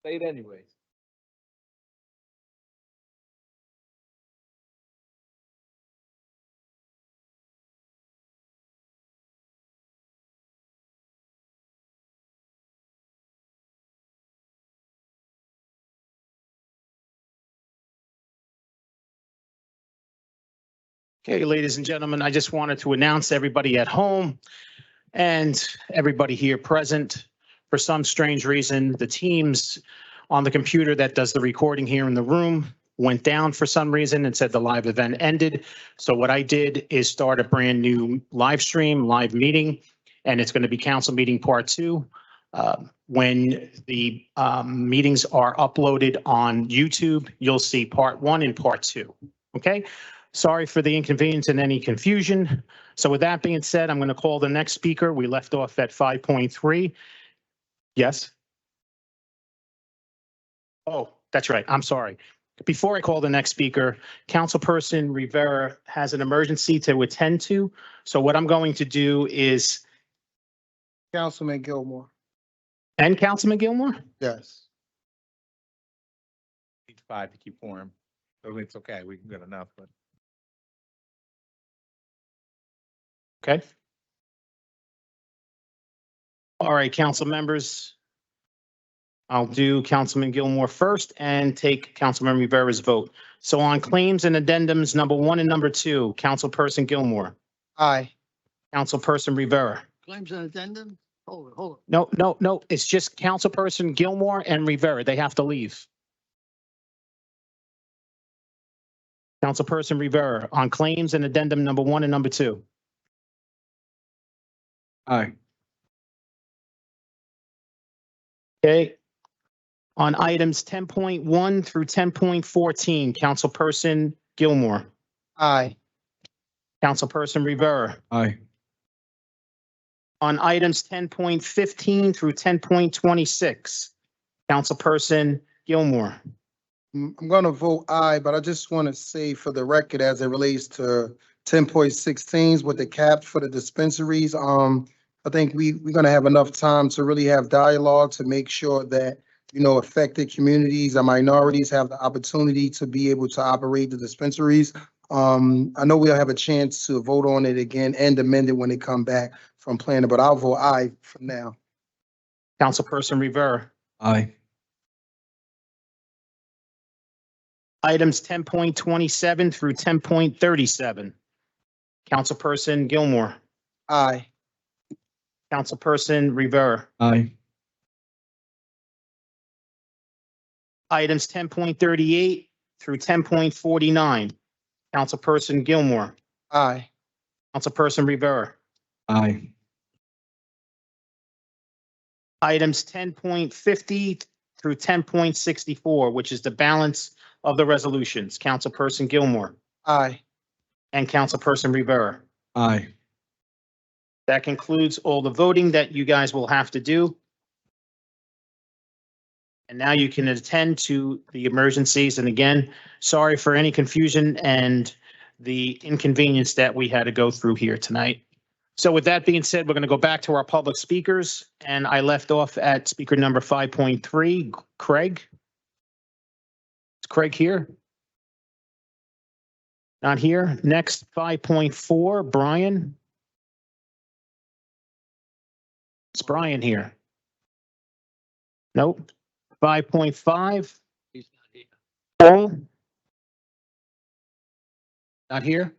Say it anyways. Okay, ladies and gentlemen, I just wanted to announce everybody at home and everybody here present. For some strange reason, the Teams on the computer that does the recording here in the room went down for some reason and said the live event ended. So what I did is start a brand new live stream, live meeting, and it's going to be council meeting part 2. When the meetings are uploaded on YouTube, you'll see part 1 and part 2. Okay? Sorry for the inconvenience and any confusion. So with that being said, I'm going to call the next speaker. We left off at 5.3. Yes? Oh, that's right. I'm sorry. Before I call the next speaker, Councilperson Rivera has an emergency to attend to. So what I'm going to do is, Councilman Gilmore. and Councilman Gilmore? Yes. 5 to keep form. So it's okay. We can get enough, but. Okay. All right, council members. I'll do Councilman Gilmore first and take Councilman Rivera's vote. So on claims and addendums number 1 and number 2, Councilperson Gilmore, Aye. Councilperson Rivera. Claims and addendum? Hold it. No, it's just Councilperson Gilmore and Rivera. They have to leave. Councilperson Rivera on claims and addendum number 1 and number 2. Aye. Okay. On items 10.1 through 10.14, Councilperson Gilmore, Aye. Councilperson Rivera. Aye. On items 10.15 through 10.26, Councilperson Gilmore. I'm going to vote aye, but I just want to say for the record, as it relates to 10.16s with the cap for the dispensaries, I think we're going to have enough time to really have dialogue to make sure that, affected communities or minorities have the opportunity to be able to operate the dispensaries. I know we'll have a chance to vote on it again and amend it when it come back from planning, but I'll vote aye for now. Councilperson Rivera. Aye. Items 10.27 through 10.37, Councilperson Gilmore, Aye. Councilperson Rivera. Aye. Items 10.38 through 10.49, Councilperson Gilmore, Aye. Councilperson Rivera. Aye. Items 10.50 through 10.64, which is the balance of the resolutions, Councilperson Gilmore Aye. and Councilperson Rivera. Aye. That concludes all the voting that you guys will have to do. And now you can attend to the emergencies. And again, sorry for any confusion and the inconvenience that we had to go through here tonight. So with that being said, we're going to go back to our public speakers. And I left off at speaker number 5.3, Craig. Is Craig here? Not here. Next, 5.4, Brian. Is Brian here? Nope. 5.5, He's not here. Paul. Not here.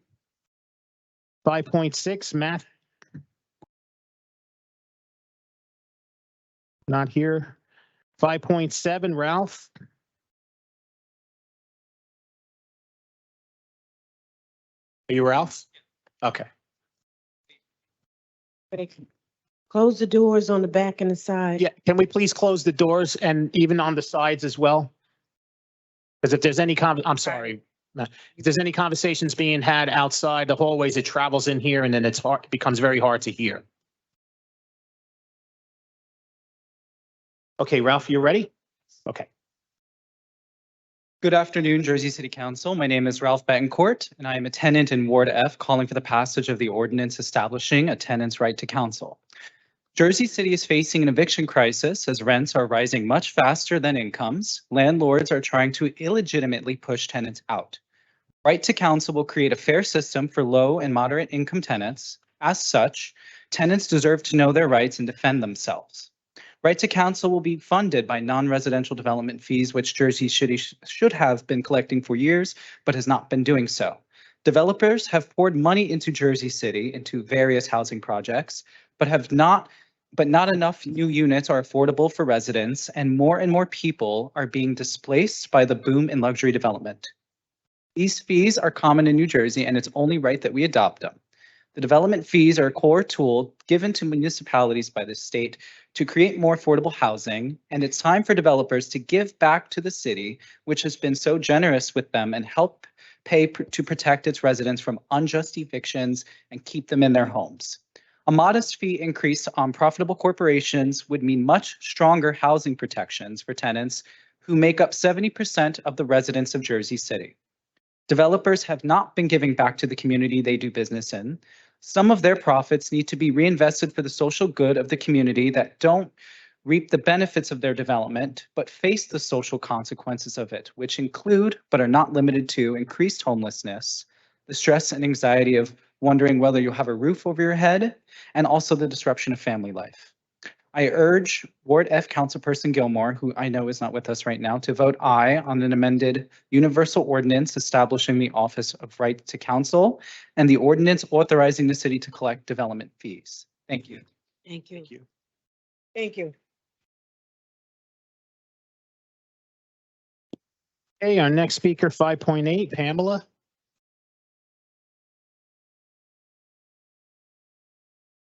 5.6, Matt. Not here. 5.7, Ralph. Are you Ralph? Okay. Close the doors on the back and the side. Yeah, can we please close the doors and even on the sides as well? Because if there's any I'm sorry, Matt. If there's any conversations being had outside the hallways, it travels in here and then it becomes very hard to hear. Okay, Ralph, you ready? Okay. Good afternoon, Jersey City Council. My name is Ralph Bettencourt, and I am a tenant in Ward F, calling for the passage of the ordinance establishing a tenant's right to counsel. Jersey City is facing an eviction crisis as rents are rising much faster than incomes. Landlords are trying to illegitimately push tenants out. Right to Counsel will create a fair system for low and moderate income tenants. As such, tenants deserve to know their rights and defend themselves. Right to Counsel will be funded by non-residential development fees, which Jersey City should have been collecting for years, but has not been doing so. Developers have poured money into Jersey City into various housing projects, but not enough new units are affordable for residents, and more people are being displaced by the boom in luxury development. These fees are common in New Jersey, and it's only right that we adopt them. The development fees are a core tool given to municipalities by the state to create more affordable housing, and it's time for developers to give back to the city, which has been so generous with them, and help pay to protect its residents from unjust evictions and keep them in their homes. A modest fee increase on profitable corporations would mean much stronger housing protections for tenants who make up 70% of the residents of Jersey City. Developers have not been giving back to the community they do business in. Some of their profits need to be reinvested for the social good of the community that don't reap the benefits of their development, but face the social consequences of it, which include, but are not limited to, increased homelessness, the stress and anxiety of wondering whether you'll have a roof over your head, and also the disruption of family life. I urge Ward F Councilperson Gilmore, who I know is not with us right now, to vote aye on an amended universal ordinance establishing the Office of Right to Counsel and the ordinance authorizing the city to collect development fees. Thank you. Thank you. Thank you. Thank you. Okay, our next speaker, 5.8, Pamela.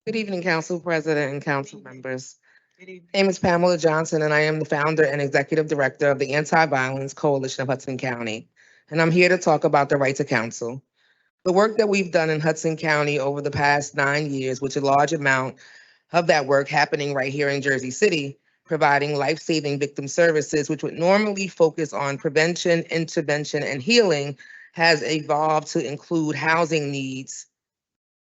Good evening, Council President and council members. My name is Pamela Johnson, and I am the founder and executive director of the Anti-Violence Coalition of Hudson County. And I'm here to talk about the right to counsel. The work that we've done in Hudson County over the past 9 years, which a large amount of that work happening right here in Jersey City, providing life-saving victim services, which would normally focus on prevention, intervention, and healing, has evolved to include housing needs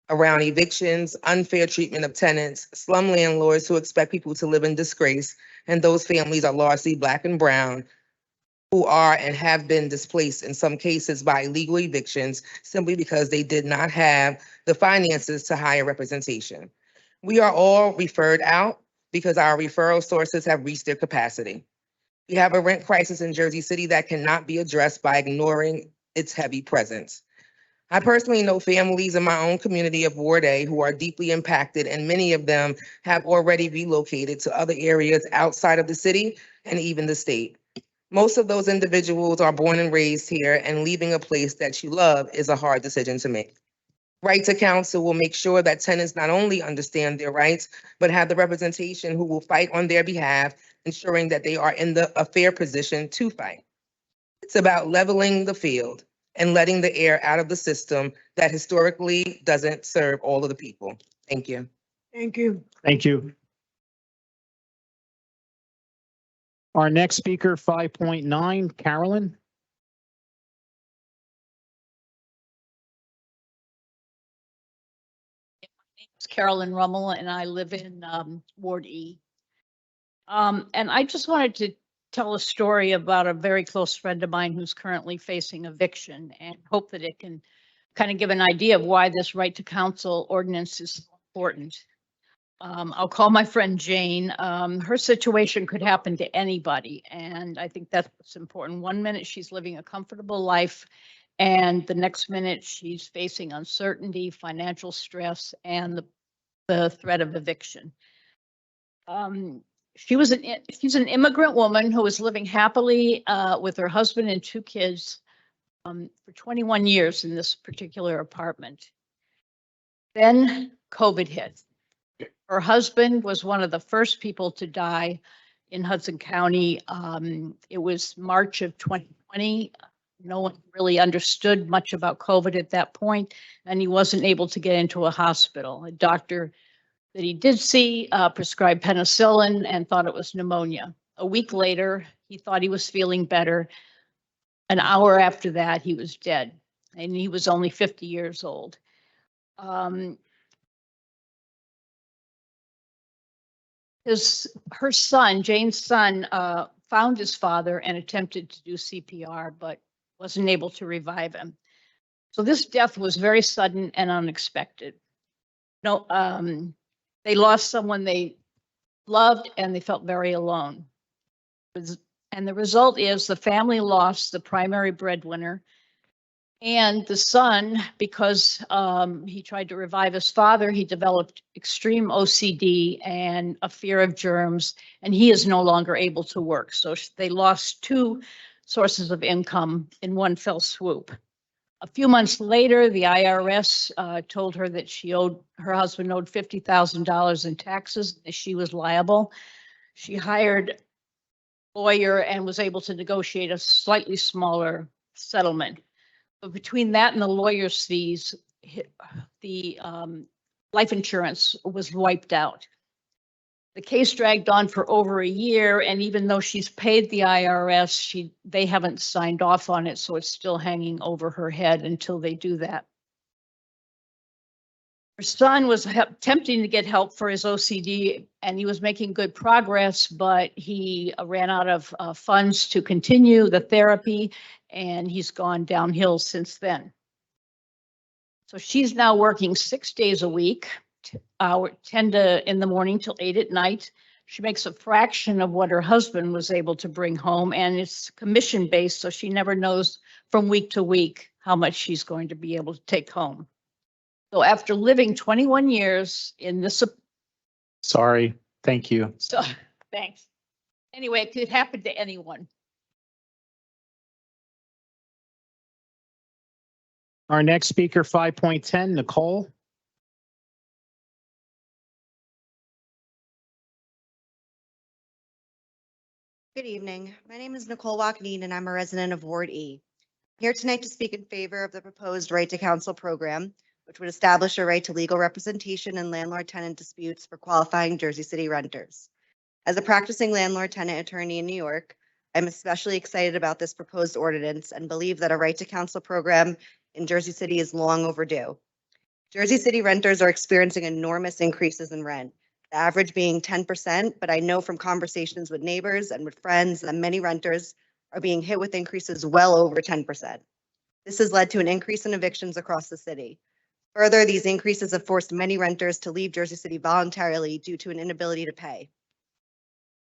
around evictions, unfair treatment of tenants, slum landlords who expect people to live in disgrace, and those families are largely Black and brown who are and have been displaced in some cases by illegal evictions simply because they did not have the finances to hire representation. We are all referred out because our referral sources have reached their capacity. We have a rent crisis in Jersey City that cannot be addressed by ignoring its heavy presence. I personally know families in my own community of Ward A who are deeply impacted, and many of them have already relocated to other areas outside of the city and even the state. Most of those individuals are born and raised here, and leaving a place that you love is a hard decision to make. Right to Counsel will make sure that tenants not only understand their rights, but have the representation who will fight on their behalf, ensuring that they are in a fair position to fight. It's about leveling the field and letting the air out of the system that historically doesn't serve all of the people. Thank you. Thank you. Thank you. Our next speaker, 5.9, Carolyn. It's Carolyn Rummel, and I live in Ward E. And I just wanted to tell a story about a very close friend of mine who's currently facing eviction, and hope that it can kind of give an idea of why this right to counsel ordinance is so important. I'll call my friend Jane. Her situation could happen to anybody, and I think that's what's important. One minute she's living a comfortable life, and the next minute she's facing uncertainty, financial stress, and the threat of eviction. She's an immigrant woman who was living happily with her husband and 2 kids for 21 years in this particular apartment. Then COVID hit. Her husband was one of the first people to die in Hudson County. It was March of 2020. No one really understood much about COVID at that point, and he wasn't able to get into a hospital. A doctor that he did see prescribed penicillin and thought it was pneumonia. A week later, he thought he was feeling better. An hour after that, he was dead, and he was only 50 years old. her son, Jane's son, found his father and attempted to do CPR, but wasn't able to revive him. So this death was very sudden and unexpected. No, they lost someone they loved and they felt very alone. And the result is the family lost the primary breadwinner. And the son, because he tried to revive his father, he developed extreme OCD and a fear of germs, and he is no longer able to work. So they lost two sources of income in one fell swoop. A few months later, the IRS told her that her husband owed $50,000 in taxes, that she was liable. She hired a lawyer and was able to negotiate a slightly smaller settlement. But between that and the lawyer's fees, the life insurance was wiped out. The case dragged on for over a year, and even though she's paid the IRS, they haven't signed off on it, so it's still hanging over her head until they do that. Her son was attempting to get help for his OCD, and he was making good progress, but he ran out of funds to continue the therapy, and he's gone downhill since then. So she's now working 6 days a week, 10 in the morning till 8 at night. She makes a fraction of what her husband was able to bring home, and it's commission based, so she never knows from week to week how much she's going to be able to take home. So after living 21 years in this. Sorry, thank you. So, thanks. Anyway, it could happen to anyone. Our next speaker, 5.10, Nicole. Good evening. My name is Nicole Walking, and I'm a resident of Ward E. I'm here tonight to speak in favor of the proposed Right to Counsel program, which would establish a right to legal representation in landlord-tenant disputes for qualifying Jersey City renters. As a practicing landlord-tenant attorney in New York, I'm especially excited about this proposed ordinance and believe that a Right to Counsel program in Jersey City is long overdue. Jersey City renters are experiencing enormous increases in rent, the average being 10%, but I know from conversations with neighbors and with friends that many renters are being hit with increases well over 10%. This has led to an increase in evictions across the city. Further, these increases have forced many renters to leave Jersey City voluntarily due to an inability to pay.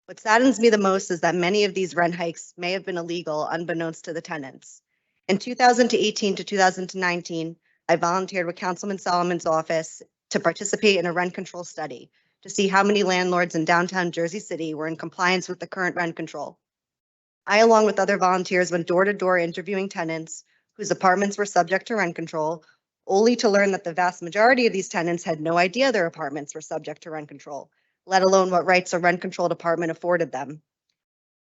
What saddens me the most is that many of these rent hikes may have been illegal unbeknownst to the tenants. In 2018 to 2019, I volunteered with Councilman Solomon's office to participate in a rent control study to see how many landlords in downtown Jersey City were in compliance with the current rent control. I, along with other volunteers, went door to door interviewing tenants whose apartments were subject to rent control, only to learn that the vast majority of these tenants had no idea their apartments were subject to rent control, let alone what rights a rent controlled apartment afforded them.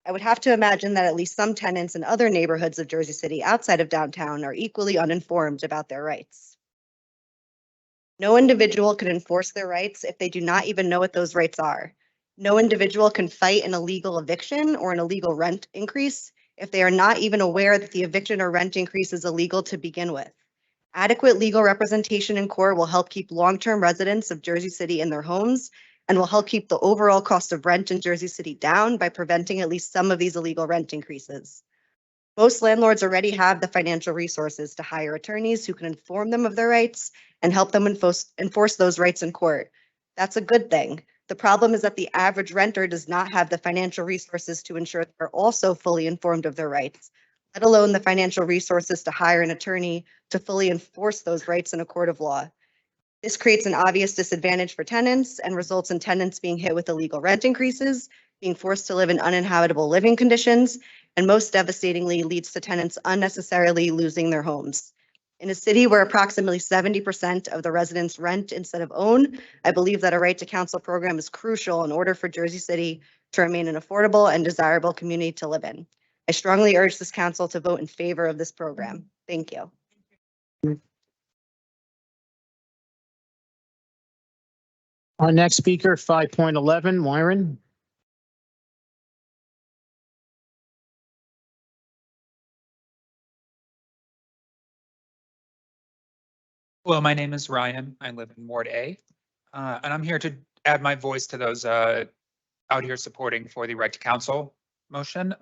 I would have to imagine that at least some tenants in other neighborhoods of Jersey City outside of downtown are equally uninformed about their rights. No individual can enforce their rights if they do not even know what those rights are. No individual can fight an illegal eviction or an illegal rent increase if they are not even aware that the eviction or rent increase is illegal to begin with. Adequate legal representation in court will help keep long-term residents of Jersey City in their homes and will help keep the overall cost of rent in Jersey City down by preventing at least some of these illegal rent increases. Most landlords already have the financial resources to hire attorneys who can inform them of their rights and help them enforce those rights in court. That's a good thing. The problem is that the average renter does not have the financial resources to ensure they're also fully informed of their rights, let alone the financial resources to hire an attorney to fully enforce those rights in a court of law. This creates an obvious disadvantage for tenants and results in tenants being hit with illegal rent increases, being forced to live in uninhabitable living conditions, and most devastatingly leads to tenants unnecessarily losing their homes. In a city where approximately 70% of the residents rent instead of own, I believe that a Right to Counsel program is crucial in order for Jersey City to remain an affordable and desirable community to live in. I strongly urge this council to vote in favor of this program. Thank you. Our next speaker, 5.11, Myron. Hello, my name is Ryan. I live in Ward A, and I'm here to add my voice to those out here supporting for the right to counsel motion.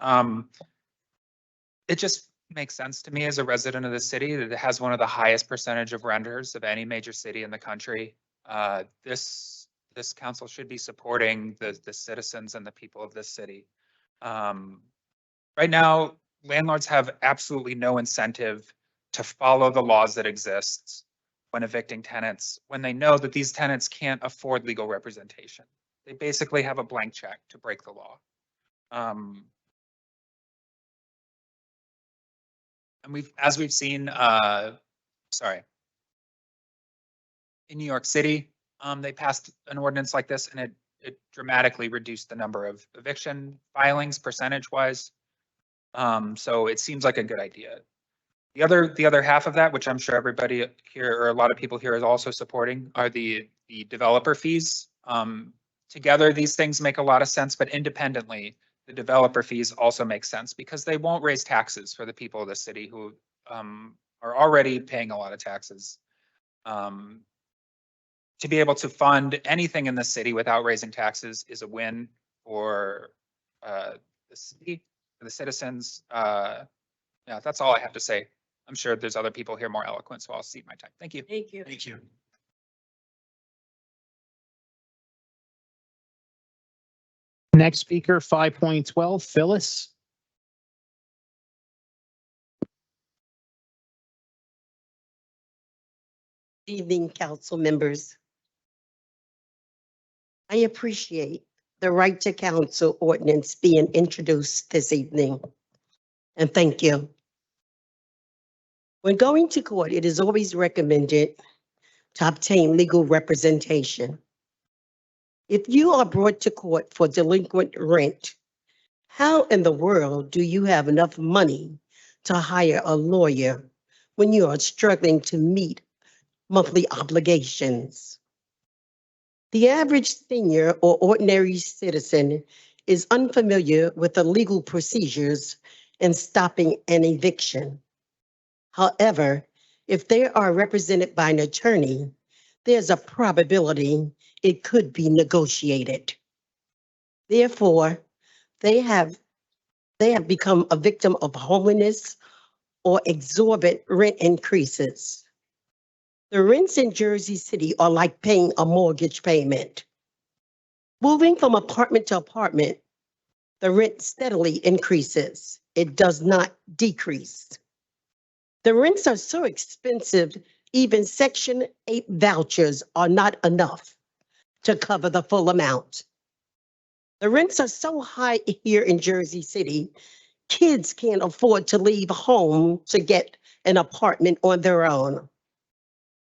It just makes sense to me as a resident of the city that it has one of the highest percentage of renters of any major city in the country. This council should be supporting the citizens and the people of this city. Right now, landlords have absolutely no incentive to follow the laws that exist when evicting tenants, when they know that these tenants can't afford legal representation. They basically have a blank check to break the law. And as we've seen, in New York City, they passed an ordinance like this, and it dramatically reduced the number of eviction filings percentage-wise. So it seems like a good idea. The other half of that, which I'm sure everybody here or a lot of people here is also supporting, are the developer fees. Together, these things make a lot of sense, but independently, the developer fees also make sense because they won't raise taxes for the people of the city who are already paying a lot of taxes. To be able to fund anything in the city without raising taxes is a win for the city, for the citizens. Yeah, that's all I have to say. I'm sure there's other people here more eloquent, so I'll cede my time. Thank you. Thank you. Thank you. Next speaker, 5.12, Phyllis. Evening, council members. I appreciate the right to counsel ordinance being introduced this evening. And thank you. When going to court, it is always recommended to obtain legal representation. If you are brought to court for delinquent rent, how in the world do you have enough money to hire a lawyer when you are struggling to meet monthly obligations? The average senior or ordinary citizen is unfamiliar with the legal procedures in stopping an eviction. However, if they are represented by an attorney, there's a probability it could be negotiated. Therefore, they have become a victim of homelessness or exorbitant rent increases. The rents in Jersey City are like paying a mortgage payment. Moving from apartment to apartment, the rent steadily increases. It does not decrease. The rents are so expensive, even Section 8 vouchers are not enough to cover the full amount. The rents are so high here in Jersey City, kids can't afford to leave home to get an apartment on their own.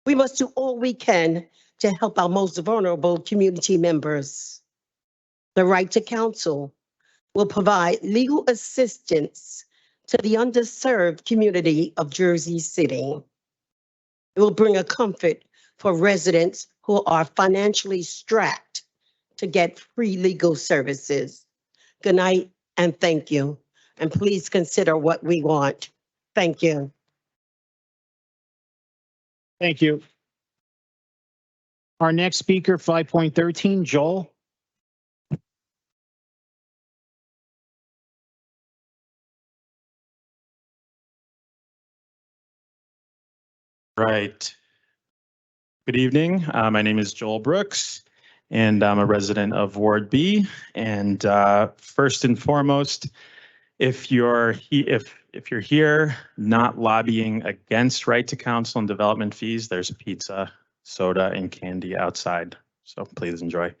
We must do all we can to help our most vulnerable community members. The right to counsel will provide legal assistance to the underserved community of Jersey City. It will bring a comfort for residents who are financially strapped to get free legal services. Good night and thank you. And please consider what we want. Thank you. Thank you. Our next speaker, 5.13, Joel. Right. Good evening. My name is Joel Brooks, and I'm a resident of Ward B. And first and foremost, if you're here not lobbying against right to counsel and development fees, there's pizza, soda, and candy outside. So please enjoy.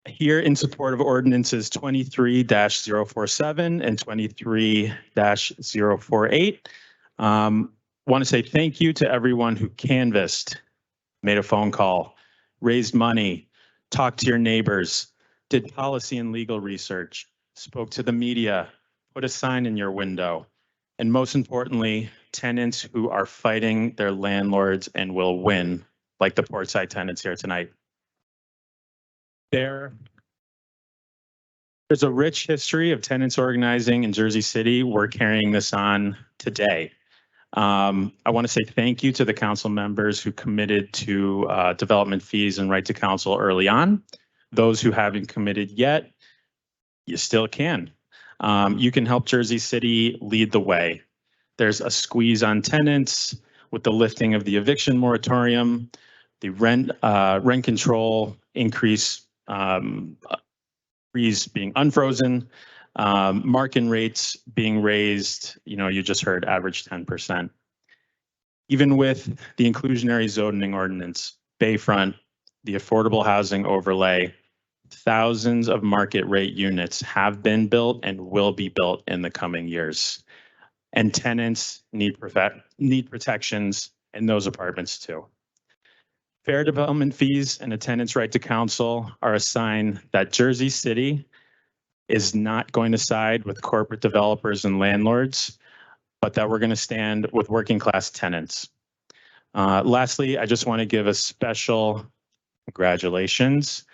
Here in support of ordinances 23-047 and 23-048. Want to say thank you to everyone who canvassed, made a phone call, raised money, talked to your neighbors, did policy and legal research, spoke to the media, put a sign in your window, and most importantly, tenants who are fighting their landlords and will win, like the Portside tenants here tonight. There's a rich history of tenants organizing in Jersey City. We're carrying this on today. I want to say thank you to the council members who committed to development fees and right to counsel early on. those who haven't committed yet, you still can. You can help Jersey City lead the way. There's a squeeze on tenants with the lifting of the eviction moratorium, the rent control increase, freeze being unfrozen, market rates being raised. You just heard average 10%. Even with the inclusionary zoning ordinance, Bayfront, the affordable housing overlay, thousands of market rate units have been built and will be built in the coming years. And tenants need protections in those apartments too. Fair development fees and a tenant's right to counsel are a sign that Jersey City is not going to side with corporate developers and landlords, but that we're going to stand with working class tenants. Lastly, I just want to give a special congratulations.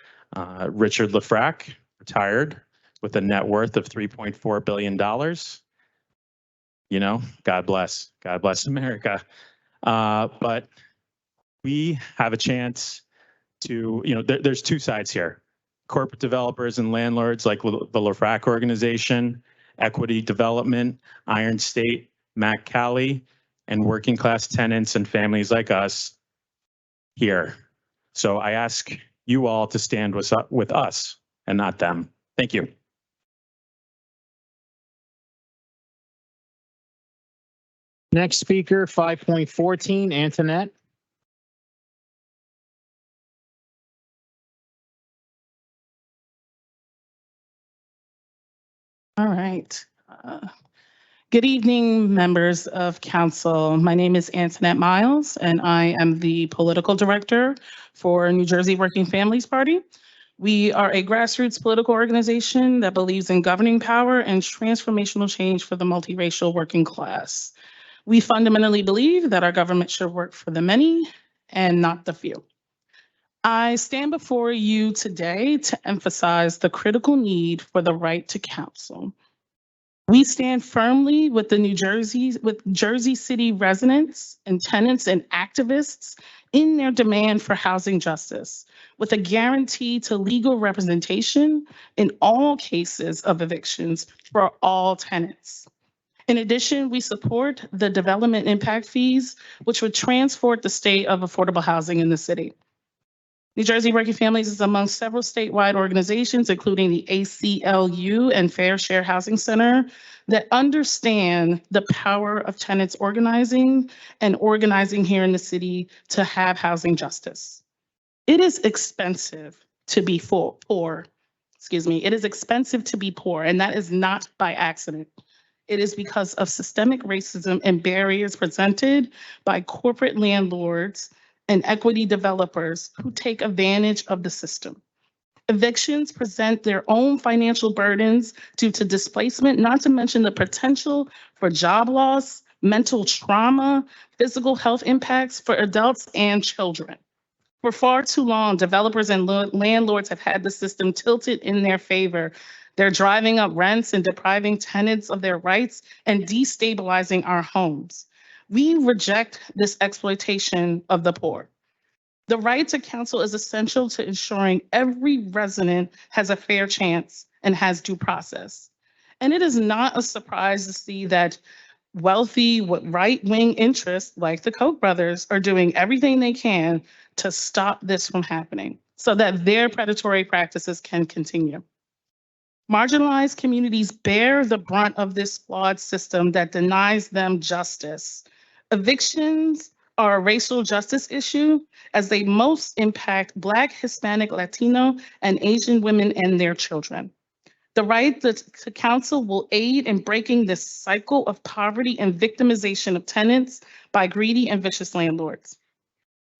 Richard Lafrac retired with a net worth of $3.4 billion. God bless America. But we have a chance to, there's two sides here. Corporate developers and landlords like the Lafrac organization, Equity Development, Iron State, Mac Cali, and working class tenants and families like us here. So I ask you all to stand with us and not them. Thank you. Next speaker, 5.14, Antoinette. All right. Good evening, members of council. My name is Antoinette Miles, and I am the political director for New Jersey Working Families Party. We are a grassroots political organization that believes in governing power and transformational change for the multiracial working class. We fundamentally believe that our government should work for the many and not the few. I stand before you today to emphasize the critical need for the right to counsel. We stand firmly with Jersey City residents and tenants and activists in their demand for housing justice, with a guarantee to legal representation in all cases of evictions for all tenants. In addition, we support the development impact fees, which would transform the state of affordable housing in the city. New Jersey Working Families is among several statewide organizations, including the ACLU and Fair Share Housing Center, that understand the power of tenants organizing and organizing here in the city to have housing justice. It is expensive to be poor. It is expensive to be poor, and that is not by accident. It is because of systemic racism and barriers presented by corporate landlords and equity developers who take advantage of the system. Evictions present their own financial burdens due to displacement, not to mention the potential for job loss, mental trauma, physical health impacts for adults and children. For far too long, developers and landlords have had the system tilted in their favor. They're driving up rents and depriving tenants of their rights and destabilizing our homes. We reject this exploitation of the poor. The right to counsel is essential to ensuring every resident has a fair chance and has due process. And it is not a surprise to see that wealthy right-wing interests like the Koch brothers are doing everything they can to stop this from happening so that their predatory practices can continue. Marginalized communities bear the brunt of this flawed system that denies them justice. Evictions are a racial justice issue as they most impact Black, Hispanic, Latino, and Asian women and their children. The right to counsel will aid in breaking this cycle of poverty and victimization of tenants by greedy and vicious landlords.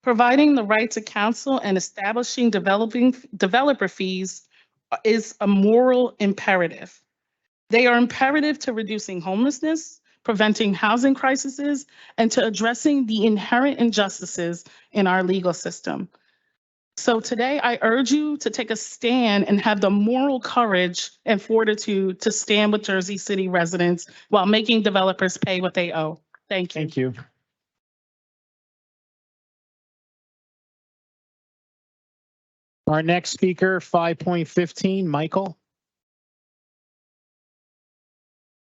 Providing the right to counsel and establishing developer fees is a moral imperative. They are imperative to reducing homelessness, preventing housing crises, and to addressing the inherent injustices in our legal system. So today, I urge you to take a stand and have the moral courage and fortitude to stand with Jersey City residents while making developers pay what they owe. Thank you. Thank you. Our next speaker, 5.15, Michael.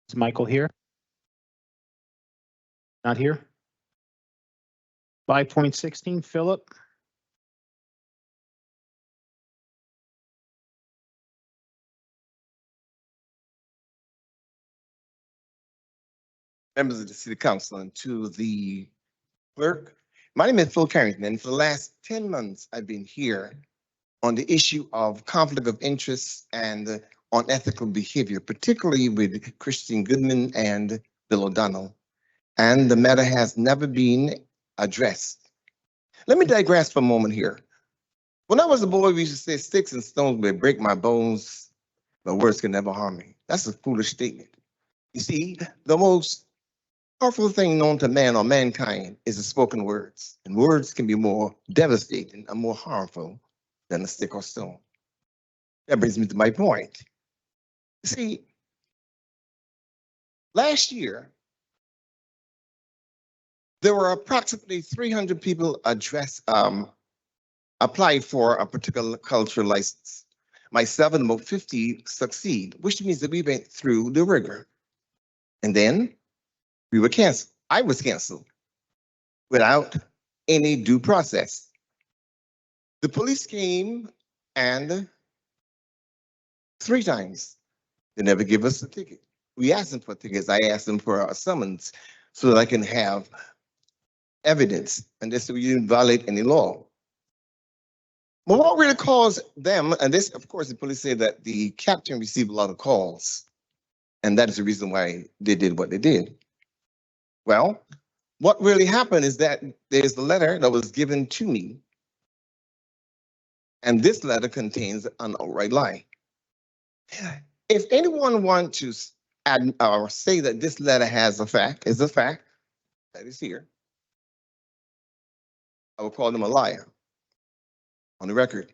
Is Michael here? Not here? 5.16, Philip. Members of the City Council, and to the clerk. My name is Phil Carrington, and for the last 10 months, I've been here on the issue of conflict of interest and unethical behavior, particularly with Christine Goodman and Bill O'Donnell. And the matter has never been addressed. Let me digress for a moment here. When I was a boy, we used to say sticks and stones will break my bones, but words can never harm me. That's a foolish statement. You see, the most powerful thing known to man or mankind is the spoken words, and words can be more devastating and more harmful than a stick or stone. That brings me to my point. See, last year, there were approximately 300 people applied for a particular cultural license. Myself and about 50 succeed, which means that we went through the rigor. And then we were canceled. I was canceled without any due process. The police came and 3 times they never give us a ticket. We asked them for tickets. I asked them for a summons so that I can have evidence, and they said we didn't violate any law. But what really caused them, and this, of course, the police say that the captain received a lot of calls, and that is the reason why they did what they did. Well, what really happened is that there's the letter that was given to me, and this letter contains an outright lie. If anyone wants to add or say that this letter is a fact that is here, I would call them a liar on the record.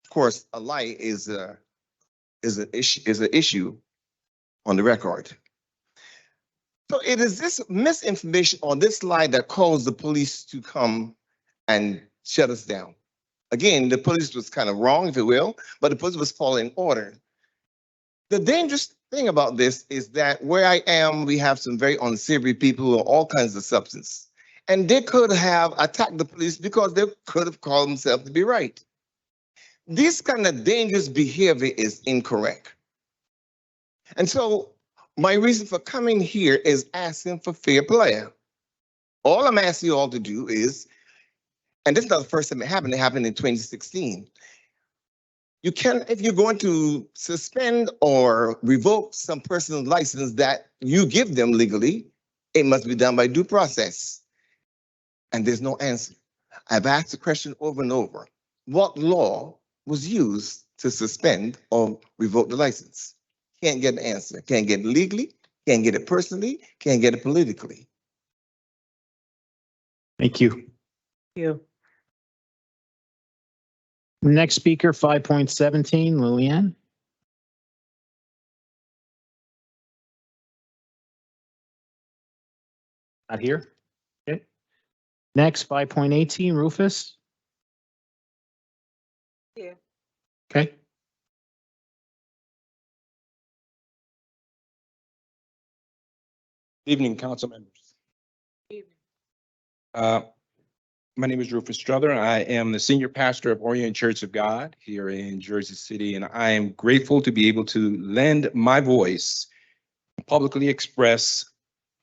Of course, a lie is an issue on the record. So it is this misinformation or this lie that caused the police to come and shut us down. Again, the police was kind of wrong, if you will, but the police was following order. The dangerous thing about this is that where I am, we have some very unsavory people who are all kinds of substance. And they could have attacked the police because they could have called themselves to be right. This kind of dangerous behavior is incorrect. And so my reason for coming here is asking for fair play. All I'm asking you all to do is, and this is not the first time it happened in 2016. You can, if you're going to suspend or revoke some person's license that you give them legally, it must be done by due process. And there's no answer. I've asked the question over and over. What law was used to suspend or revoke the license? Can't get an answer. Can't get it legally, can't get it personally, can't get it politically. Thank you. Thank you. Next speaker, 5.17, Lillian. Not here. Okay. Next, 5.18, Rufus. Here. Okay. Evening, council members. My name is Rufus Strother. I am the senior pastor of Orient Church of God here in Jersey City, and I am grateful to be able to lend my voice and publicly express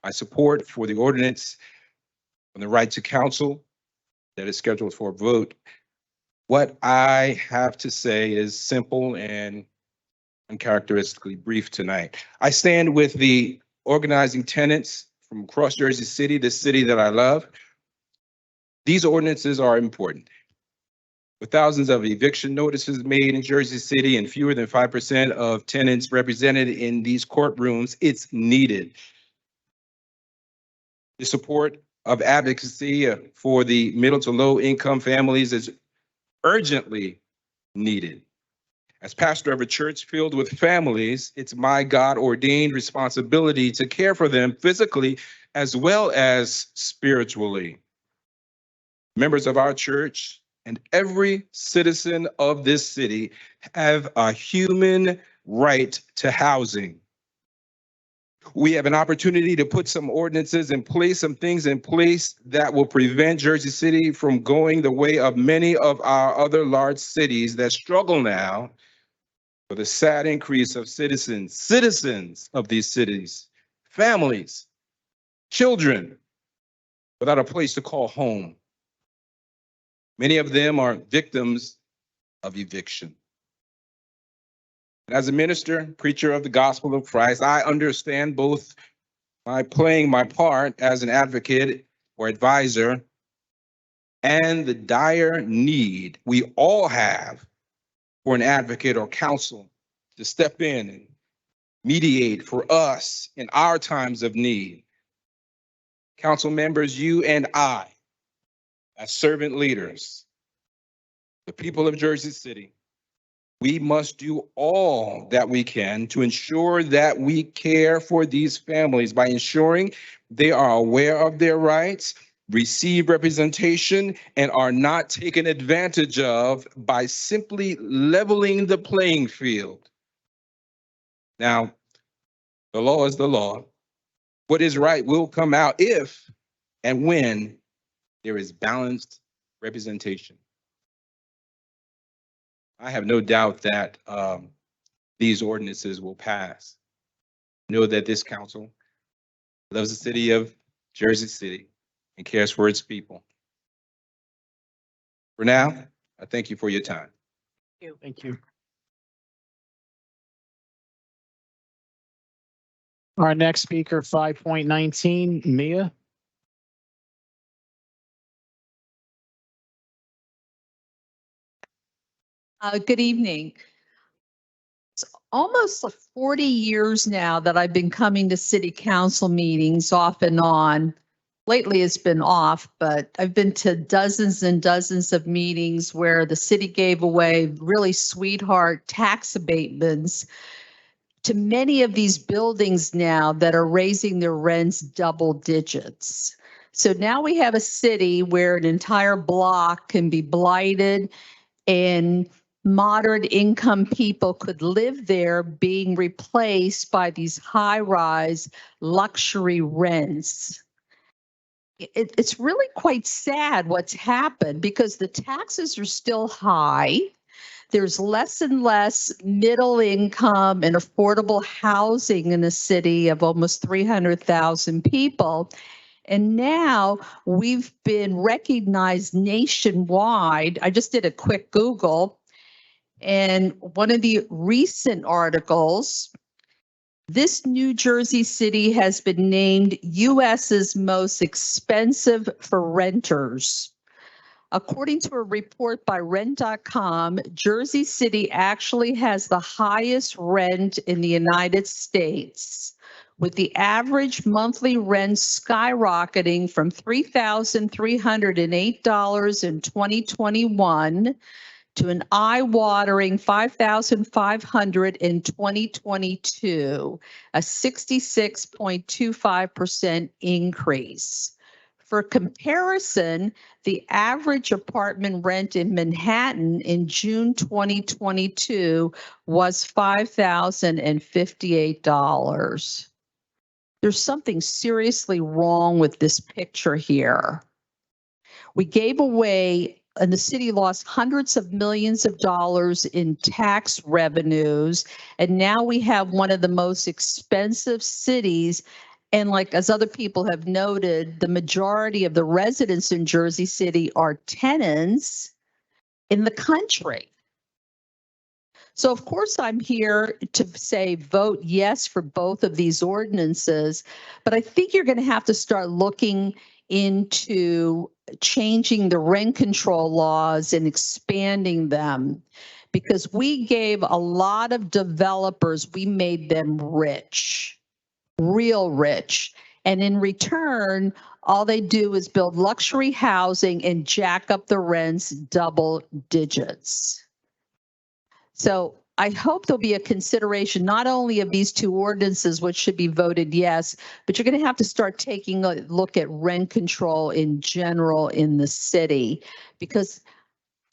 my support for the ordinance on the right to counsel that is scheduled for a vote. What I have to say is simple and uncharacteristically brief tonight. I stand with the organizing tenants from across Jersey City, the city that I love. These ordinances are important. With thousands of eviction notices made in Jersey City and fewer than 5% of tenants represented in these courtrooms, it's needed. The support of advocacy for the middle to low income families is urgently needed. As pastor of a church filled with families, it's my God-ordained responsibility to care for them physically as well as spiritually. Members of our church and every citizen of this city have a human right to housing. We have an opportunity to put some ordinances in place, some things in place that will prevent Jersey City from going the way of many of our other large cities that struggle now with a sad increase of citizens of these cities, families, children without a place to call home. Many of them are victims of eviction. As a minister, preacher of the gospel of Christ, I understand both by playing my part as an advocate or advisor and the dire need we all have for an advocate or counsel to step in and mediate for us in our times of need. Council members, you and I, as servant leaders, the people of Jersey City, we must do all that we can to ensure that we care for these families by ensuring they are aware of their rights, receive representation, and are not taken advantage of by simply leveling the playing field. Now, the law is the law. What is right will come out if and when there is balanced representation. I have no doubt that these ordinances will pass. Know that this council loves the city of Jersey City and cares for its people. For now, I thank you for your time. Thank you. Our next speaker, 5.19, Mia. Good evening. It's almost 40 years now that I've been coming to city council meetings off and on. Lately it's been off, but I've been to dozens and dozens of meetings where the city gave away really sweetheart tax abatements to many of these buildings now that are raising their rents double digits. So now we have a city where an entire block can be blighted and moderate income people could live there being replaced by these high-rise luxury rents. It's really quite sad what's happened because the taxes are still high. There's less and less middle income and affordable housing in a city of almost 300,000 people. And now we've been recognized nationwide. I just did a quick Google. And one of the recent articles, this New Jersey city has been named US's most expensive for renters. According to a report by rent.com, Jersey City actually has the highest rent in the United States, with the average monthly rent skyrocketing from $3,308 in 2021 to an eye-watering $5,500 in 2022, a 66.25% increase. For comparison, the average apartment rent in Manhattan in June 2022 was $5,058. There's something seriously wrong with this picture here. We gave away, and the city lost hundreds of millions of dollars in tax revenues, and now we have one of the most expensive cities. And like, as other people have noted, the majority of the residents in Jersey City are tenants in the country. So of course I'm here to say vote yes for both of these ordinances, but I think you're going to have to start looking into changing the rent control laws and expanding them, because we gave a lot of developers, we made them rich, real rich. And in return, all they do is build luxury housing and jack up the rents double digits. So I hope there'll be a consideration not only of these two ordinances, which should be voted yes, but you're going to have to start taking a look at rent control in general in the city, because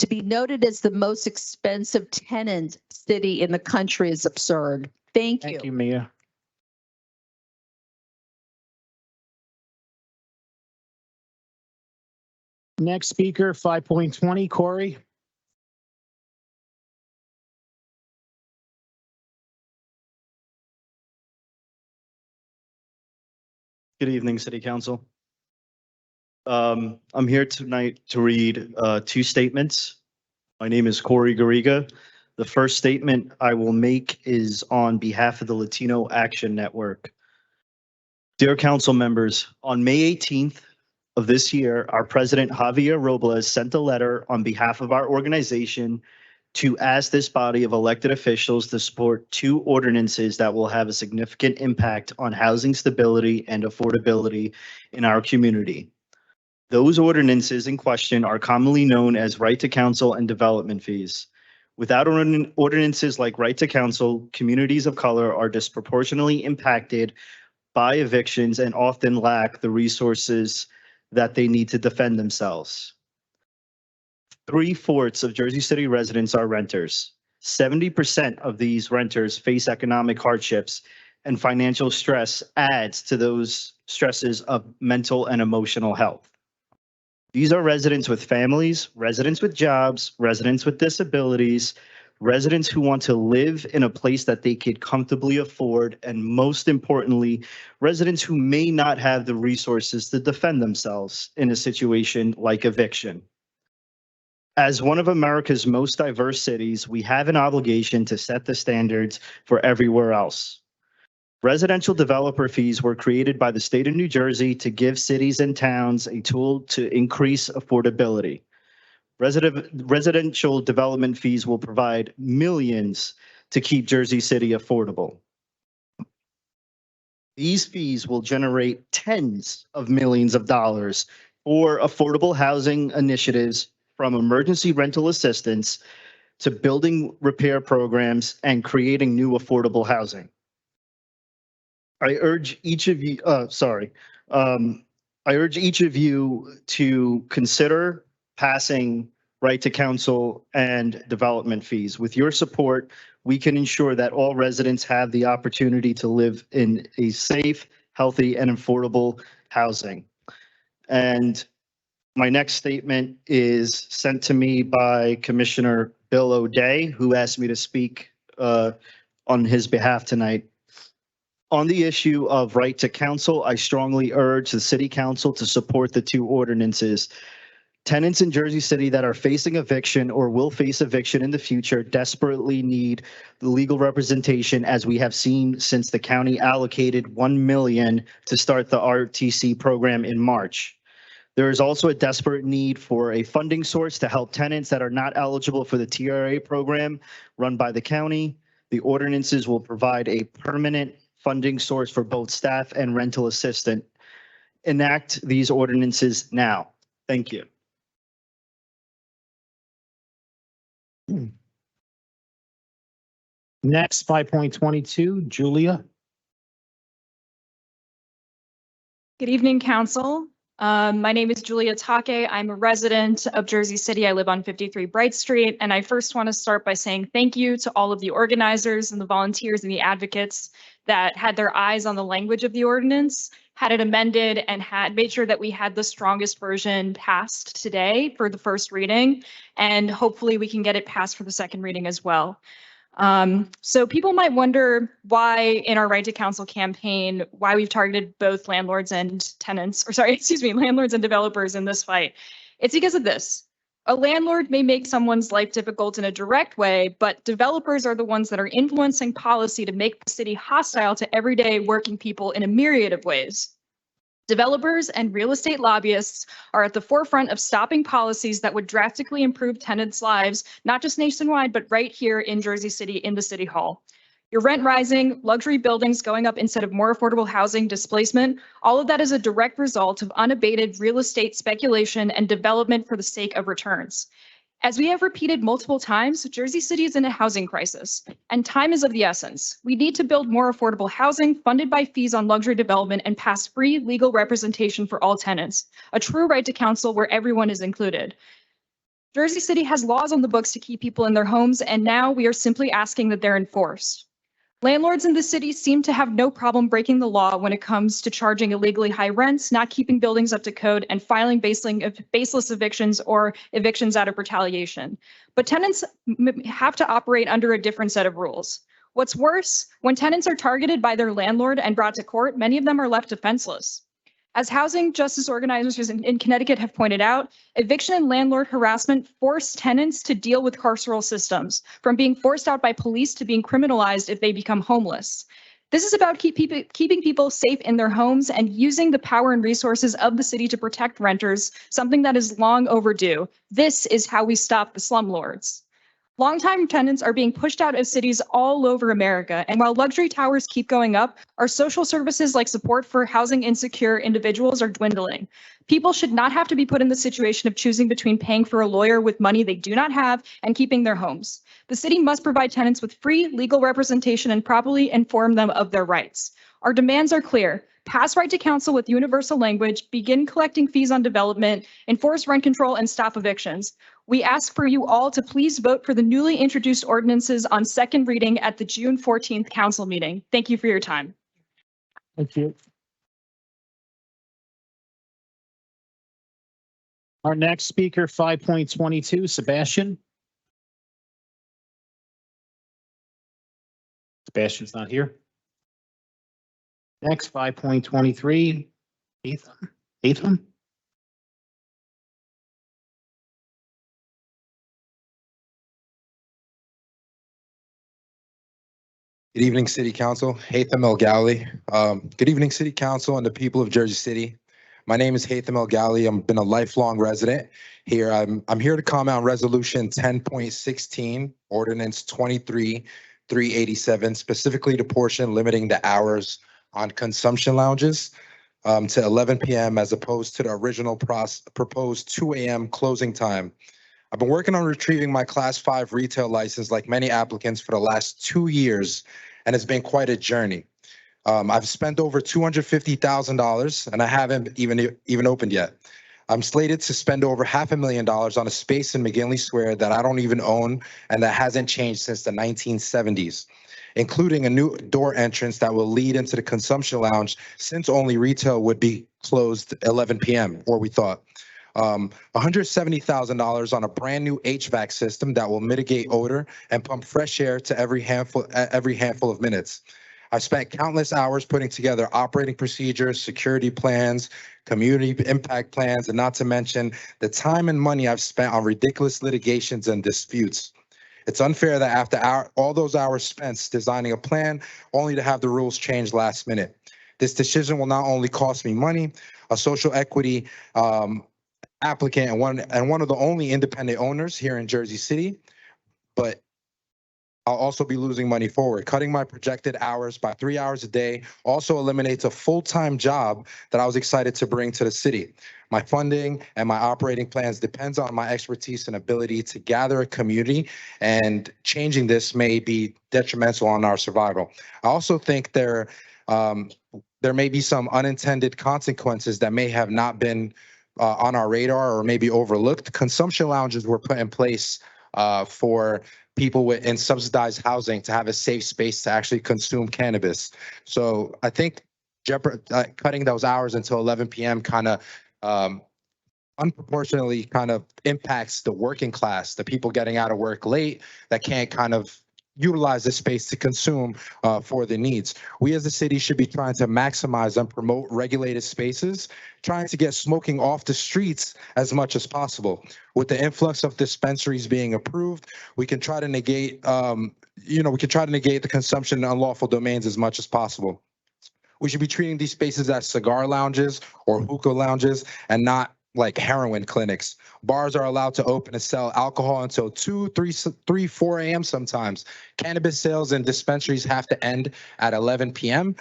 To be noted as the most expensive tenant city in the country is absurd. Thank you. Thank you, Mia. Next speaker, 5.20, Corey. Good evening, City Council. I'm here tonight to read two statements. My name is Corey Garriga. The first statement I will make is on behalf of the Latino Action Network. Dear council members, on May 18th of this year, our president Javier Robles sent a letter on behalf of our organization to ask this body of elected officials to support two ordinances that will have a significant impact on housing stability and affordability in our community. Those ordinances in question are commonly known as right to counsel and development fees. Without ordinances like right to counsel, communities of color are disproportionately impacted by evictions and often lack the resources that they need to defend themselves. 3/4 of Jersey City residents are renters. 70% of these renters face economic hardships, and financial stress adds to those stresses of mental and emotional health. These are residents with families, residents with jobs, residents with disabilities, residents who want to live in a place that they could comfortably afford, and most importantly, residents who may not have the resources to defend themselves in a situation like eviction. As one of America's most diverse cities, we have an obligation to set the standards for everywhere else. Residential developer fees were created by the state of New Jersey to give cities and towns a tool to increase affordability. Residential development fees will provide millions to keep Jersey City affordable. These fees will generate tens of millions of dollars for affordable housing initiatives, from emergency rental assistance to building repair programs and creating new affordable housing. I urge each of you, I urge each of you to consider passing right to counsel and development fees. With your support, we can ensure that all residents have the opportunity to live in a safe, healthy, and affordable housing. And my next statement is sent to me by Commissioner Bill O'Day, who asked me to speak on his behalf tonight. On the issue of right to counsel, I strongly urge the City Council to support the two ordinances. Tenants in Jersey City that are facing eviction or will face eviction in the future desperately need the legal representation, as we have seen since the county allocated $1 million to start the RTC program in March. There is also a desperate need for a funding source to help tenants that are not eligible for the TRA program run by the county. The ordinances will provide a permanent funding source for both staff and rental assistant. Enact these ordinances now. Thank you. Next, 5.22, Julia. Good evening, Council. My name is Julia Take. I'm a resident of Jersey City. I live on 53 Bright Street, and I first want to start by saying thank you to all of the organizers and the volunteers and the advocates that had their eyes on the language of the ordinance, had it amended, and had made sure that we had the strongest version passed today for the first reading, and hopefully we can get it passed for the second reading as well. So people might wonder why in our Right to Counsel campaign, why we've targeted both landlords and tenants, or sorry, excuse me, landlords and developers in this fight. It's because of this. A landlord may make someone's life difficult in a direct way, but developers are the ones that are influencing policy to make the city hostile to everyday working people in a myriad of ways. Developers and real estate lobbyists are at the forefront of stopping policies that would drastically improve tenants' lives, not just nationwide, but right here in Jersey City in the City Hall. Your rent rising, luxury buildings going up instead of more affordable housing, displacement, all of that is a direct result of unabated real estate speculation and development for the sake of returns. As we have repeated multiple times, Jersey City is in a housing crisis, and time is of the essence. We need to build more affordable housing funded by fees on luxury development and pass free legal representation for all tenants, a true right to counsel where everyone is included. Jersey City has laws on the books to keep people in their homes, and now we are simply asking that they're enforced. Landlords in the city seem to have no problem breaking the law when it comes to charging illegally high rents, not keeping buildings up to code, and filing baseless evictions or evictions out of retaliation. But tenants have to operate under a different set of rules. What's worse, when tenants are targeted by their landlord and brought to court, many of them are left defenseless. As housing justice organizers in Connecticut have pointed out, eviction and landlord harassment force tenants to deal with carceral systems, from being forced out by police to being criminalized if they become homeless. This is about keeping people safe in their homes and using the power and resources of the city to protect renters, something that is long overdue. This is how we stop the slumlords. Longtime tenants are being pushed out of cities all over America, and while luxury towers keep going up, our social services like support for housing insecure individuals are dwindling. People should not have to be put in the situation of choosing between paying for a lawyer with money they do not have and keeping their homes. The city must provide tenants with free legal representation and properly inform them of their rights. Our demands are clear. Pass right to counsel with universal language, begin collecting fees on development, enforce rent control, and stop evictions. We ask for you all to please vote for the newly introduced ordinances on second reading at the June 14th council meeting. Thank you for your time. Thank you. Our next speaker, 5.22, Sebastian. Sebastian's not here. Next, 5.23, Ethan. Good evening, City Council. Hatha Milgali. Good evening, City Council and the people of Jersey City. My name is Hatha Milgali. I've been a lifelong resident here. I'm here to comment on Resolution 10.16, Ordinance 23-387, specifically the portion limiting the hours on consumption lounges to 11 p.m. as opposed to the original proposed 2 a.m. closing time. I've been working on retrieving my Class 5 retail license like many applicants for the last 2 years, and it's been quite a journey. I've spent over $250,000 and I haven't even opened yet. I'm slated to spend over $500,000 on a space in McGinley Square that I don't even own and that hasn't changed since the 1970s, including a new door entrance that will lead into the consumption lounge since only retail would be closed 11 p.m., or we thought. $170,000 on a brand new HVAC system that will mitigate odor and pump fresh air to every handful of minutes. I've spent countless hours putting together operating procedures, security plans, community impact plans, and not to mention the time and money I've spent on ridiculous litigations and disputes. It's unfair that after all those hours spent designing a plan, only to have the rules changed last minute. This decision will not only cost me money, a social equity applicant and one of the only independent owners here in Jersey City, but I'll also be losing money forward. Cutting my projected hours by 3 hours a day also eliminates a full-time job that I was excited to bring to the city. My funding and my operating plans depends on my expertise and ability to gather a community, and changing this may be detrimental on our survival. I also think there may be some unintended consequences that may have not been on our radar or maybe overlooked. Consumption lounges were put in place for people in subsidized housing to have a safe space to actually consume cannabis. So I think cutting those hours until 11 p.m. kind of unproportionately kind of impacts the working class, the people getting out of work late that can't kind of utilize the space to consume for the needs. We as a city should be trying to maximize and promote regulated spaces, trying to get smoking off the streets as much as possible. With the influx of dispensaries being approved, we can try to negate, the consumption in unlawful domains as much as possible. We should be treating these spaces as cigar lounges or hookah lounges and not like heroin clinics. Bars are allowed to open and sell alcohol until 2, 3, 4 a.m. sometimes. Cannabis sales in dispensaries have to end at 11 p.m.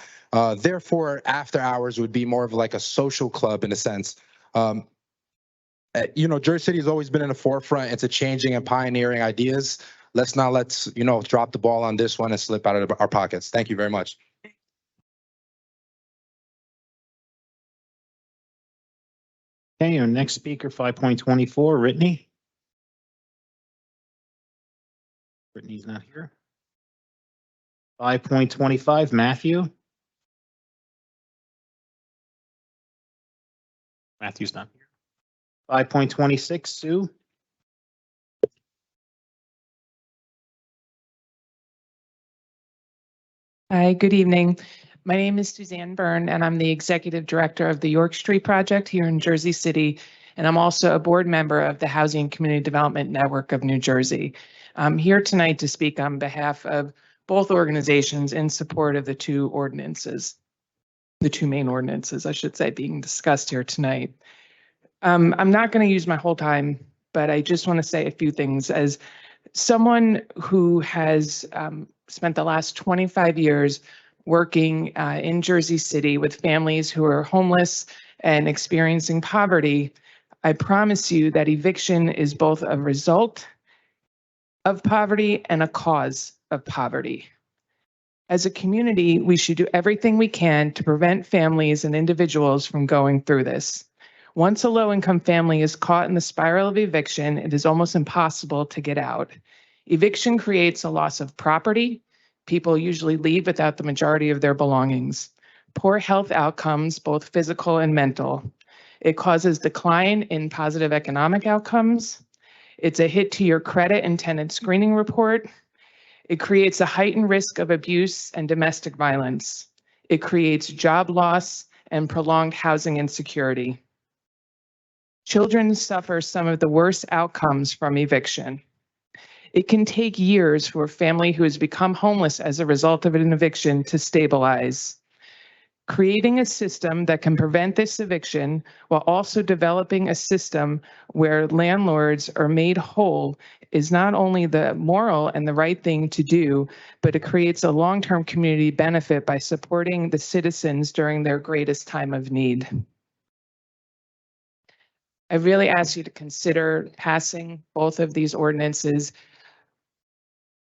Therefore, after hours would be more of like a social club in a sense. Jersey City has always been in the forefront into changing and pioneering ideas. Let's drop the ball on this one and slip out of our pockets. Thank you very much. Okay, our next speaker, 5.24, Brittany. Brittany's not here. 5.25, Matthew. Matthew's not here. 5.26, Sue. Hi, good evening. My name is Suzanne Byrne, and I'm the Executive Director of the York Street Project here in Jersey City, and I'm also a board member of the Housing and Community Development Network of New Jersey. I'm here tonight to speak on behalf of both organizations in support of the two main ordinances, I should say, being discussed here tonight. I'm not going to use my whole time, but I just want to say a few things. As someone who has spent the last 25 years working in Jersey City with families who are homeless and experiencing poverty, I promise you that eviction is both a result of poverty and a cause of poverty. As a community, we should do everything we can to prevent families and individuals from going through this. Once a low-income family is caught in the spiral of eviction, it is almost impossible to get out. Eviction creates a loss of property. People usually leave without the majority of their belongings. Poor health outcomes, both physical and mental. It causes decline in positive economic outcomes. It's a hit to your credit and tenant screening report. It creates a heightened risk of abuse and domestic violence. It creates job loss and prolonged housing insecurity. Children suffer some of the worst outcomes from eviction. It can take years for a family who has become homeless as a result of an eviction to stabilize. Creating a system that can prevent this eviction while also developing a system where landlords are made whole is not only the moral and the right thing to do, but it creates a long-term community benefit by supporting the citizens during their greatest time of need. I really ask you to consider passing both of these ordinances.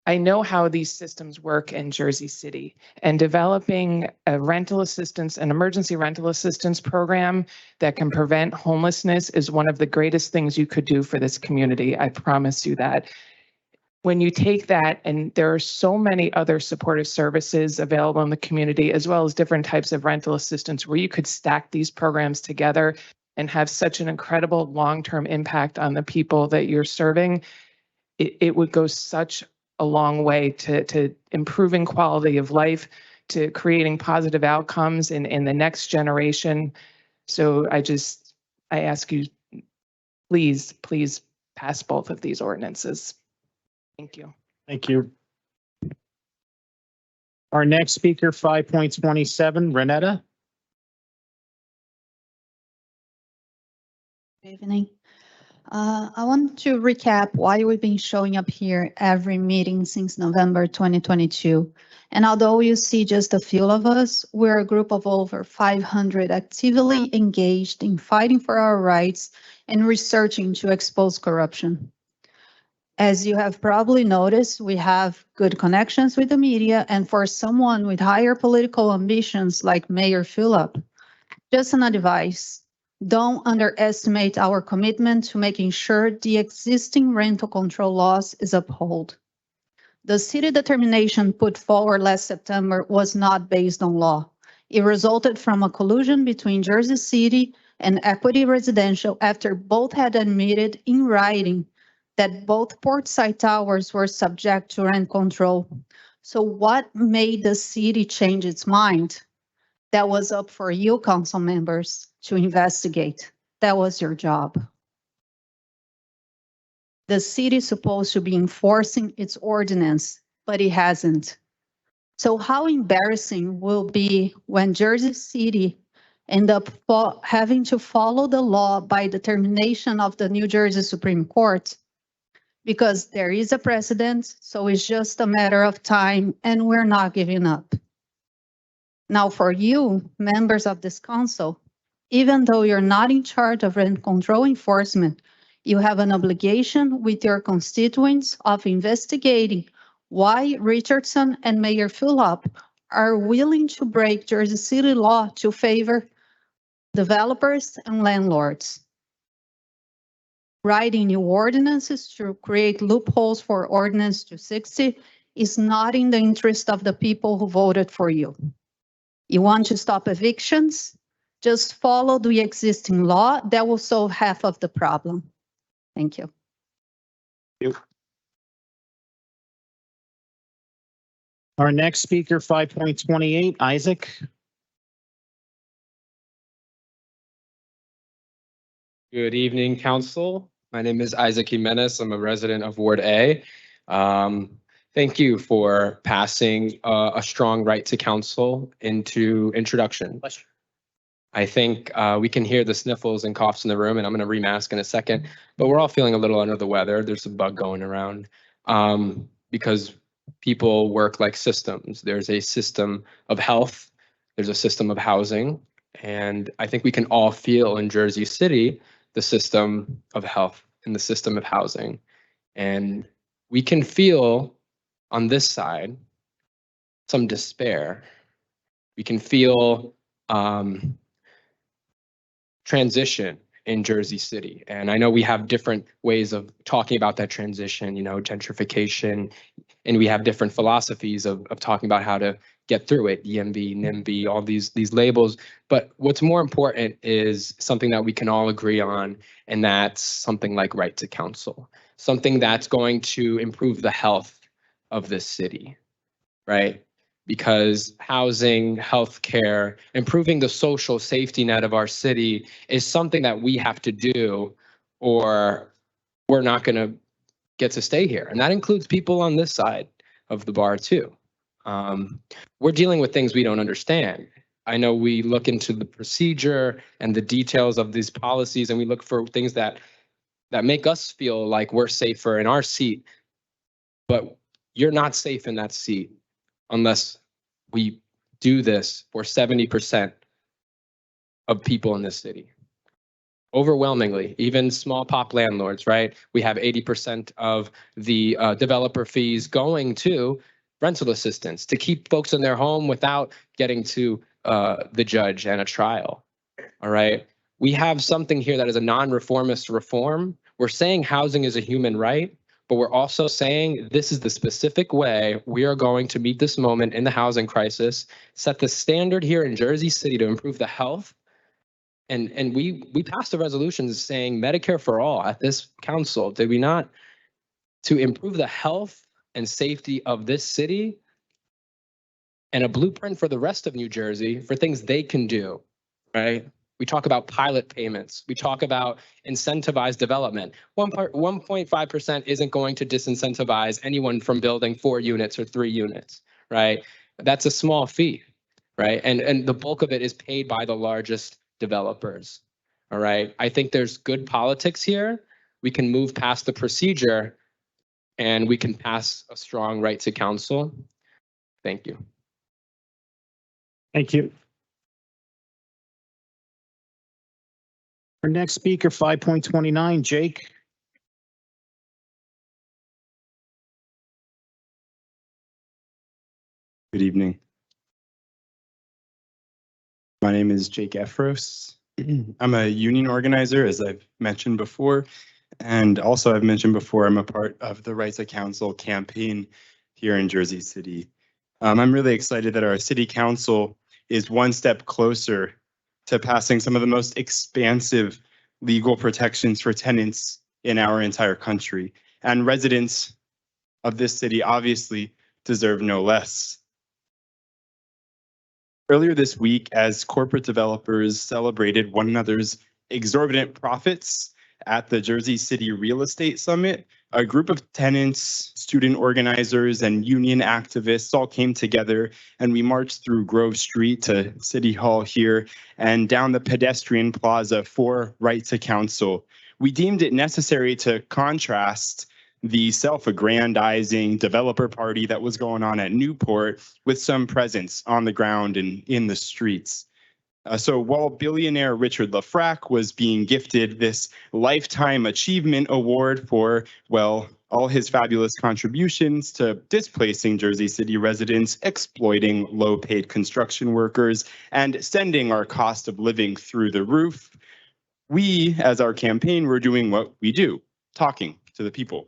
I know how these systems work in Jersey City, and developing a rental assistance, an emergency rental assistance program that can prevent homelessness is one of the greatest things you could do for this community. I promise you that. When you take that, and there are so many other supportive services available in the community, as well as different types of rental assistance where you could stack these programs together and have such an incredible long-term impact on the people that you're serving, it would go such a long way to improving quality of life, to creating positive outcomes in the next generation. So I ask you, please pass both of these ordinances. Thank you. Thank you. Our next speaker, 5.27, Renetta. Good evening. I want to recap why we've been showing up here every meeting since November 2022. And although you see just a few of us, we're a group of over 500 actively engaged in fighting for our rights and researching to expose corruption. As you have probably noticed, we have good connections with the media, and for someone with higher political ambitions like Mayor Phillip, just an advice. Don't underestimate our commitment to making sure the existing rental control laws is upheld. The city determination put forward last September was not based on law. It resulted from a collusion between Jersey City and Equity Residential after both had admitted in writing that both Portside Towers were subject to rent control. So what made the city change its mind? That was up for you, council members, to investigate. That was your job. The city is supposed to be enforcing its ordinance, but it hasn't. So how embarrassing will be when Jersey City end up having to follow the law by determination of the New Jersey Supreme Court? Because there is a precedent, so it's just a matter of time, and we're not giving up. Now, for you, members of this council, even though you're not in charge of rent control enforcement, you have an obligation with your constituents of investigating why Richardson and Mayor Phillip are willing to break Jersey City law to favor developers and landlords. Writing new ordinances to create loopholes for ordinance 260 is not in the interest of the people who voted for you. You want to stop evictions? Just follow the existing law. That will solve half of the problem. Thank you. Our next speaker, 5.28, Isaac. Good evening, council. My name is Isaac Jimenez. I'm a resident of Ward A. Thank you for passing a strong right to counsel into introduction. I think we can hear the sniffles and coughs in the room, and I'm going to remask in a second, but we're all feeling a little under the weather. There's a bug going around because people work like systems. There's a system of health, there's a system of housing, and I think we can all feel in Jersey City the system of health and the system of housing. And we can feel on this side some despair. We can feel transition in Jersey City. And I know we have different ways of talking about that transition, you know, gentrification, and we have different philosophies of talking about how to get through it, EMB, NIMBY, all these labels. But what's more important is something that we can all agree on, and that's something like right to counsel, something that's going to improve the health of this city, right? Because housing, healthcare, improving the social safety net of our city is something that we have to do, or we're not going to get to stay here. And that includes people on this side of the bar too. We're dealing with things we don't understand. I know we look into the procedure and the details of these policies, and we look for things that make us feel like we're safer in our seat, but you're not safe in that seat unless we do this for 70% of people in this city. Overwhelmingly, even small pop landlords, right? We have 80% of the developer fees going to rental assistance to keep folks in their home without getting to the judge and a trial, all right? We have something here that is a non-reformist reform. We're saying housing is a human right, but we're also saying this is the specific way we are going to meet this moment in the housing crisis, set the standard here in Jersey City to improve the health. And we passed a resolution saying Medicare for all at this council, did we not? To improve the health and safety of this city, and a blueprint for the rest of New Jersey for things they can do, right? We talk about pilot payments. We talk about incentivized development. 1.5% isn't going to disincentivize anyone from building 4 units or 3 units, right? That's a small fee, right? And the bulk of it is paid by the largest developers, all right? I think there's good politics here. We can move past the procedure and we can pass a strong right to counsel. Thank you. Thank you. Our next speaker, 5.29, Jake. Good evening. My name is Jake Efros. I'm a union organizer, as I've mentioned before. And also I've mentioned before, I'm a part of the Right to Counsel campaign here in Jersey City. I'm really excited that our city council is one step closer to passing some of the most expansive legal protections for tenants in our entire country. And residents of this city obviously deserve no less. Earlier this week, as corporate developers celebrated one another's exorbitant profits at the Jersey City Real Estate Summit, a group of tenants, student organizers, and union activists all came together, and we marched through Grove Street to City Hall here and down the pedestrian plaza for Right to Counsel. We deemed it necessary to contrast the self-aggrandizing developer party that was going on at Newport with some presence on the ground and in the streets. So while billionaire Richard Lafrac was being gifted this Lifetime Achievement Award for, well, all his fabulous contributions to displacing Jersey City residents, exploiting low-paid construction workers, and sending our cost of living through the roof, we, as our campaign, were doing what we do, talking to the people.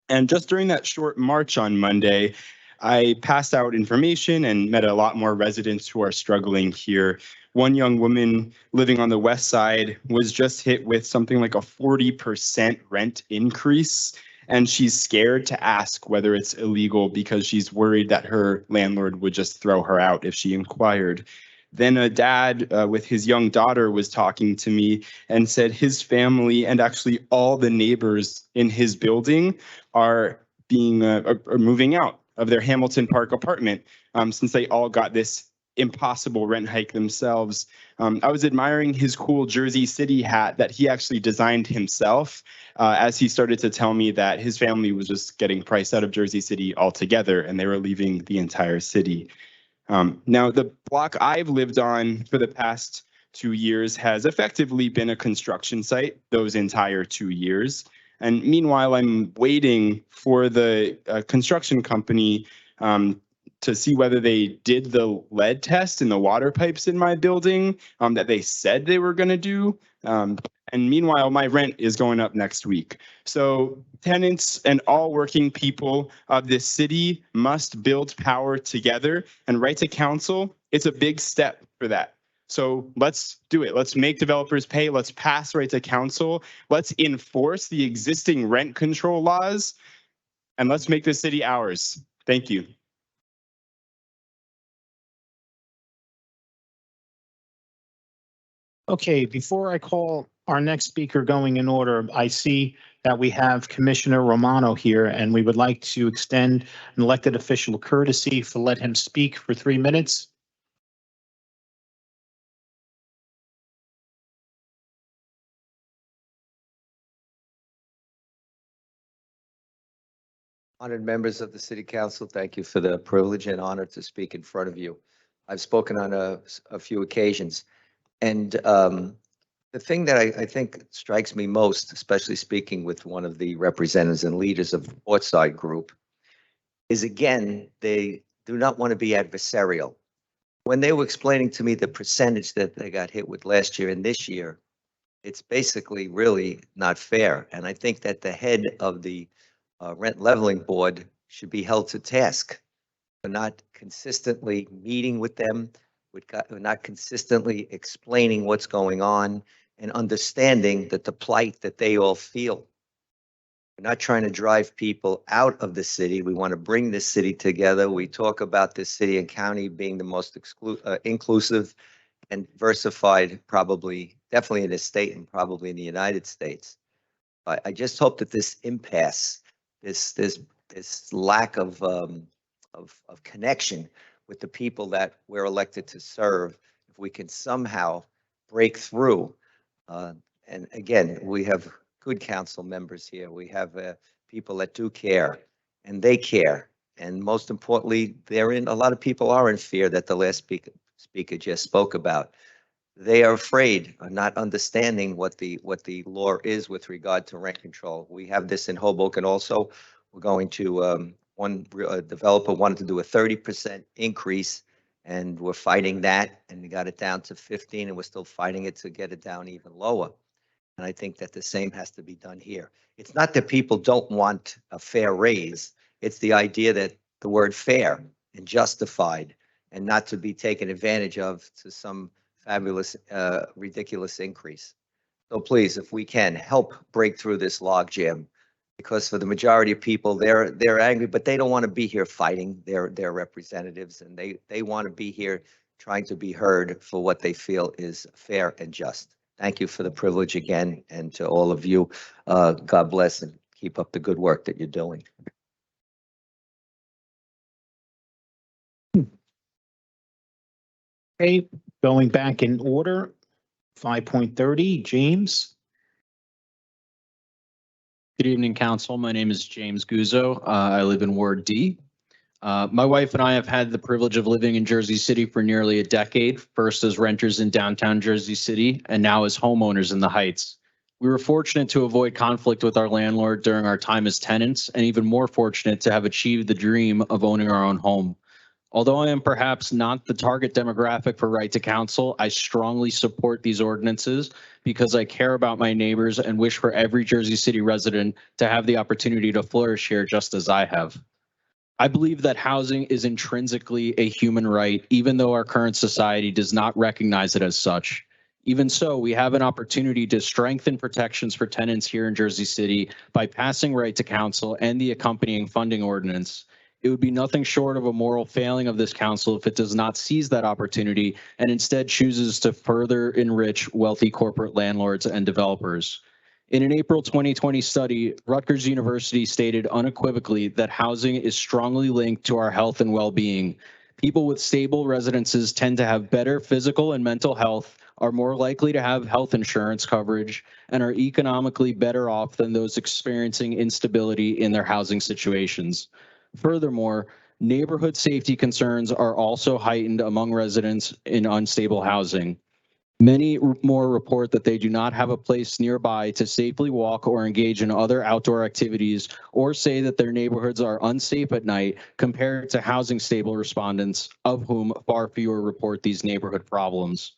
And just during that short march on Monday, I passed out information and met a lot more residents who are struggling here. One young woman living on the west side was just hit with something like a 40% rent increase, and she's scared to ask whether it's illegal because she's worried that her landlord would just throw her out if she inquired. Then a dad with his young daughter was talking to me and said his family and actually all the neighbors in his building are moving out of their Hamilton Park apartment since they all got this impossible rent hike themselves. I was admiring his cool Jersey City hat that he actually designed himself as he started to tell me that his family was just getting priced out of Jersey City altogether and they were leaving the entire city. Now, the block I've lived on for the past 2 years has effectively been a construction site those entire 2 years. And meanwhile, I'm waiting for the construction company to see whether they did the lead test in the water pipes in my building that they said they were going to do. And meanwhile, my rent is going up next week. So tenants and all working people of this city must build power together, and right to counsel, it's a big step for that. So let's do it. Let's make developers pay. Let's pass right to counsel. Let's enforce the existing rent control laws, and let's make this city ours. Thank you. Okay, before I call our next speaker going in order, I see that we have Commissioner Romano here, and we would like to extend an elected official courtesy to let him speak for 3 minutes. Honored members of the City Council, thank you for the privilege and honor to speak in front of you. I've spoken on a few occasions, and the thing that I think strikes me most, especially speaking with one of the representatives and leaders of the Portside Group, is again, they do not want to be adversarial. When they were explaining to me the percentage that they got hit with last year and this year, it's basically really not fair. And I think that the head of the rent leveling board should be held to task for not consistently meeting with them, not consistently explaining what's going on and understanding that the plight that they all feel. We're not trying to drive people out of the city. We want to bring this city together. We talk about this city and county being the most inclusive and diversified, definitely in the state and probably in the United States. I just hope that this impasse, this lack of connection with the people that we're elected to serve, if we can somehow break through. And again, we have good council members here. We have people that do care, and they care. And most importantly, a lot of people are in fear that the last speaker just spoke about. They are afraid of not understanding what the law is with regard to rent control. We have this in Hoboken also. We're going to, one developer wanted to do a 30% increase, and we're fighting that, and we got it down to 15, and we're still fighting it to get it down even lower. And I think that the same has to be done here. It's not that people don't want a fair raise. It's the idea that the word fair and justified and not to be taken advantage of to some fabulous, ridiculous increase. So please, if we can, help break through this logjam, because for the majority of people, they're angry, but they don't want to be here fighting their representatives, and they want to be here trying to be heard for what they feel is fair and just. Thank you for the privilege again, and to all of you, God bless and keep up the good work that you're doing. Okay, going back in order, 5.30, James. Good evening, Council. My name is James Guzzo. I live in Ward D. My wife and I have had the privilege of living in Jersey City for nearly a decade, first as renters in downtown Jersey City and now as homeowners in the Heights. We were fortunate to avoid conflict with our landlord during our time as tenants, and even more fortunate to have achieved the dream of owning our own home. Although I am perhaps not the target demographic for Right to Counsel, I strongly support these ordinances because I care about my neighbors and wish for every Jersey City resident to have the opportunity to flourish here just as I have. I believe that housing is intrinsically a human right, even though our current society does not recognize it as such. Even so, we have an opportunity to strengthen protections for tenants here in Jersey City by passing Right to Counsel and the accompanying funding ordinance. It would be nothing short of a moral failing of this council if it does not seize that opportunity and instead chooses to further enrich wealthy corporate landlords and developers. In an April 2020 study, Rutgers University stated unequivocally that housing is strongly linked to our health and well-being. People with stable residences tend to have better physical and mental health, are more likely to have health insurance coverage, and are economically better off than those experiencing instability in their housing situations. Furthermore, neighborhood safety concerns are also heightened among residents in unstable housing. Many more report that they do not have a place nearby to safely walk or engage in other outdoor activities, or say that their neighborhoods are unsafe at night compared to housing stable respondents, of whom far fewer report these neighborhood problems.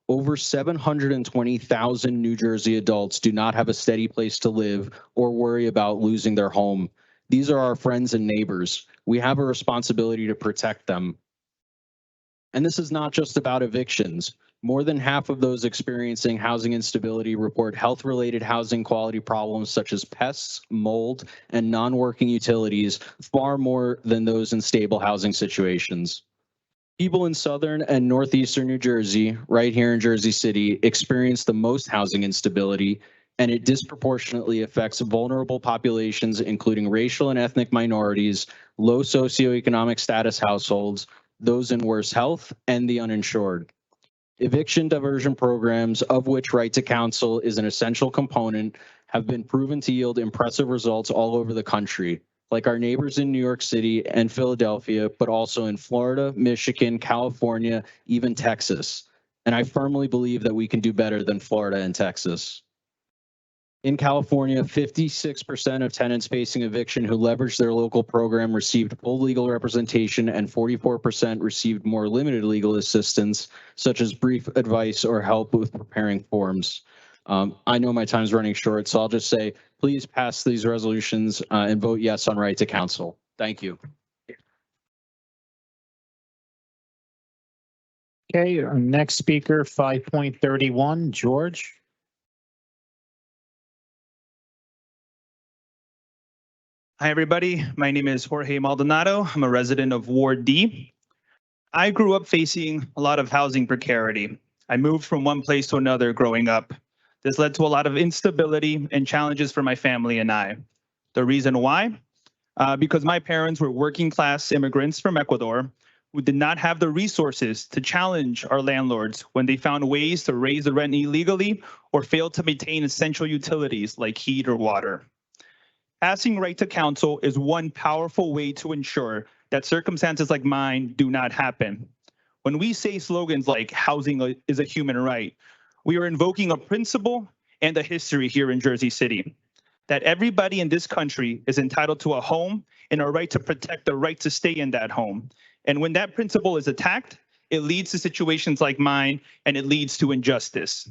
Over 720,000 New Jersey adults do not have a steady place to live or worry about losing their home. These are our friends and neighbors. We have a responsibility to protect them. And this is not just about evictions. More than half of those experiencing housing instability report health-related housing quality problems such as pests, mold, and non-working utilities, far more than those in stable housing situations. People in southern and northeastern New Jersey, right here in Jersey City, experience the most housing instability, and it disproportionately affects vulnerable populations, including racial and ethnic minorities, low socioeconomic status households, those in worse health, and the uninsured. Eviction diversion programs, of which Right to Counsel is an essential component, have been proven to yield impressive results all over the country, like our neighbors in New York City and Philadelphia, but also in Florida, Michigan, California, even Texas. And I firmly believe that we can do better than Florida and Texas. In California, 56% of tenants facing eviction who leveraged their local program received full legal representation, and 44% received more limited legal assistance, such as brief advice or help with preparing forms. I know my time's running short, so I'll just say, please pass these resolutions and vote yes on Right to Counsel. Thank you. Okay, our next speaker, 5.31, George. Hi, everybody. My name is Jorge Maldonado. I'm a resident of Ward D. I grew up facing a lot of housing precarity. I moved from one place to another growing up. This led to a lot of instability and challenges for my family and I. The reason why? Because my parents were working class immigrants from Ecuador who did not have the resources to challenge our landlords when they found ways to raise the rent illegally or failed to maintain essential utilities like heat or water. Passing Right to Counsel is one powerful way to ensure that circumstances like mine do not happen. When we say slogans like housing is a human right, we are invoking a principle and a history here in Jersey City, that everybody in this country is entitled to a home and a right to protect the right to stay in that home. And when that principle is attacked, it leads to situations like mine, and it leads to injustice.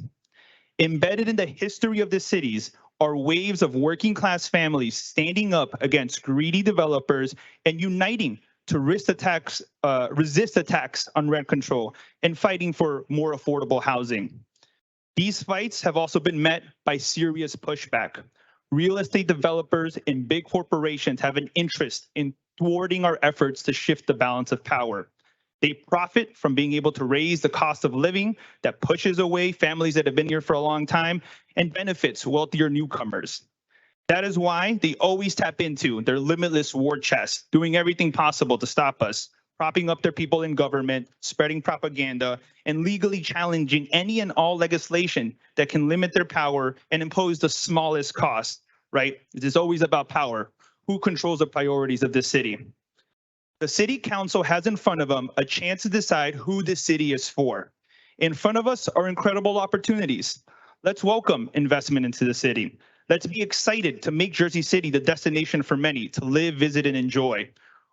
Embedded in the history of the cities are waves of working class families standing up against greedy developers and uniting to resist attacks on rent control and fighting for more affordable housing. These fights have also been met by serious pushback. Real estate developers and big corporations have an interest in thwarting our efforts to shift the balance of power. They profit from being able to raise the cost of living that pushes away families that have been here for a long time and benefits wealthier newcomers. That is why they always tap into their limitless war chest, doing everything possible to stop us, propping up their people in government, spreading propaganda, and legally challenging any and all legislation that can limit their power and impose the smallest cost, right? It is always about power. Who controls the priorities of this city? The city council has in front of them a chance to decide who this city is for. In front of us are incredible opportunities. Let's welcome investment into the city. Let's be excited to make Jersey City the destination for many to live, visit, and enjoy.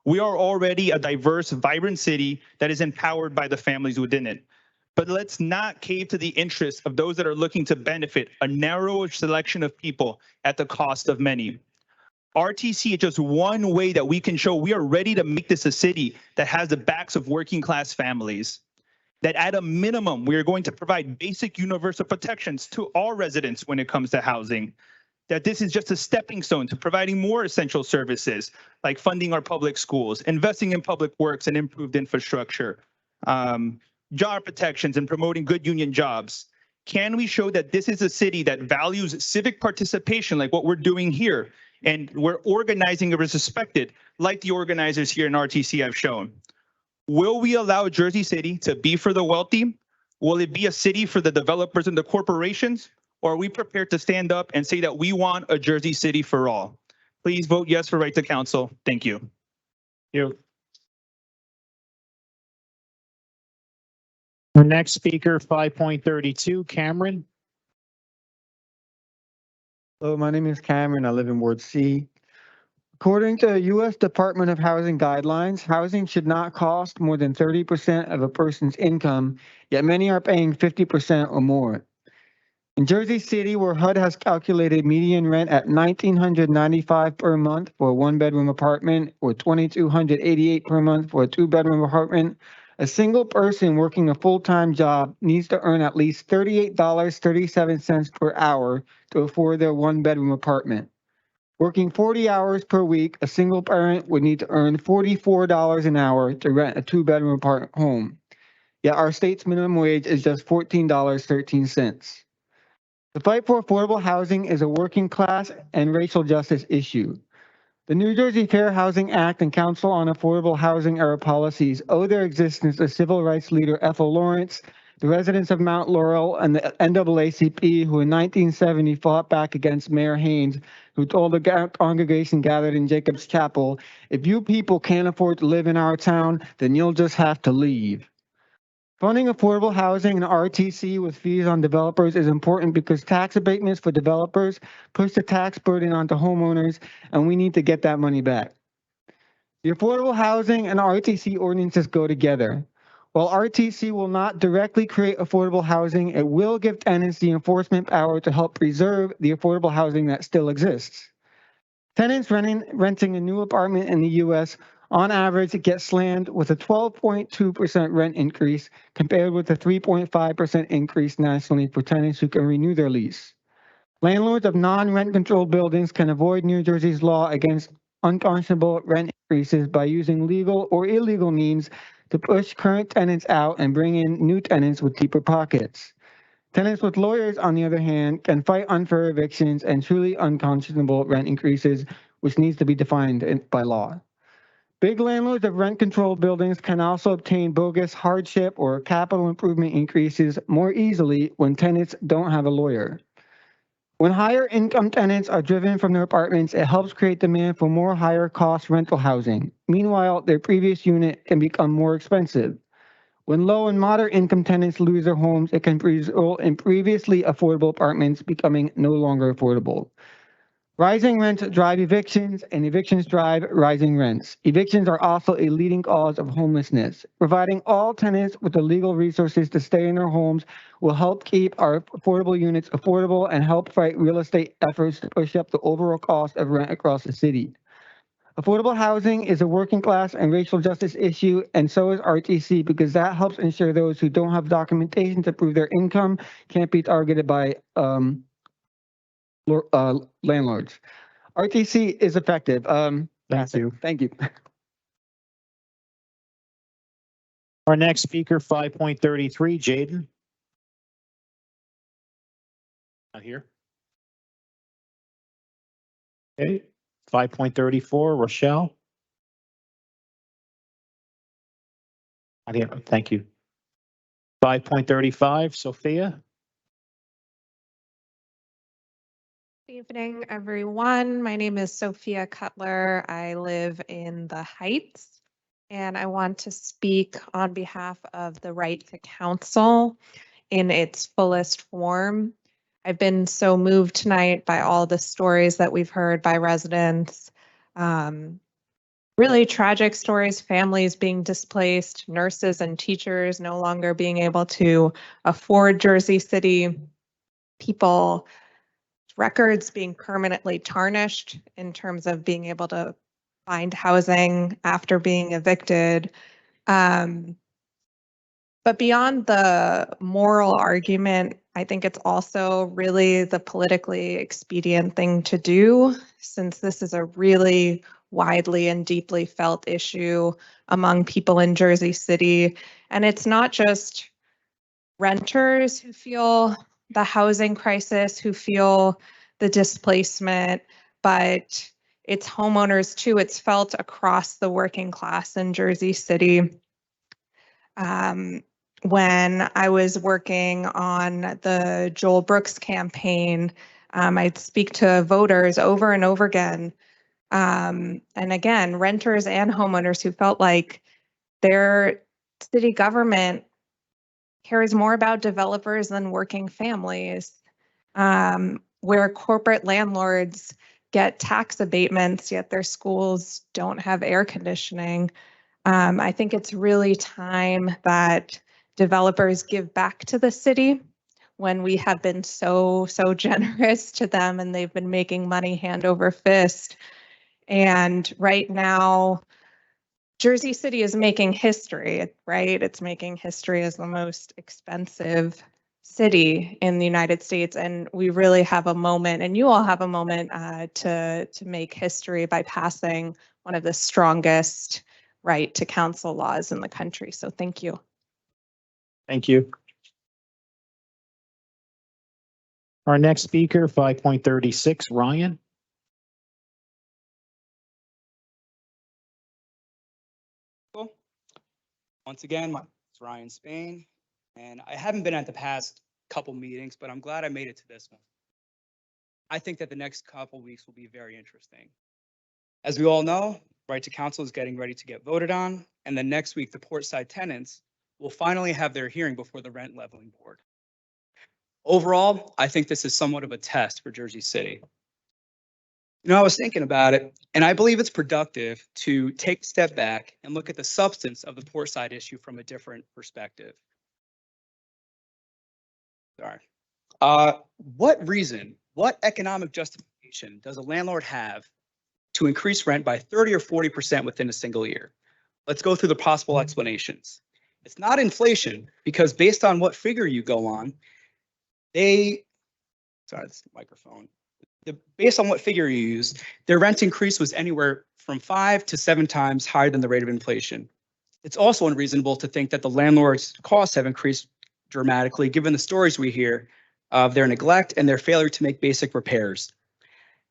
We are already a diverse, vibrant city that is empowered by the families within it. But let's not cave to the interests of those that are looking to benefit a narrower selection of people at the cost of many. RTC is just one way that we can show we are ready to make this a city that has the backs of working class families. That at a minimum, we are going to provide basic universal protections to all residents when it comes to housing. That this is just a stepping stone to providing more essential services like funding our public schools, investing in public works and improved infrastructure, job protections and promoting good union jobs. Can we show that this is a city that values civic participation like what we're doing here? And we're organizing is respected like the organizers here in RTC have shown. Will we allow Jersey City to be for the wealthy? Will it be a city for the developers and the corporations? Or are we prepared to stand up and say that we want a Jersey City for all? Please vote yes for right to counsel. Thank you. Our next speaker, 5.32, Cameron. Hello, my name is Cameron. I live in Ward C. According to U.S. Department of Housing guidelines, housing should not cost more than 30% of a person's income, yet many are paying 50% or more. In Jersey City, where HUD has calculated median rent at $1,995 per month for a one-bedroom apartment or $2,288 per month for a two-bedroom apartment, a single person working a full-time job needs to earn at least $38.37 per hour to afford their one-bedroom apartment. Working 40 hours per week, a single parent would need to earn $44 an hour to rent a two-bedroom apartment home. Yet our state's minimum wage is just $14.13. The fight for affordable housing is a working class and racial justice issue. The New Jersey Fair Housing Act and Council on Affordable Housing Era policies owe their existence to civil rights leader Ethel Lawrence, the residents of Mount Laurel, and the NAACP, who in 1970 fought back against Mayor Haynes, who told the congregation gathered in Jacob's Chapel, "If you people can't afford to live in our town, then you'll just have to leave." Funding affordable housing and RTC with fees on developers is important because tax abatements for developers push the tax burden onto homeowners, and we need to get that money back. The affordable housing and RTC ordinances go together. While RTC will not directly create affordable housing, it will give tenants the enforcement power to help preserve the affordable housing that still exists. Tenants renting a new apartment in the U.S. on average get slammed with a 12.2% rent increase compared with a 3.5% increase nationally for tenants who can renew their lease. Landlords of non-rent controlled buildings can avoid New Jersey's law against unconscionable rent increases by using legal or illegal means to push current tenants out and bring in new tenants with deeper pockets. Tenants with lawyers, on the other hand, can fight unfair evictions and truly unconscionable rent increases, which needs to be defined by law. Big landlords of rent-controlled buildings can also obtain bogus hardship or capital improvement increases more easily when tenants don't have a lawyer. When higher income tenants are driven from their apartments, it helps create demand for more higher cost rental housing. Meanwhile, their previous unit can become more expensive. When low and moderate income tenants lose their homes, it can result in previously affordable apartments becoming no longer affordable. Rising rents drive evictions, and evictions drive rising rents. Evictions are also a leading cause of homelessness. Providing all tenants with the legal resources to stay in their homes will help keep our affordable units affordable and help fight real estate efforts to push up the overall cost of rent across the city. Affordable housing is a working class and racial justice issue, and so is RTC, because that helps ensure those who don't have documentation to prove their income can't be targeted by landlords. RTC is effective. Thank you. Thank you. Our next speaker, 5.33, Jaden. Not here. Okay, 5.34, Rochelle. Not here. Thank you. 5.35, Sophia. Good evening, everyone. My name is Sophia Cutler. I live in the Heights, and I want to speak on behalf of the right to counsel in its fullest form. I've been so moved tonight by all the stories that we've heard by residents really tragic stories, families being displaced, nurses and teachers no longer being able to afford Jersey City, people, records being permanently tarnished in terms of being able to find housing after being evicted. But beyond the moral argument, I think it's also really the politically expedient thing to do, since this is a really widely and deeply felt issue among people in Jersey City. And it's not just renters who feel the housing crisis, who feel the displacement, but it's homeowners too. It's felt across the working class in Jersey City. When I was working on the Joel Brooks campaign, I'd speak to voters over and over again. And again, renters and homeowners who felt like their city government cares more about developers than working families, where corporate landlords get tax abatements, yet their schools don't have air conditioning. I think it's really time that developers give back to the city when we have been so generous to them and they've been making money hand over fist. And right now, Jersey City is making history, right? It's making history as the most expensive city in the United States. And we really have a moment, and you all have a moment to make history by passing one of the strongest right to counsel laws in the country. So thank you. Thank you. Our next speaker, 5.36, Ryan. Once again, my name's Ryan Spain, and I haven't been at the past couple meetings, but I'm glad I made it to this one. I think that the next couple weeks will be very interesting. As we all know, right to counsel is getting ready to get voted on, and then next week, the Portside tenants will finally have their hearing before the rent leveling board. Overall, I think this is somewhat of a test for Jersey City. You know, I was thinking about it, and I believe it's productive to take a step back and look at the substance of the Portside issue from a different perspective. Sorry. What reason, what economic justification does a landlord have to increase rent by 30 or 40% within a single year? Let's go through the possible explanations. It's not inflation, because based on what figure you go on, sorry, this is the microphone. Based on what figure you use, their rent increase was anywhere from 5 to 7 times higher than the rate of inflation. It's also unreasonable to think that the landlord's costs have increased dramatically, given the stories we hear of their neglect and their failure to make basic repairs.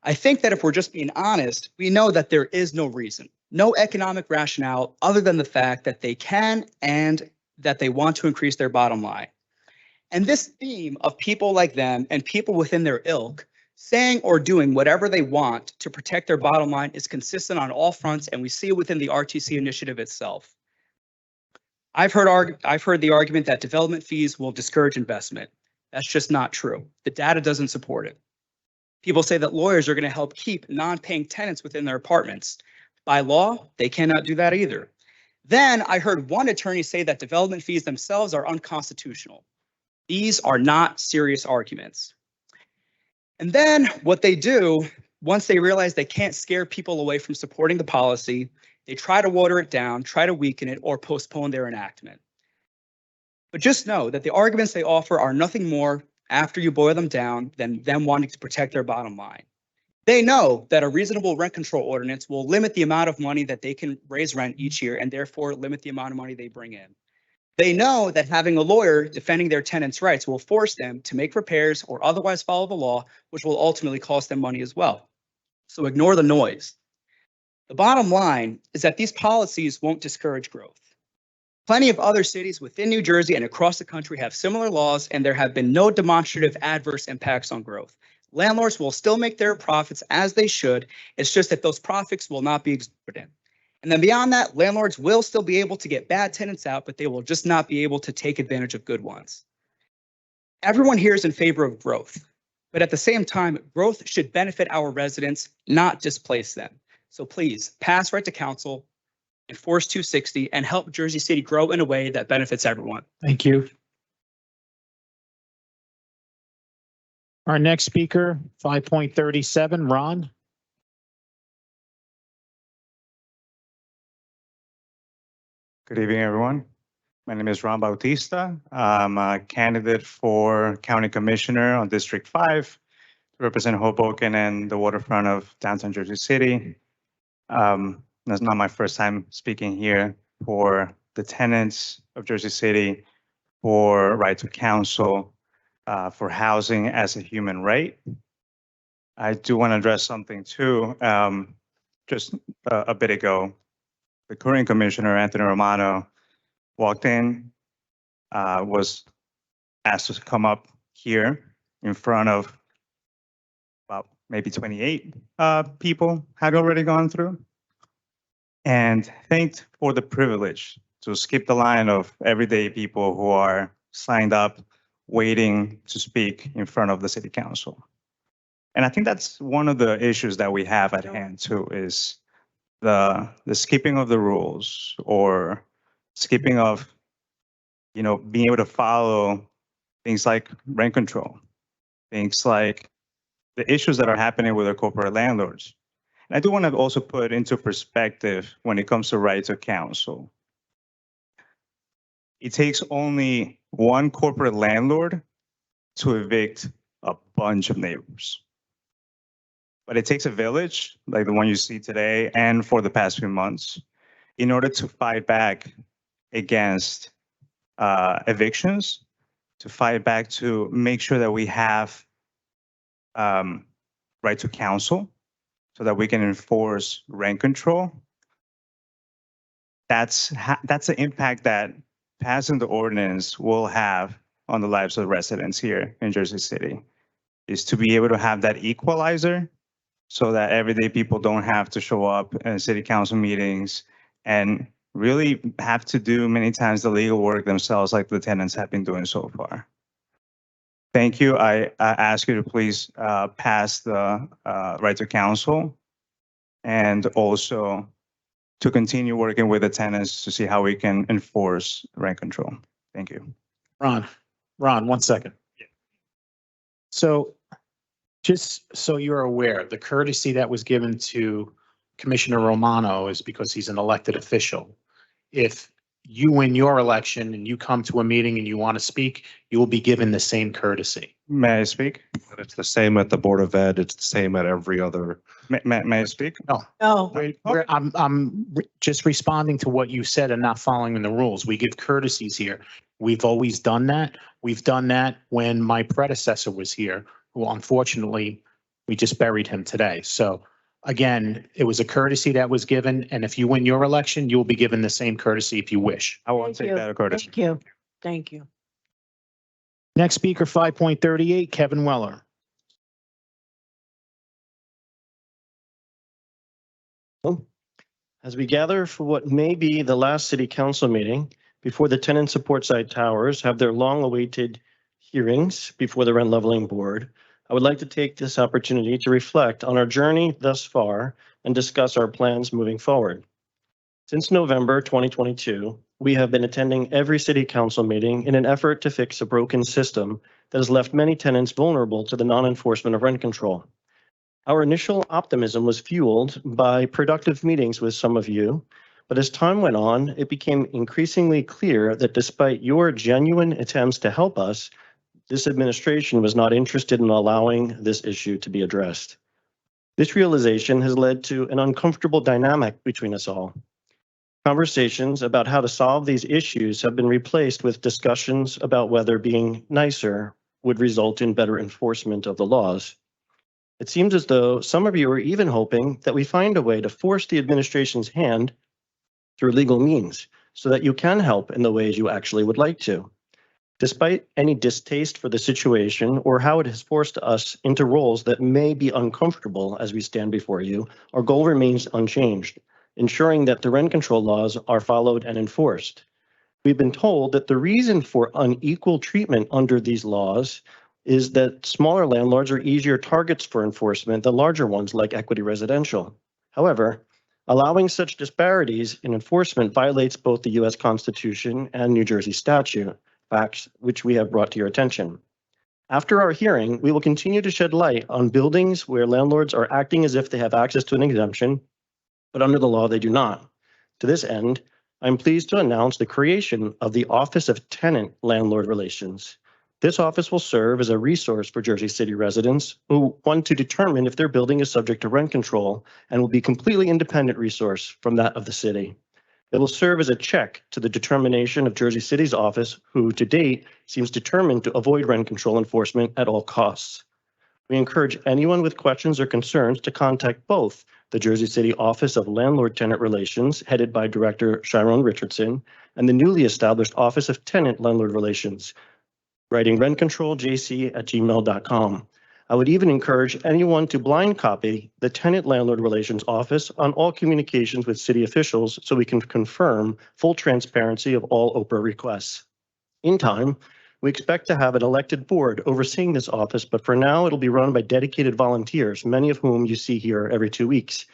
I think that if we're just being honest, we know that there is no reason, no economic rationale other than the fact that they can and that they want to increase their bottom line. And this theme of people like them and people within their ilk saying or doing whatever they want to protect their bottom line is consistent on all fronts, and we see it within the RTC initiative itself. I've heard the argument that development fees will discourage investment. That's just not true. The data doesn't support it. People say that lawyers are going to help keep non-paying tenants within their apartments. By law, they cannot do that either. Then I heard one attorney say that development fees themselves are unconstitutional. These are not serious arguments. And then what they do, once they realize they can't scare people away from supporting the policy, they try to water it down, try to weaken it, or postpone their enactment. But just know that the arguments they offer are nothing more, after you boil them down, than them wanting to protect their bottom line. They know that a reasonable rent control ordinance will limit the amount of money that they can raise rent each year, and therefore limit the amount of money they bring in. They know that having a lawyer defending their tenants' rights will force them to make repairs or otherwise follow the law, which will ultimately cost them money as well. So ignore the noise. The bottom line is that these policies won't discourage growth. Plenty of other cities within New Jersey and across the country have similar laws, and there have been no demonstrative adverse impacts on growth. Landlords will still make their profits as they should. It's just that those profits will not be exorbitant. And then beyond that, landlords will still be able to get bad tenants out, but they will just not be able to take advantage of good ones. Everyone here is in favor of growth, but at the same time, growth should benefit our residents, not displace them. So please pass right to council, enforce 260, and help Jersey City grow in a way that benefits everyone. Thank you. Our next speaker, 5.37, Ron. Good evening, everyone. My name is Ron Bautista. I'm a candidate for County Commissioner on District 5 to represent Hoboken and the waterfront of downtown Jersey City. That's not my first time speaking here for the tenants of Jersey City, for right to counsel, for housing as a human right. I do want to address something too. Just a bit ago, the current commissioner, Anthony Romano, walked in, was asked to come up here in front of about maybe 28 people had already gone through, and thanked for the privilege to skip the line of everyday people who are signed up waiting to speak in front of the city council. And I think that's one of the issues that we have at hand too, is the skipping of the rules, or skipping of, being able to follow things like rent control, things like the issues that are happening with the corporate landlords. And I do want to also put into perspective when it comes to right to counsel. It takes only one corporate landlord to evict a bunch of neighbors. But it takes a village, like the one you see today and for the past few months, in order to fight back against evictions, to fight back to make sure that we have right to counsel so that we can enforce rent control. That's the impact that passing the ordinance will have on the lives of residents here in Jersey City, is to be able to have that equalizer so that everyday people don't have to show up in city council meetings and really have to do many times the legal work themselves, like the tenants have been doing so far. Thank you. I ask you to please pass the right to counsel, and also to continue working with the tenants to see how we can enforce rent control. Thank you. Ron, 1 second. So just so you're aware, the courtesy that was given to Commissioner Romano is because he's an elected official. If you win your election and you come to a meeting and you want to speak, you will be given the same courtesy. May I speak? It's the same at the Board of Ed. It's the same at every other. May I speak? No. No. I'm just responding to what you said and not following the rules. We give courtesies here. We've always done that. We've done that when my predecessor was here, who unfortunately, we just buried him today. So again, it was a courtesy that was given, and if you win your election, you'll be given the same courtesy if you wish. I won't take that courtesy. Thank you. Thank you. Next speaker, 5.38, Kevin Weller. As we gather for what may be the last city council meeting before the tenant support side towers have their long-awaited hearings before the rent leveling board, I would like to take this opportunity to reflect on our journey thus far and discuss our plans moving forward. Since November 2022, we have been attending every city council meeting in an effort to fix a broken system that has left many tenants vulnerable to the non-enforcement of rent control. Our initial optimism was fueled by productive meetings with some of you, but as time went on, it became increasingly clear that despite your genuine attempts to help us, this administration was not interested in allowing this issue to be addressed. This realization has led to an uncomfortable dynamic between us all. Conversations about how to solve these issues have been replaced with discussions about whether being nicer would result in better enforcement of the laws. It seems as though some of you are even hoping that we find a way to force the administration's hand through legal means so that you can help in the ways you actually would like to. Despite any distaste for the situation or how it has forced us into roles that may be uncomfortable as we stand before you, our goal remains unchanged, ensuring that the rent control laws are followed and enforced. We've been told that the reason for unequal treatment under these laws is that smaller landlords are easier targets for enforcement than larger ones like Equity Residential. However, allowing such disparities in enforcement violates both the U.S. Constitution and New Jersey statute, facts which we have brought to your attention. After our hearing, we will continue to shed light on buildings where landlords are acting as if they have access to an exemption, but under the law they do not. To this end, I'm pleased to announce the creation of the Office of Tenant-Landlord Relations. This office will serve as a resource for Jersey City residents who want to determine if their building is subject to rent control and will be a completely independent resource from that of the city. It will serve as a check to the determination of Jersey City's office, who to date seems determined to avoid rent control enforcement at all costs. We encourage anyone with questions or concerns to contact both the Jersey City Office of Landlord-Tenant Relations, headed by Director Sharon Richardson, and the newly established Office of Tenant-Landlord Relations, writing rentcontroljc@gmail.com. I would even encourage anyone to blind copy the Tenant Landlord Relations Office on all communications with city officials so we can confirm full transparency of all OPRA requests. In time, we expect to have an elected board overseeing this office, but for now it'll be run by dedicated volunteers, many of whom you see here every 2 weeks.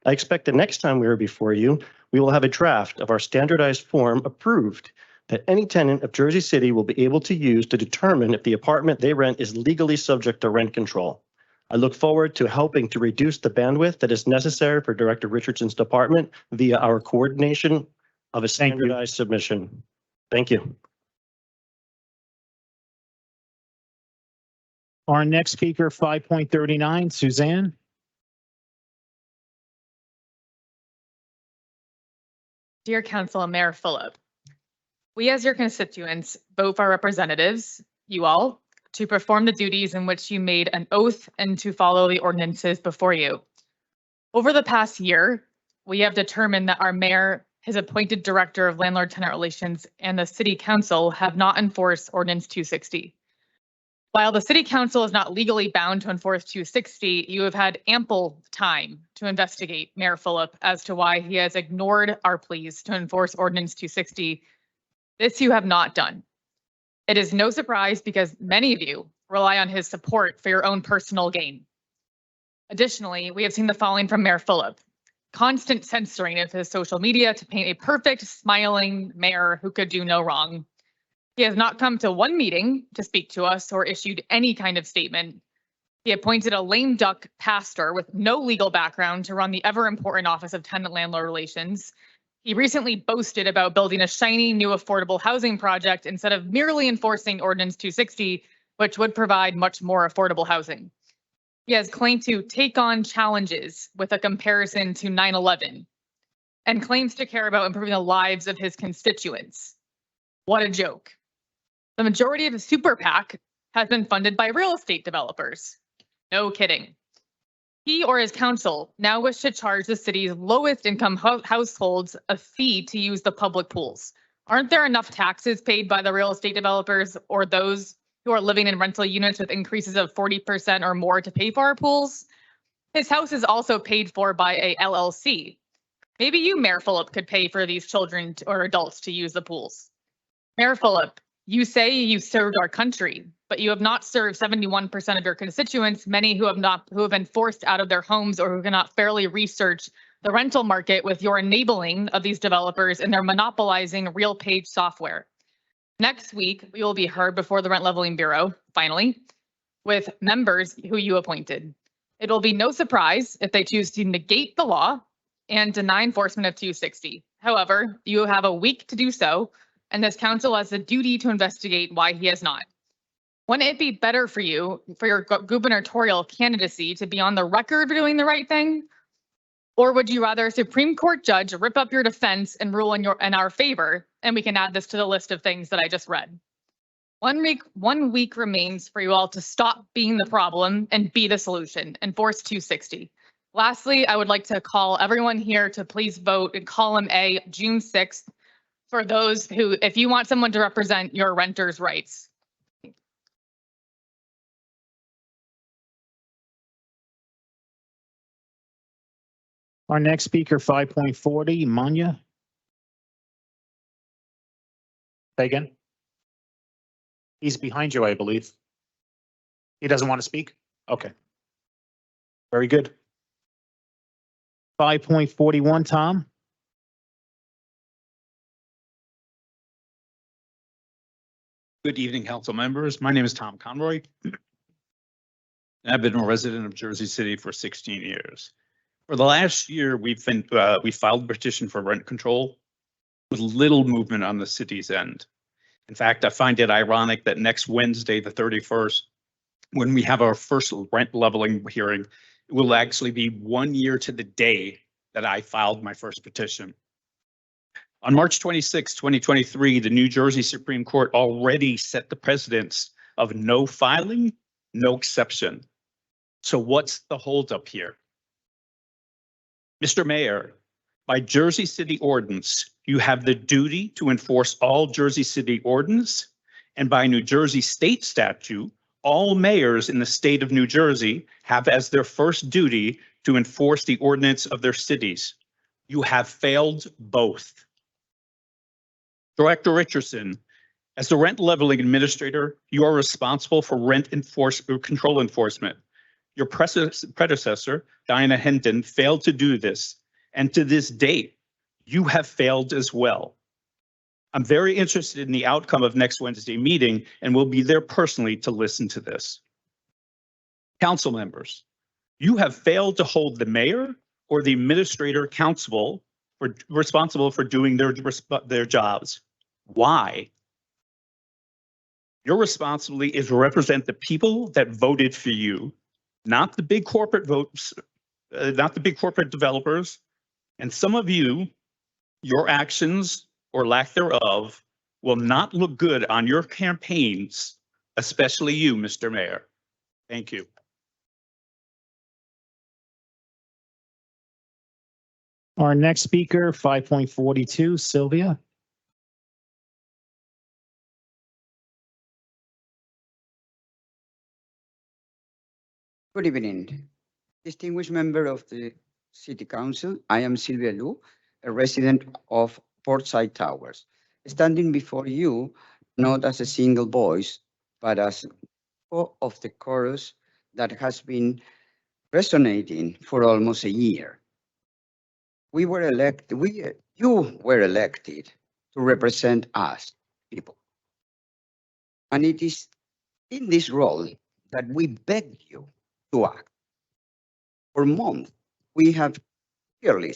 I expect the next time we are before you, we will have a draft of our standardized form approved that any tenant of Jersey City will be able to use to determine if the apartment they rent is legally subject to rent control. I look forward to helping to reduce the bandwidth that is necessary for Director Richardson's department via our coordination of a standardized submission. Thank you. Our next speaker, 5.39, Suzanne. Dear Council and Mayor Phillip, we as your constituents vote for our representatives, you all, to perform the duties in which you made an oath and to follow the ordinances before you. Over the past year, we have determined that our mayor, his appointed director of landlord-tenant relations, and the city council have not enforced Ordinance 260. While the city council is not legally bound to enforce 260, you have had ample time to investigate Mayor Phillip as to why he has ignored our pleas to enforce Ordinance 260. This you have not done. It is no surprise because many of you rely on his support for your own personal gain. Additionally, we have seen the following from Mayor Phillip: constant censoring of his social media to paint a perfect, smiling mayor who could do no wrong. He has not come to one meeting to speak to us or issued any kind of statement. He appointed a lame duck pastor with no legal background to run the ever important Office of Tenant Landlord Relations. He recently boasted about building a shiny new affordable housing project instead of merely enforcing Ordinance 260, which would provide much more affordable housing. He has claimed to take on challenges with a comparison to 9/11 and claims to care about improving the lives of his constituents. What a joke. The majority of his super PAC has been funded by real estate developers. No kidding. He or his council now wish to charge the city's lowest income households a fee to use the public pools. Aren't there enough taxes paid by the real estate developers or those who are living in rental units with increases of 40% or more to pay for our pools? His house is also paid for by a LLC. Maybe you, Mayor Phillip, could pay for these children or adults to use the pools. Mayor Phillip, you say you served our country, but you have not served 71% of your constituents, many who have been forced out of their homes or who cannot fairly research the rental market with your enabling of these developers and their monopolizing real page software. Next week, we will be heard before the Rent Leveling Bureau, finally, with members who you appointed. It will be no surprise if they choose to negate the law and deny enforcement of 260. However, you have a week to do so, and this council has the duty to investigate why he has not. Wouldn't it be better for you, for your gubernatorial candidacy, to be on the record for doing the right thing? Or would you rather a Supreme Court judge rip up your defense and rule in our favor? And we can add this to the list of things that I just read. 1 week remains for you all to stop being the problem and be the solution. Enforce 260. Lastly, I would like to call everyone here to please vote in column A, June 6th, for those who, if you want someone to represent your renters' rights. Our next speaker, 5.40, Manya. Say again. He's behind you, I believe. He doesn't want to speak? Okay. Very good. 5.41, Tom. Good evening, council members. My name is Tom Conroy. I've been a resident of Jersey City for 16 years. For the last year, we filed a petition for rent control with little movement on the city's end. In fact, I find it ironic that next Wednesday, the 31st, when we have our first rent leveling hearing, it will actually be 1 year to the day that I filed my first petition. On March 26, 2023, the New Jersey Supreme Court already set the precedence of no filing, no exception. So what's the holdup here? Mr. Mayor, by Jersey City ordinance, you have the duty to enforce all Jersey City ordinance, and by New Jersey state statute, all mayors in the state of New Jersey have as their first duty to enforce the ordinance of their cities. You have failed both. Director Richardson, as the rent leveling administrator, you are responsible for control enforcement. Your predecessor, Diana Hendon, failed to do this, and to this date, you have failed as well. I'm very interested in the outcome of next Wednesday meeting and will be there personally to listen to this. Council members, you have failed to hold the mayor or the administrator responsible for doing their jobs. Why? Your responsibility is to represent the people that voted for you, not the big corporate votes, not the big corporate developers. And some of you, your actions or lack thereof will not look good on your campaigns, especially you, Mr. Mayor. Thank you. Our next speaker, 5.42, Sylvia. Good evening. Distinguished member of the City Council, I am Sylvia Lu, a resident of Portside Towers, standing before you not as a single voice, but as part of the chorus that has been resonating for almost a year. You were elected to represent us, people. And it is in this role that we beg you to act. For months, we have clearly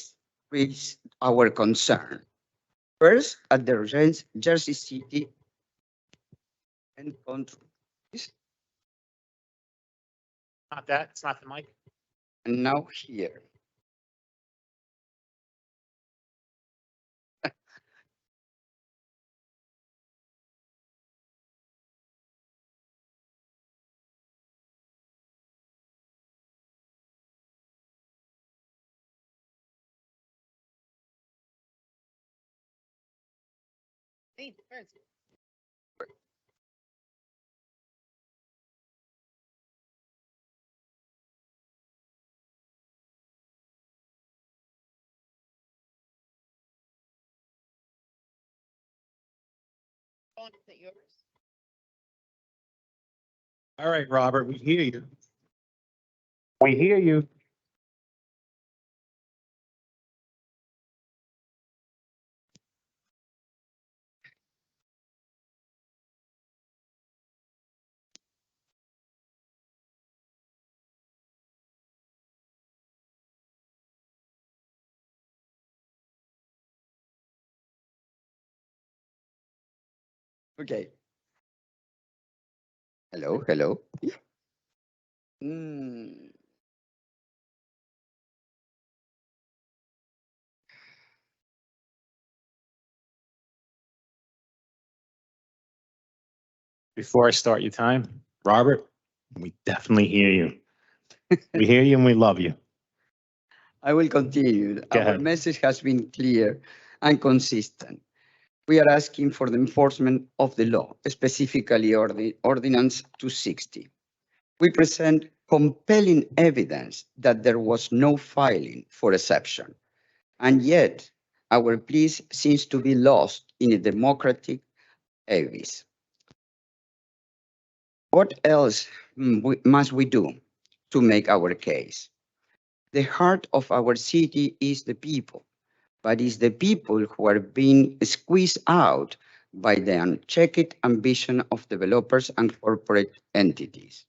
raised our concern. First, at the Jersey City and country. Not that, it's not the mic. And now here. All right, Robert, we hear you. We hear you. Okay. Hello. Before I start your time, Robert, we definitely hear you. We hear you and we love you. I will continue. Go Our ahead. message has been clear and consistent. We are asking for the enforcement of the law, specifically Ordinance 260. We present compelling evidence that there was no filing for exception, and yet our pleas seems to be lost in a democratic abyss. What else must we do to make our case? The heart of our city is the people, but it's the people who are being squeezed out by the unchecked ambition of developers and corporate entities.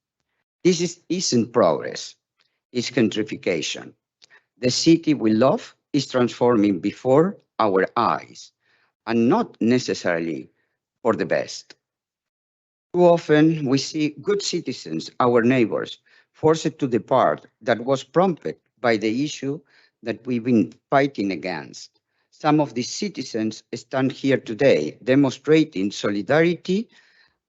Isn't progress, it's gentrification. The city we love is transforming before our eyes, and not necessarily for the best. Too often we see good citizens, our neighbors, forced to depart that was prompted by the issue that we've been fighting against. Some of these citizens stand here today demonstrating solidarity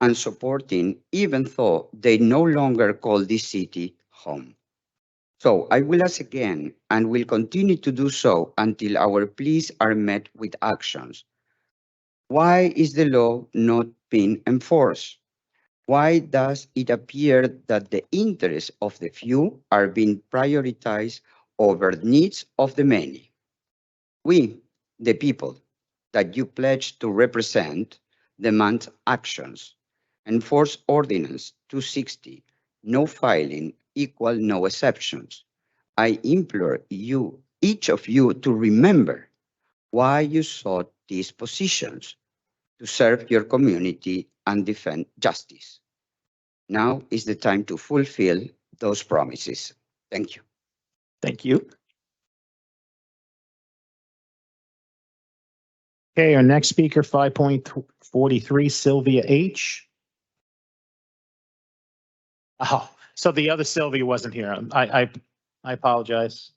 and supporting, even though they no longer call this city home. So I will ask again and will continue to do so until our pleas are met with actions. Why is the law not being enforced? Why does it appear that the interests of the few are being prioritized over the needs of the many? We, the people that you pledge to represent, demand actions. Enforce Ordinance 260, no filing equal no exceptions. I implore you, each of you, to remember why you sought these positions, to serve your community and defend justice. Now is the time to fulfill those promises. Thank you. Thank you. Okay, our next speaker, 5.43, Sylvia H. Oh, so the other Sylvia wasn't here. I apologize.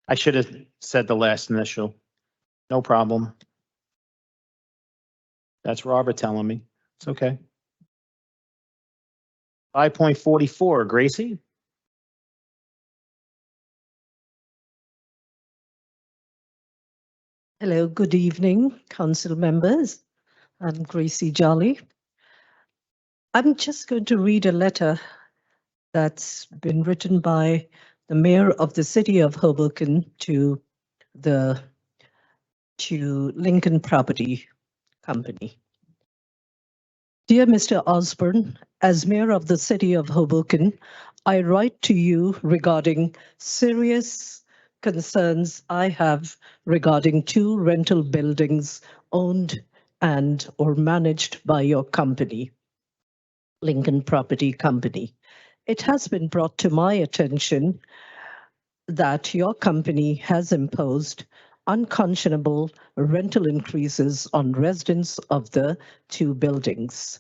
I should have said the last initial. No problem. That's Robert telling me. It's okay. 5.44, Gracie. Hello, good evening, council members. I'm Gracie Jolly. I'm just going to read a letter that's been written by the mayor of the city of Hoboken to Lincoln Property Company. Dear Mr. Osborne, as mayor of the city of Hoboken, I write to you regarding serious concerns I have regarding 2 rental buildings owned and or managed by your company, Lincoln Property Company. It has been brought to my attention that your company has imposed unconscionable rental increases on residents of the 2 buildings.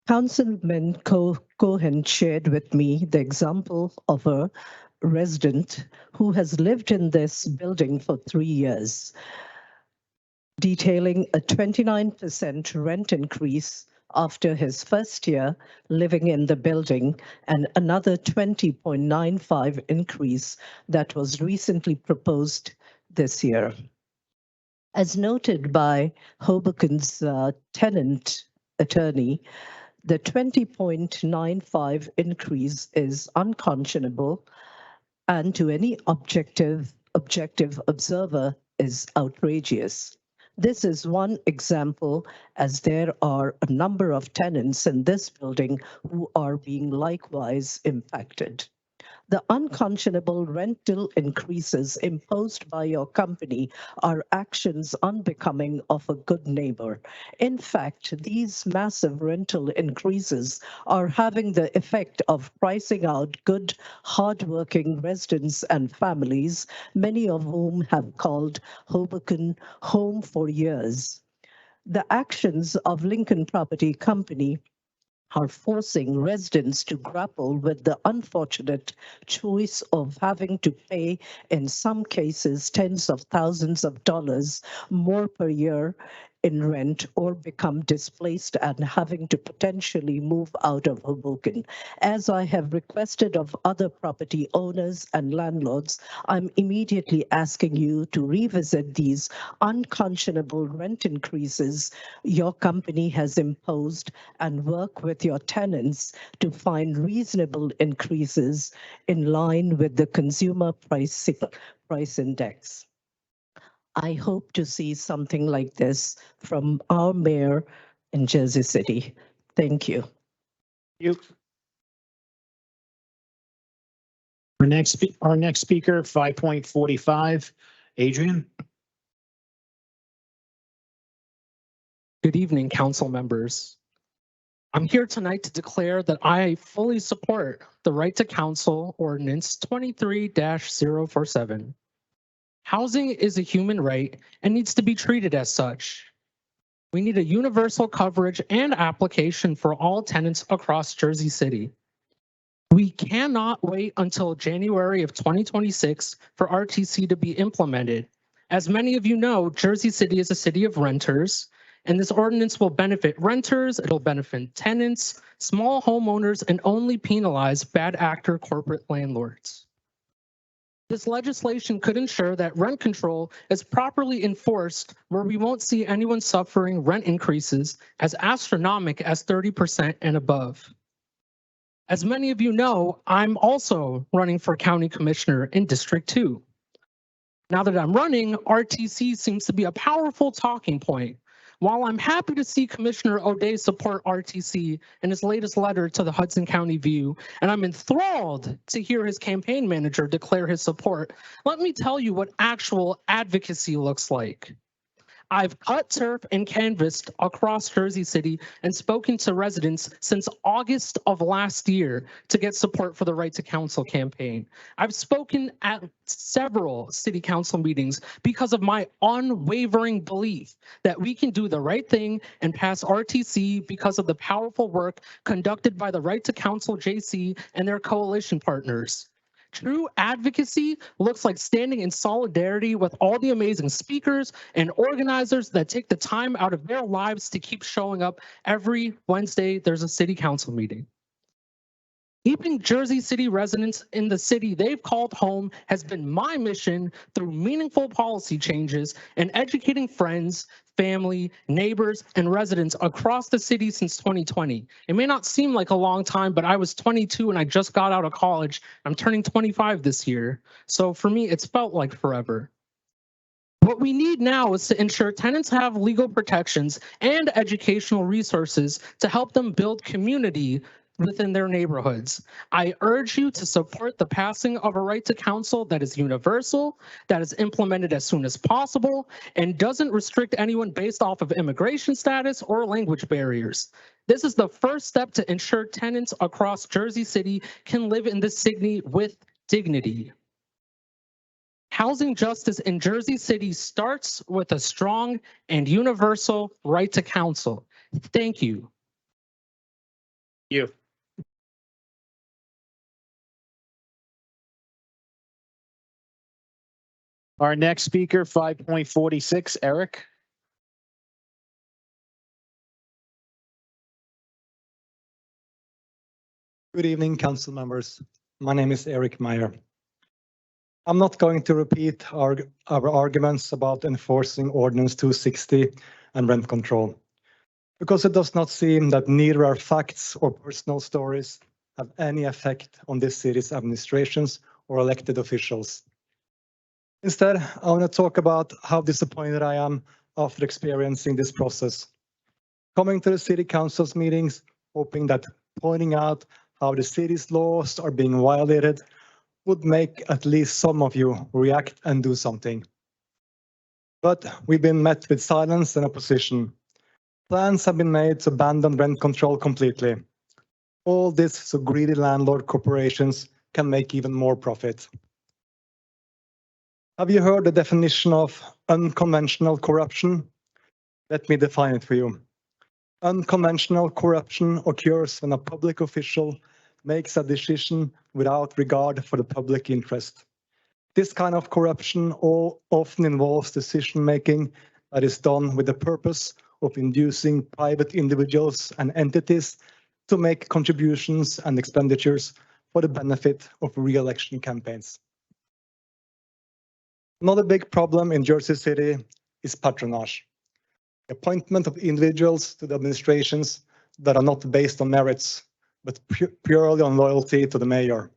Councilman Cohen shared with me the example of a resident who has lived in this building for 3 years, detailing a 29% rent increase after his first year living in the building and another 20.95 increase that was recently proposed this year. As noted by Hoboken's tenant attorney, the 20.95 increase is unconscionable and to any objective observer is outrageous. This is one example, as there are a number of tenants in this building who are being likewise impacted. The unconscionable rental increases imposed by your company are actions unbecoming of a good neighbor. In fact, these massive rental increases are having the effect of pricing out good, hardworking residents and families, many of whom have called Hoboken home for years. The actions of Lincoln Property Company are forcing residents to grapple with the unfortunate choice of having to pay, in some cases, tens of thousands of dollars more per year in rent or become displaced and having to potentially move out of Hoboken. As I have requested of other property owners and landlords, I'm immediately asking you to revisit these unconscionable rent increases your company has imposed and work with your tenants to find reasonable increases in line with the consumer price index. I hope to see something like this from our mayor in Jersey City. Thank you. You. Our next speaker, 5.45, Adrian. Good evening, council members. I'm here tonight to declare that I fully support the Right to Counsel Ordinance 23-047. Housing is a human right and needs to be treated as such. We need a universal coverage and application for all tenants across Jersey City. We cannot wait until January of 2026 for RTC to be implemented. As many of you know, Jersey City is a city of renters, and this ordinance will benefit renters, it'll benefit tenants, small homeowners, and only penalize bad actor corporate landlords. This legislation could ensure that rent control is properly enforced where we won't see anyone suffering rent increases as astronomical as 30% and above. As many of you know, I'm also running for county commissioner in District 2. Now that I'm running, RTC seems to be a powerful talking point. While I'm happy to see Commissioner O'Day support RTC in his latest letter to the Hudson County View, and I'm enthralled to hear his campaign manager declare his support, let me tell you what actual advocacy looks like. I've cut turf and canvassed across Jersey City and spoken to residents since August of last year to get support for the Right to Counsel campaign. I've spoken at several city council meetings because of my unwavering belief that we can do the right thing and pass RTC because of the powerful work conducted by the Right to Counsel JC and their coalition partners. True advocacy looks like standing in solidarity with all the amazing speakers and organizers that take the time out of their lives to keep showing up every Wednesday there's a city council meeting. Keeping Jersey City residents in the city they've called home has been my mission through meaningful policy changes and educating friends, family, neighbors, and residents across the city since 2020. It may not seem like a long time, but I was 22 and I just got out of college. I'm turning 25 this year. So for me, it's felt like forever. What we need now is to ensure tenants have legal protections and educational resources to help them build community within their neighborhoods. I urge you to support the passing of a right to counsel that is universal, that is implemented as soon as possible, and doesn't restrict anyone based off of immigration status or language barriers. This is the first step to ensure tenants across Jersey City can live in this city with dignity. Housing justice in Jersey City starts with a strong and universal right to counsel. Thank you. You. Our next speaker, 5.46, Eric. Good evening, council members. My name is Eric Meyer. I'm not going to repeat our arguments about enforcing Ordinance 260 and rent control, because it does not seem that neither our facts or personal stories have any effect on this city's administrations or elected officials. Instead, I want to talk about how disappointed I am after experiencing this process. Coming to the city council's meetings, hoping that pointing out how the city's laws are being violated would make at least some of you react and do something. But we've been met with silence and opposition. Plans have been made to abandon rent control completely. All this so greedy landlord corporations can make even more profit. Have you heard the definition of unconventional corruption? Let me define it for you. Unconventional corruption occurs when a public official makes a decision without regard for the public interest. This kind of corruption often involves decision-making that is done with the purpose of inducing private individuals and entities to make contributions and expenditures for the benefit of re-election campaigns. Another big problem in Jersey City is patronage. The appointment of individuals to the administrations that are not based on merits, but purely on loyalty to the mayor,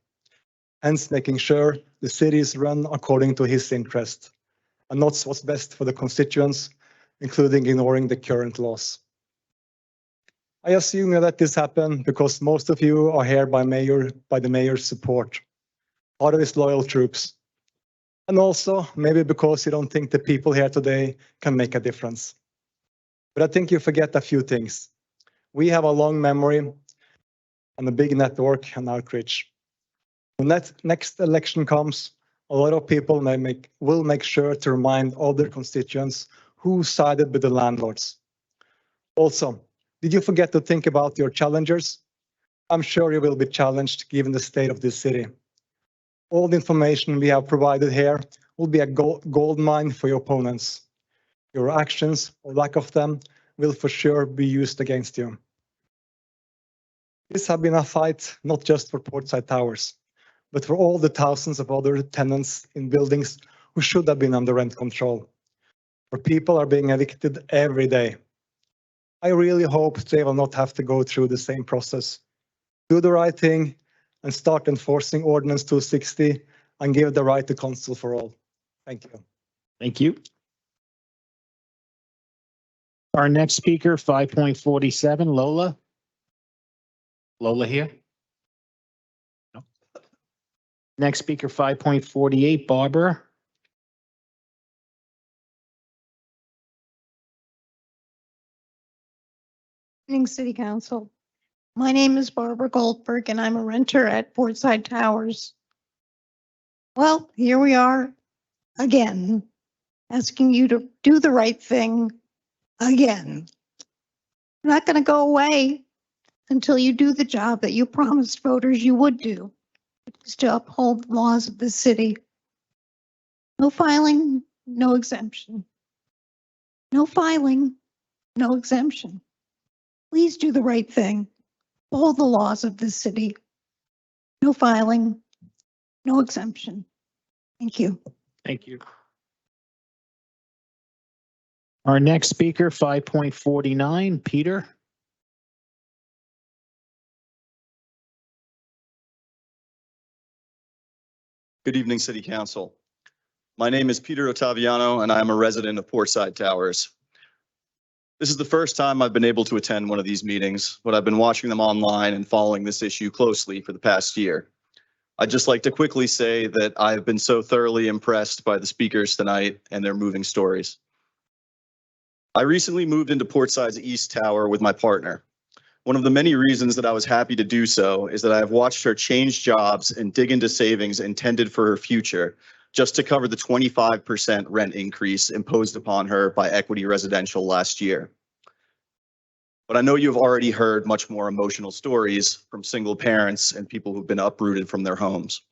hence making sure the city is run according to his interest, and not what's best for the constituents, including ignoring the current laws. I assume you let this happen because most of you are here by the mayor's support. part of his loyal troops. And also, maybe because you don't think the people here today can make a difference. But I think you forget a few things. We have a long memory and a big network and outreach. When that next election comes, a lot of people will make sure to remind all their constituents who sided with the landlords. Also, did you forget to think about your challengers? I'm sure you will be challenged given the state of this city. All the information we have provided here will be a gold mine for your opponents. Your actions, or lack of them, will for sure be used against you. This has been a fight not just for Portside Towers, but for all the thousands of other tenants in buildings who should have been under rent control, where people are being evicted every day. I really hope they will not have to go through the same process. Do the right thing and start enforcing Ordinance 260 and give the right to counsel for all. Thank you. Thank you. Our next speaker, 5.47, Lola. Lola here? No. Next speaker, 5.48, Barbara. Evening, City Council. My name is Barbara Goldberg, and I'm a renter at Portside Towers. Well, here we are again, asking you to do the right thing again. We're not going to go away until you do the job that you promised voters you would do, which is to uphold the laws of the city. No filing, no exemption. No filing, no exemption. Please do the right thing. Uphold the laws of this city. No filing, no exemption. Thank you. Thank you. Our next speaker, 5.49, Peter. Good evening, City Council. My name is Peter Ottaviano, and I am a resident of Portside Towers. This is the first time I've been able to attend one of these meetings, but I've been watching them online and following this issue closely for the past year. I'd just like to quickly say that I've been so thoroughly impressed by the speakers tonight and their moving stories. I recently moved into Portside's East Tower with my partner. One of the many reasons that I was happy to do so is that I have watched her change jobs and dig into savings intended for her future just to cover the 25% rent increase imposed upon her by Equity Residential last year. But I know you've already heard much more emotional stories from single parents and people who've been uprooted from their homes.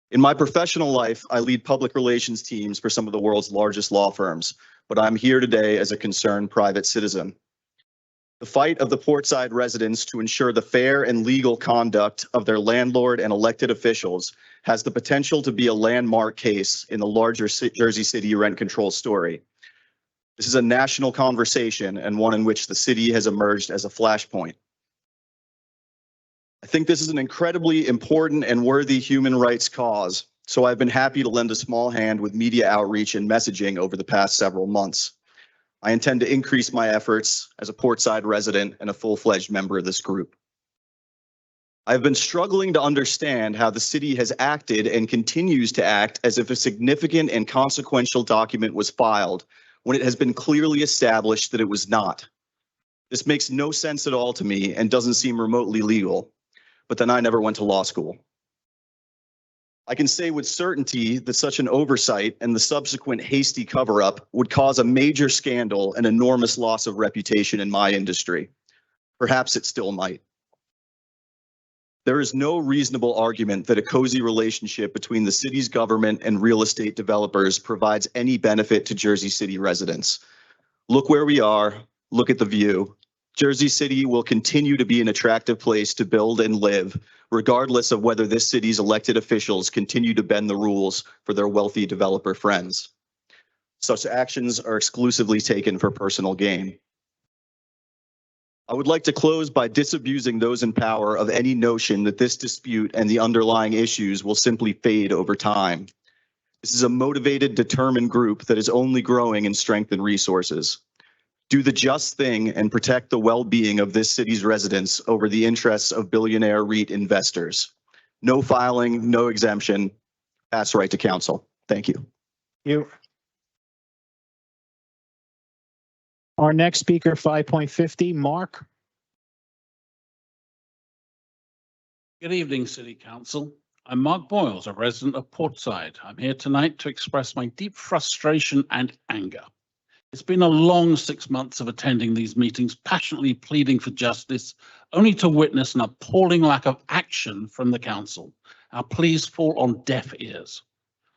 In my professional life, I lead public relations teams for some of the world's largest law firms, but I'm here today as a concerned private citizen. The fight of the Portside residents to ensure the fair and legal conduct of their landlord and elected officials has the potential to be a landmark case in the larger Jersey City rent control story. This is a national conversation and one in which the city has emerged as a flashpoint. I think this is an incredibly important and worthy human rights cause, so I've been happy to lend a small hand with media outreach and messaging over the past several months. I intend to increase my efforts as a Portside resident and a full-fledged member of this group. I've been struggling to understand how the city has acted and continues to act as if a significant and consequential document was filed when it has been clearly established that it was not. This makes no sense at all to me and doesn't seem remotely legal, but then I never went to law school. I can say with certainty that such an oversight and the subsequent hasty cover-up would cause a major scandal and enormous loss of reputation in my industry. Perhaps it still might. There is no reasonable argument that a cozy relationship between the city's government and real estate developers provides any benefit to Jersey City residents. Look where we are, look at the view. Jersey City will continue to be an attractive place to build and live, regardless of whether this city's elected officials continue to bend the rules for their wealthy developer friends. Such actions are exclusively taken for personal gain. I would like to close by disabusing those in power of any notion that this dispute and the underlying issues will simply fade over time. This is a motivated, determined group that is only growing in strength and resources. Do the just thing and protect the well-being of this city's residents over the interests of billionaire REIT investors. no filing, no exemption. Pass right to council. Thank you. You. Our next speaker, 5.50, Mark. Good evening, City Council. I'm Mark Boyles, a resident of Portside. I'm here tonight to express my deep frustration and anger. It's been a long 6 months of attending these meetings, passionately pleading for justice, only to witness an appalling lack of action from the council. Our pleas fall on deaf ears.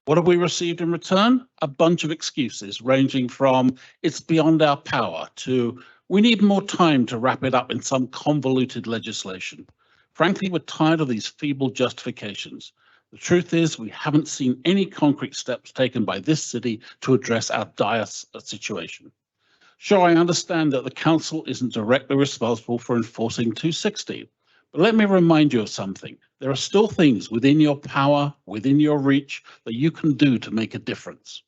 What have we received in return? A bunch of excuses ranging from it's beyond our power to we need more time to wrap it up in some convoluted legislation. Frankly, we're tired of these feeble justifications. The truth is we haven't seen any concrete steps taken by this city to address our dire situation. Sure, I understand that the council isn't directly responsible for enforcing 260, but let me remind you of something. There are still things within your power, within your reach, that you can do to make a difference.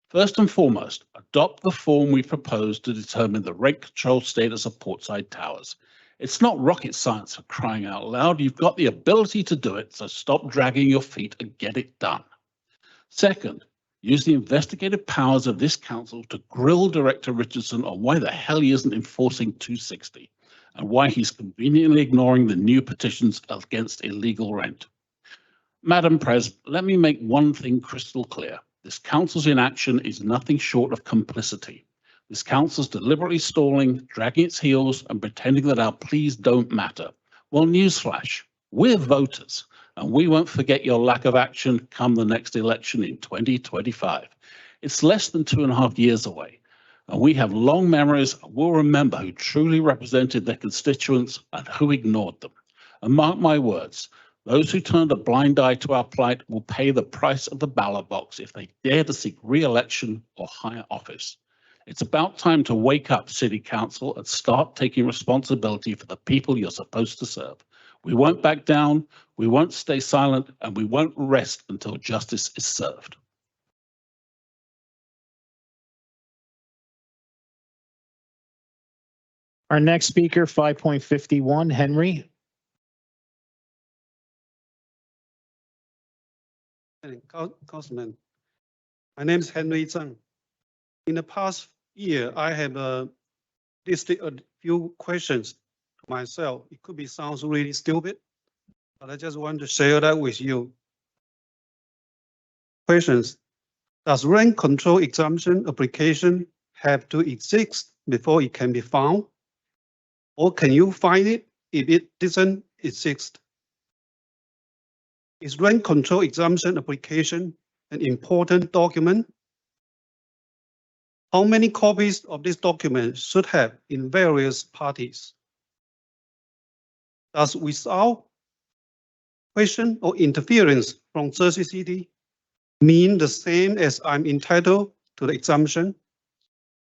First and foremost, adopt the form we proposed to determine the rent control status of Portside Towers. It's not rocket science, for crying out loud. You've got the ability to do it, so stop dragging your feet and get it done. Second, use the investigative powers of this council to grill Director Richardson on why the hell he isn't enforcing 260 and why he's conveniently ignoring the new petitions against illegal rent. Madam President, let me make one thing crystal clear. This council's inaction is nothing short of complicity. This council's deliberately stalling, dragging its heels, and pretending that our pleas don't matter. Well, newsflash, we're voters, and we won't forget your lack of action come the next election in 2025. It's less than 2.5 years away, and we have long memories and we'll remember who truly represented their constituents and who ignored them. And mark my words, those who turned a blind eye to our plight will pay the price of the ballot box if they dare to seek re-election or higher office. It's about time to wake up, City Council, and start taking responsibility for the people you're supposed to serve. We won't back down, we won't stay silent, and we won't rest until justice is served. Our next speaker, 5.51, Henry. Councilman, my name is Henry Zhang. In the past year, I have listed a few questions to myself. It could be sounds really stupid, but I just want to share that with you. Questions: does rent control exemption application have to exist before it can be found? Or can you find it if it doesn't exist? Is rent control exemption application an important document? How many copies of this document should have in various parties? Does without question or interference from Jersey City mean the same as I'm entitled to the exemption?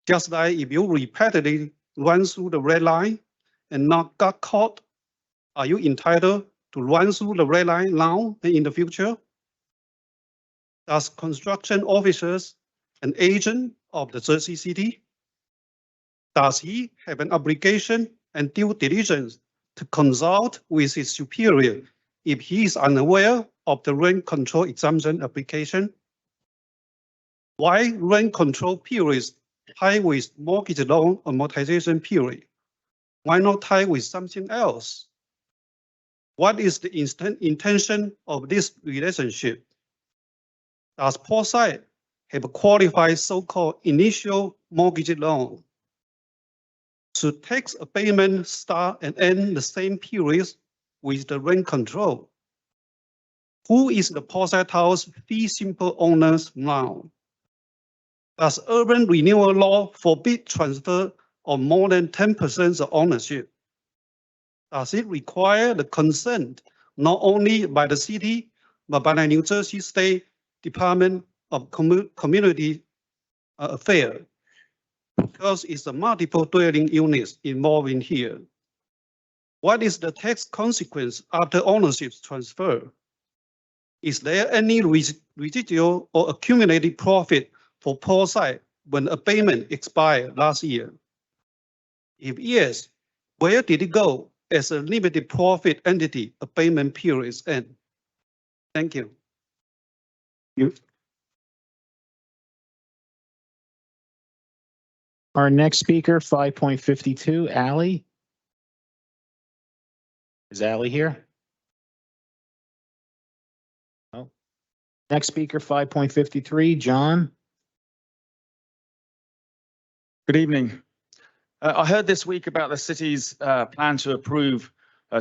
Just like if you repeatedly run through the red line and not got caught, are you entitled to run through the red line now and in the future? Does construction officers an agent of the Jersey City? Does he have an obligation and due diligence to consult with his superior if he is unaware of the rent control exemption application? Why rent control periods tie with mortgage loan amortization period? Why not tie with something else? What is the intention of this relationship? Does Portside have a qualified so-called initial mortgage loan? Should tax abatement start and end the same period with the rent control? Who is the Portside Towers fee simple owners now? Does urban renewal law forbid transfer of more than 10% of ownership? Does it require the consent not only by the city, but by the New Jersey State Department of Community Affairs? Because it's a multiple dwelling units involved in here. What is the tax consequence after ownership transfer? Is there any residual or accumulated profit for Portside when abatement expired last year? If yes, where did it go as a limited profit entity abatement periods end? Thank you. Our next speaker, 5.52, Ally. Is Ally here? No. Next speaker, 5.53, John. Good evening. I heard this week about the city's plan to approve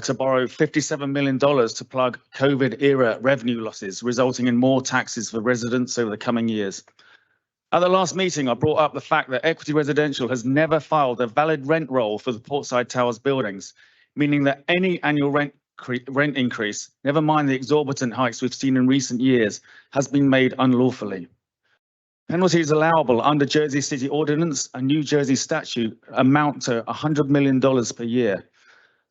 to borrow $57 million to plug COVID-era revenue losses, resulting in more taxes for residents over the coming years. At the last meeting, I brought up the fact that Equity Residential has never filed a valid rent roll for the Portside Towers buildings, meaning that any annual rent increase, never mind the exorbitant hikes we've seen in recent years, has been made unlawfully. Penalties allowable under Jersey City Ordinance and New Jersey statute amount to $100 million per year.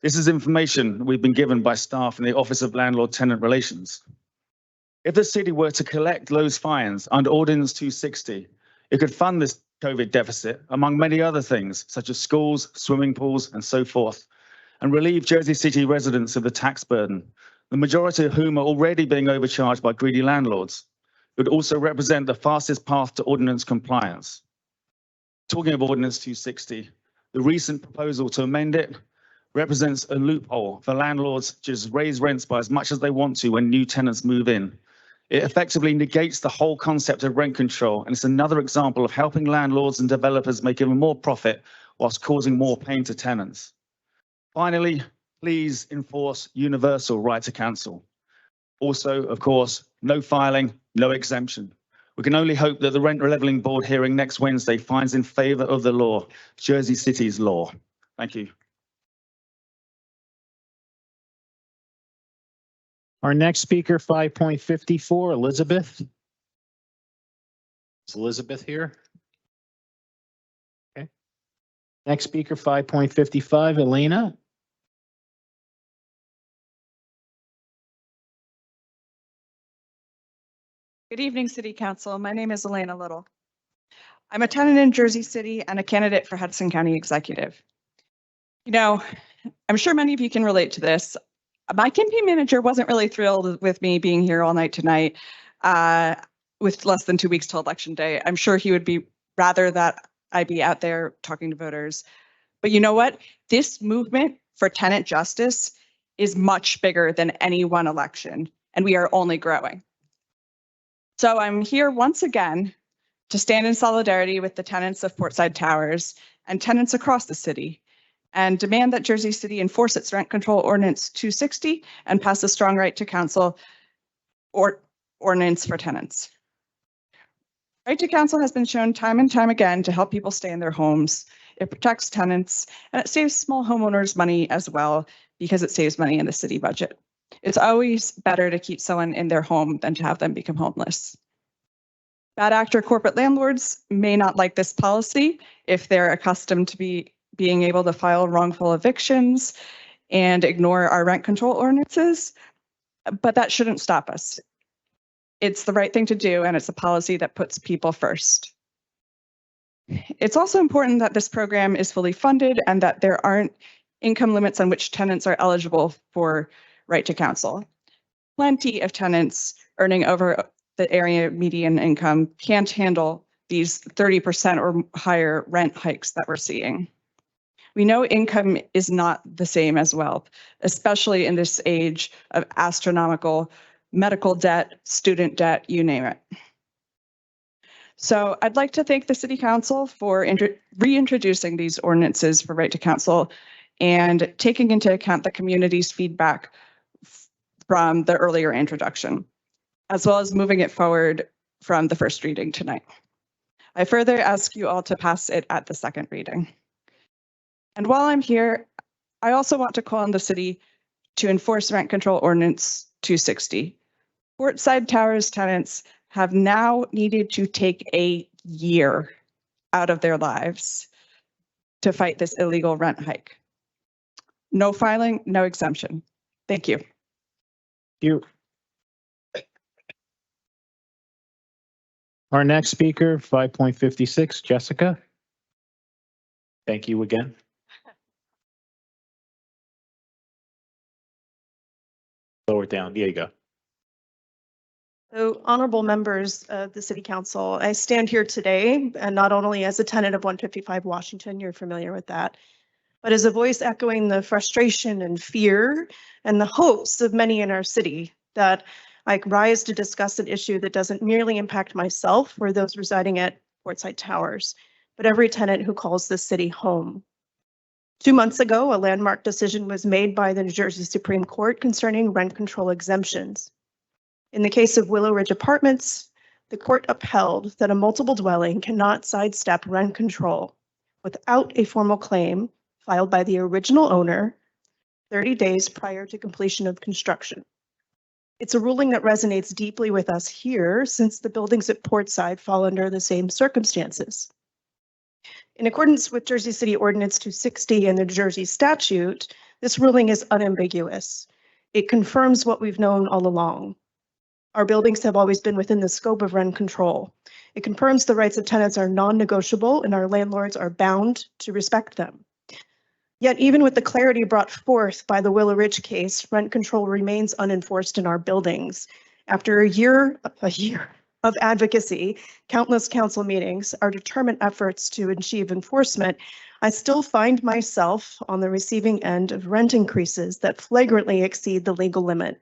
This is information we've been given by staff in the Office of Landlord-Tenant Relations. If the city were to collect those fines under Ordinance 260, it could fund this COVID deficit, among many other things, such as schools, swimming pools, and so forth, and relieve Jersey City residents of the tax burden, the majority of whom are already being overcharged by greedy landlords. It would also represent the fastest path to ordinance compliance. Talking of Ordinance 260, the recent proposal to amend it represents a loophole for landlords to just raise rents by as much as they want to when new tenants move in. It effectively negates the whole concept of rent control, and it's another example of helping landlords and developers make even more profit whilst causing more pain to tenants. Finally, please enforce universal right to cancel. Also, of course, no filing, no exemption. We can only hope that the Rent Levelling Board hearing next Wednesday finds in favor of the law, Jersey City's law. Thank you. Our next speaker, 5.54, Elizabeth. Is Elizabeth here? Okay. Next speaker, 5.55, Elena. Good evening, City Council. My name is Elena Little. I'm a tenant in Jersey City and a candidate for Hudson County Executive. You know, I'm sure many of you can relate to this. My campaign manager wasn't really thrilled with me being here all night tonight with less than 2 weeks till Election Day. I'm sure he would be rather that I be out there talking to voters. But you know what? This movement for tenant justice is much bigger than any one election, and we are only growing. So I'm here once again to stand in solidarity with the tenants of Portside Towers and tenants across the city and demand that Jersey City enforce its rent control ordinance 260 and pass a strong right to counsel or ordinance for tenants. Right to counsel has been shown time and time again to help people stay in their homes. It protects tenants and it saves small homeowners money as well because it saves money in the city budget. It's always better to keep someone in their home than to have them become homeless. Bad actor corporate landlords may not like this policy if they're accustomed to being able to file wrongful evictions and ignore our rent control ordinances, but that shouldn't stop us. It's the right thing to do, and it's a policy that puts people first. It's also important that this program is fully funded and that there aren't income limits on which tenants are eligible for right to counsel. Plenty of tenants earning over the area median income can't handle these 30% or higher rent hikes that we're seeing. We know income is not the same as wealth, especially in this age of astronomical medical debt, student debt, you name it. So I'd like to thank the City Council for reintroducing these ordinances for right to counsel and taking into account the community's feedback from the earlier introduction, as well as moving it forward from the first reading tonight. I further ask you all to pass it at the second reading. And while I'm here, I also want to call on the city to enforce rent control ordinance 260. Portside Towers tenants have now needed to take a year out of their lives to fight this illegal rent hike. No filing, no exemption. Thank you. You. Our next speaker, 5.56, Jessica. Thank you again. Lower it down. There you go. So honorable members of the City Council, I stand here today and not only as a tenant of 155 Washington, you're familiar with that, but as a voice echoing the frustration and fear and the hopes of many in our city that I rise to discuss an issue that doesn't merely impact myself or those residing at Portside Towers, but every tenant who calls this city home. 2 months ago, a landmark decision was made by the New Jersey Supreme Court concerning rent control exemptions. In the case of Willow Ridge Apartments, the court upheld that a multiple dwelling cannot sidestep rent control without a formal claim filed by the original owner 30 days prior to completion of construction. It's a ruling that resonates deeply with us here since the buildings at Portside fall under the same circumstances. In accordance with Jersey City Ordinance 260 and the Jersey statute, this ruling is unambiguous. It confirms what we've known all along. Our buildings have always been within the scope of rent control. It confirms the rights of tenants are non-negotiable and our landlords are bound to respect them. Yet even with the clarity brought forth by the Willow Ridge case, rent control remains unenforced in our buildings. After a year of advocacy, countless council meetings, our determined efforts to achieve enforcement, I still find myself on the receiving end of rent increases that flagrantly exceed the legal limit.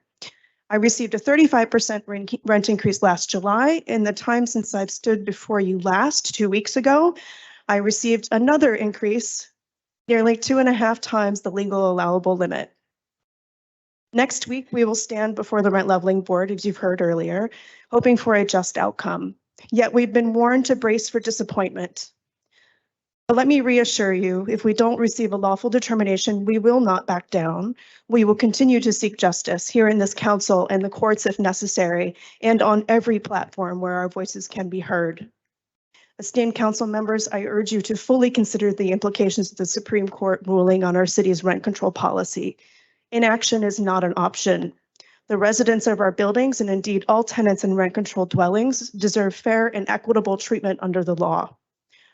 I received a 35% rent increase last July. In the time since I've stood before you last, 2 weeks ago, I received another increase, nearly 2.5 times the legal allowable limit. Next week, we will stand before the Rent Leveling Board, as you've heard earlier, hoping for a just outcome. Yet we've been warned to brace for disappointment. But let me reassure you, if we don't receive a lawful determination, we will not back down. We will continue to seek justice here in this council and the courts if necessary, and on every platform where our voices can be heard. Esteemed council members, I urge you to fully consider the implications of the Supreme Court ruling on our city's rent control policy. Inaction is not an option. The residents of our buildings, and indeed all tenants in rent control dwellings, deserve fair and equitable treatment under the law.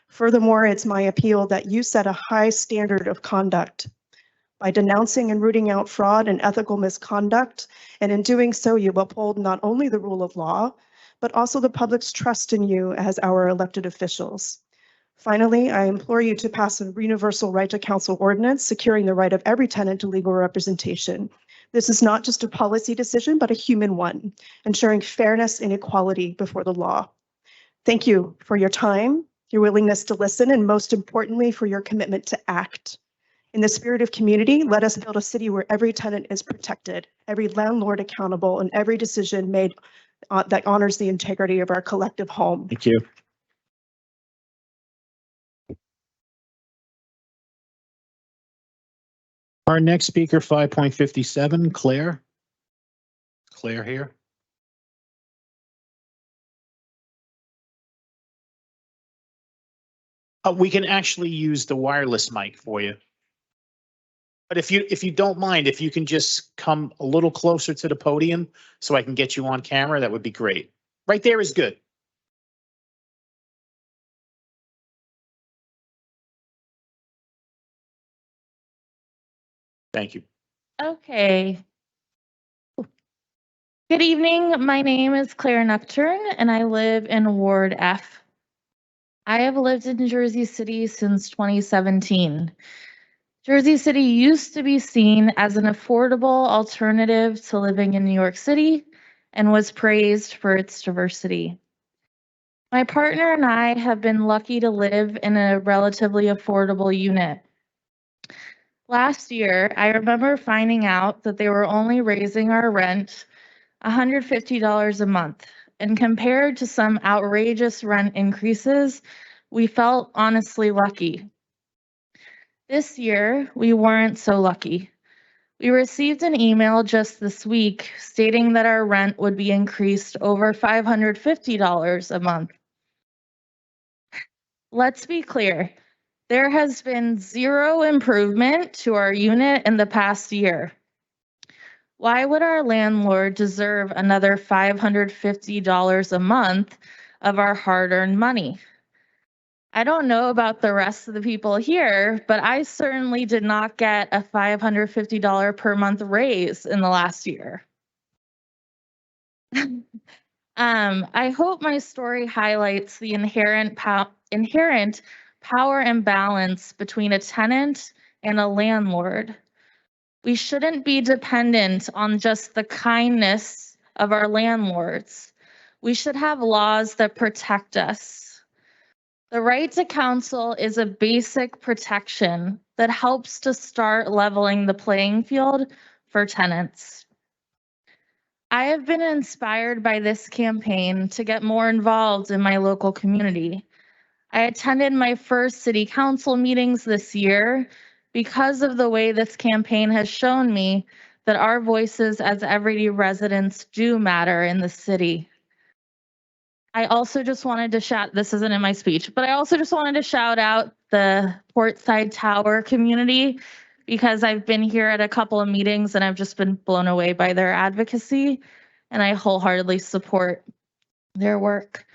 Furthermore, it's my appeal that you set a high standard of conduct by denouncing and rooting out fraud and ethical misconduct, and in doing so, you uphold not only the rule of law, but also the public's trust in you as our elected officials. Finally, I implore you to pass a universal right to counsel ordinance securing the right of every tenant to legal representation. This is not just a policy decision, but a human one, ensuring fairness and equality before the law. Thank you for your time, your willingness to listen, and most importantly, for your commitment to act. In the spirit of community, let us build a city where every tenant is protected, every landlord accountable, and every decision made that honors the integrity of our collective home. Thank you. Our next speaker, 5.57, Claire. Claire here. We can actually use the wireless mic for you. But if you don't mind, if you can just come a little closer to the podium so I can get you on camera, that would be great. Right there is good. Thank you. Okay. Good evening. My name is Claire Nocturne and I live in Ward F. I have lived in Jersey City since 2017. Jersey City used to be seen as an affordable alternative to living in New York City and was praised for its diversity. My partner and I have been lucky to live in a relatively affordable unit. Last year, I remember finding out that they were only raising our rent $150 a month. And compared to some outrageous rent increases, we felt honestly lucky. This year, we weren't so lucky. We received an email just this week stating that our rent would be increased over $550 a month. Let's be clear, there has been zero improvement to our unit in the past year. Why would our landlord deserve another $550 a month of our hard-earned money? I don't know about the rest of the people here, but I certainly did not get a $550 per month raise in the last year. I hope my story highlights the inherent power imbalance between a tenant and a landlord. We shouldn't be dependent on just the kindness of our landlords. We should have laws that protect us. The right to counsel is a basic protection that helps to start leveling the playing field for tenants. I have been inspired by this campaign to get more involved in my local community. I attended my first city council meetings this year because of the way this campaign has shown me that our voices as everyday residents do matter in the city. I also just wanted to shout, this isn't in my speech, but I also just wanted to shout out the Portside Tower community because I've been here at a couple of meetings and I've just been blown away by their advocacy, and I wholeheartedly support their work.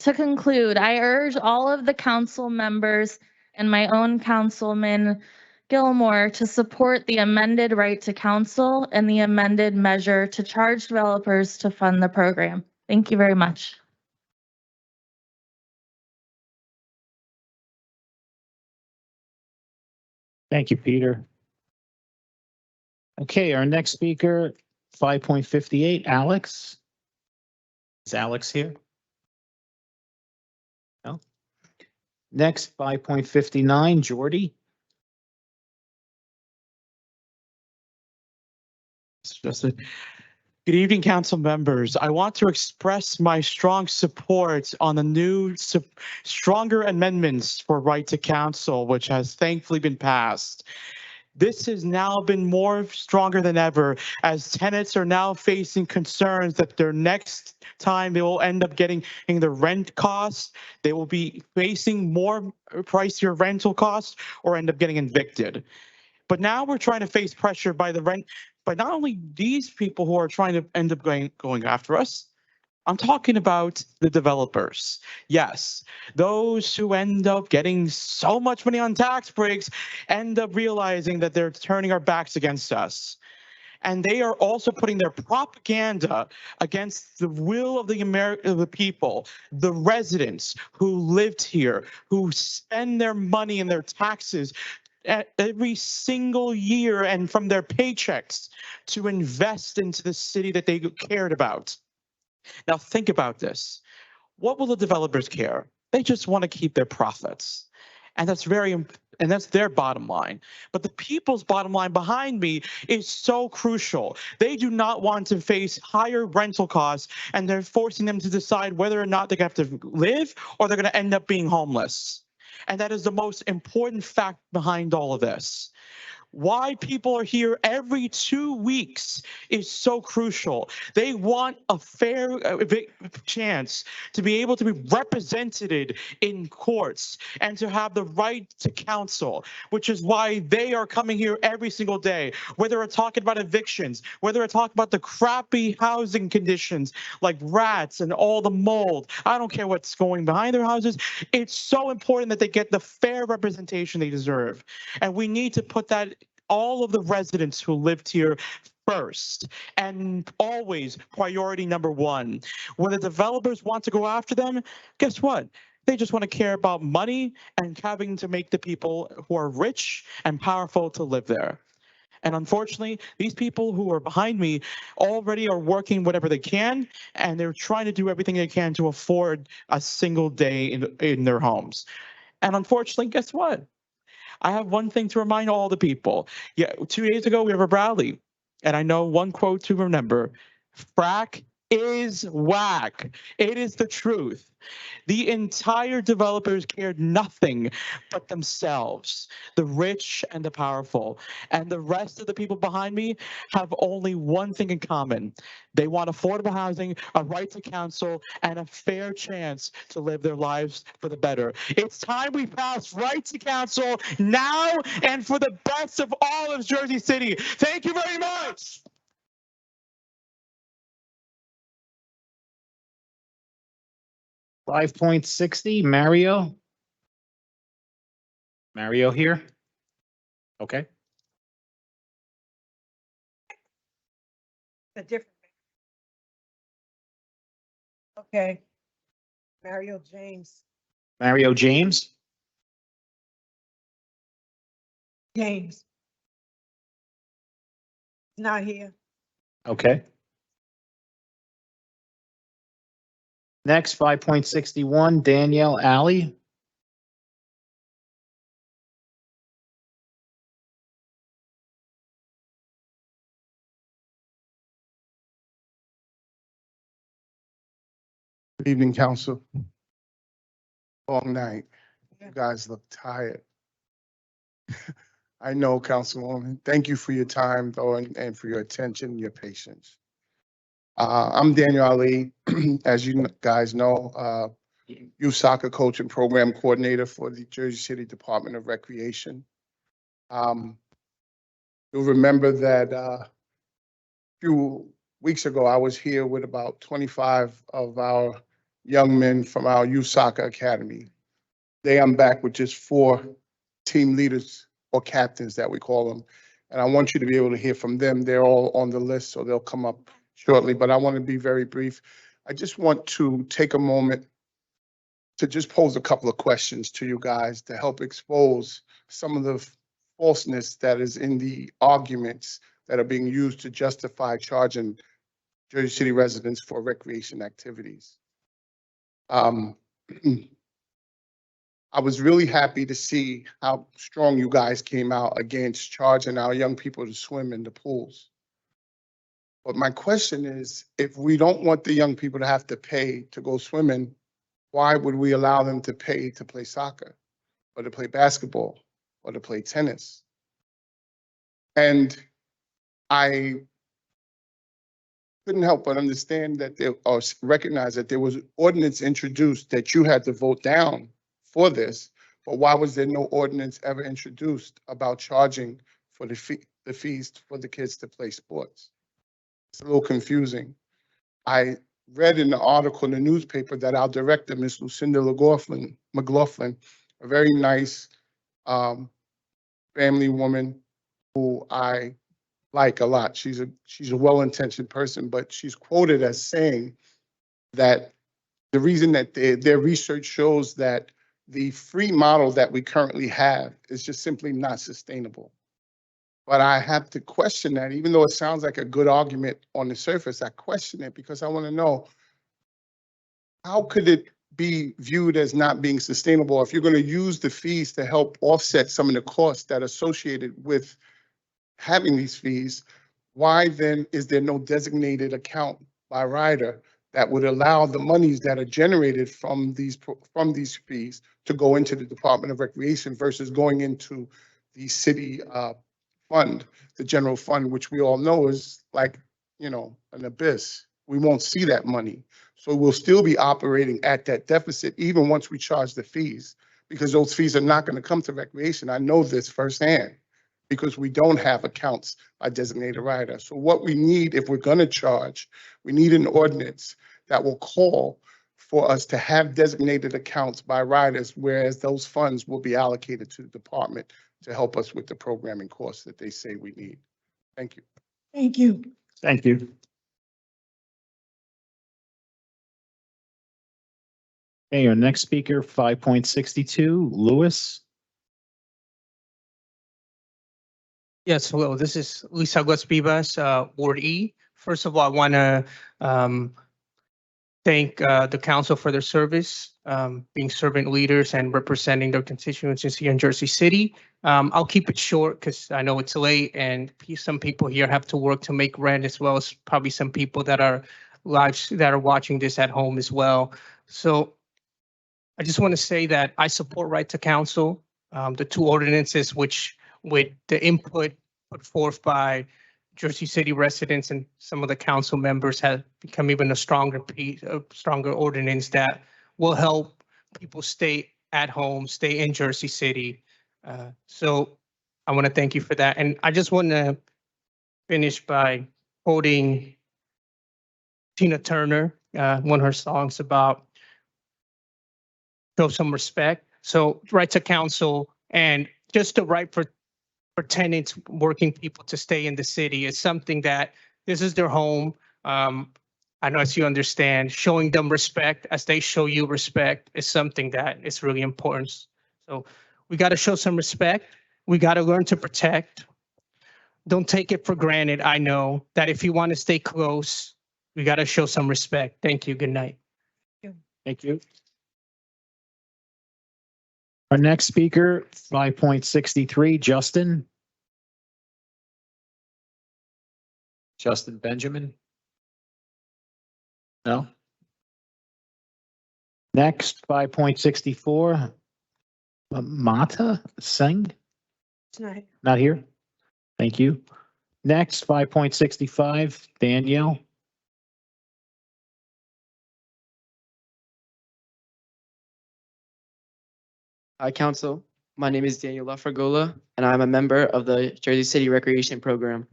To conclude, I urge all of the council members and my own Councilman Gilmore to support the amended right to counsel and the amended measure to charge developers to fund the program. Thank you very much. Thank you, Peter. Okay, our next speaker, 5.58, Alex. Is Alex here? No. Next, 5.59, Jordy. Good evening, council members. I want to express my strong support on the new stronger amendments for right to counsel, which has thankfully been passed. This has now been more stronger than ever as tenants are now facing concerns that their next time they will end up getting in the rent costs, they will be facing more pricier rental costs or end up getting evicted. But now we're trying to face pressure by the rent, but not only these people who are trying to end up going after us. I'm talking about the developers. Yes, those who end up getting so much money on tax breaks end up realizing that they're turning our backs against us. And they are also putting their propaganda against the will of the people, the residents who lived here, who spend their money and their taxes every single year and from their paychecks to invest into the city that they cared about. Now think about this. What will the developers care? They just want to keep their profits. And that's that's their bottom line. But the people's bottom line behind me is so crucial. They do not want to face higher rental costs, and they're forcing them to decide whether or not they have to live or they're going to end up being homeless. And that is the most important fact behind all of this. Why people are here every 2 weeks is so crucial. They want a fair chance to be able to be represented in courts and to have the right to counsel, which is why they are coming here every single day, whether we're talking about evictions, whether we're talking about the crappy housing conditions like rats and all the mold. I don't care what's going behind their houses. It's so important that they get the fair representation they deserve. And we need to put that all of the residents who lived here first and always priority number one. When the developers want to go after them, guess what? They just want to care about money and having to make the people who are rich and powerful to live there. And unfortunately, these people who are behind me already are working whatever they can, and they're trying to do everything they can to afford a single day in their homes. And unfortunately, guess what? I have one thing to remind all the people. Yeah, 2 days ago, we have a rally, and I know one quote to remember. Frack is whack. It is the truth. The entire developers cared nothing but themselves, the rich and the powerful. And the rest of the people behind me have only one thing in common. They want affordable housing, a right to counsel, and a fair chance to live their lives for the better. It's time we pass right to counsel now and for the best of all of Jersey City. Thank you very much. 5.60, Mario. Mario here? Okay. A different. Okay. Mario James. Mario James. James. Not here. Okay. Next, 5.61, Danielle Alley. Good evening, council. Long night. You guys look tired. I know, Councilwoman. Thank you for your time, though, and for your attention and your patience. I'm Daniel Ali, as you guys know, youth soccer coach and program coordinator for the Jersey City Department of Recreation. You'll remember that a few weeks ago, I was here with about 25 of our young men from our youth soccer academy. Today, I'm back with just 4 team leaders or captains that we call them. And I want you to be able to hear from them. They're all on the list, so they'll come up shortly, but I want to be very brief. I just want to take a moment to just pose a couple of questions to you guys to help expose some of the falseness that is in the arguments that are being used to justify charging Jersey City residents for recreation activities. I was really happy to see how strong you guys came out against charging our young people to swim in the pools. But my question is, if we don't want the young people to have to pay to go swimming, why would we allow them to pay to play soccer or to play basketball or to play tennis? And I couldn't help but understand that there, or recognize that there was an ordinance introduced that you had to vote down for this, but why was there no ordinance ever introduced about charging for the fees for the kids to play sports? It's a little confusing. I read in the article in the newspaper that our director, Miss Lucinda McLaughlin, a very nice family woman who I like a lot. She's a well-intentioned person, but she's quoted as saying that the reason that their research shows that the free model that we currently have is just simply not sustainable. But I have to question that, even though it sounds like a good argument on the surface, I question it because I want to know, how could it be viewed as not being sustainable if you're going to use the fees to help offset some of the costs that are associated with having these fees? Why then is there no designated account by rider that would allow the monies that are generated from these fees to go into the Department of Recreation versus going into the city fund, the general fund, which we all know is like, you know, an abyss. We won't see that money. So we'll still be operating at that deficit even once we charge the fees, because those fees are not going to come to recreation. I know this firsthand because we don't have accounts by designated rider. So what we need, if we're going to charge, we need an ordinance that will call for us to have designated accounts by riders, whereas those funds will be allocated to the department to help us with the programming costs that they say we need. Thank you. Thank you. Thank you. Okay, our next speaker, 5.62, Lewis. Yes, hello, this is Luis Aguas Vivas, Ward E. First of all, I want to thank the council for their service, being servant leaders and representing their constituencies here in Jersey City. I'll keep it short because I know it's late and some people here have to work to make rent, as well as probably some people that are watching this at home as well. So I just want to say that I support right to counsel, the 2 ordinances which with the input put forth by Jersey City residents and some of the council members have become even a stronger ordinance that will help people stay at home, stay in Jersey City. So I want to thank you for that. And I just want to finish by quoting Tina Turner, one of her songs about show some respect. So right to counsel and just the right for tenants, working people to stay in the city is something that this is their home. I know, as you understand, showing them respect as they show you respect is something that is really important. So we got to show some respect. We got to learn to protect. Don't take it for granted. I know that if you want to stay close, we got to show some respect. Thank you. Good night. Thank you. Our next speaker, 5.63, Justin. Justin Benjamin? No? Next, 5.64, Mata Singh? Tonight. Not here? Thank you. Next, 5.65, Danielle. Hi, Council. My name is Daniel Lafragola, and I'm a member of the Jersey City Recreation Program.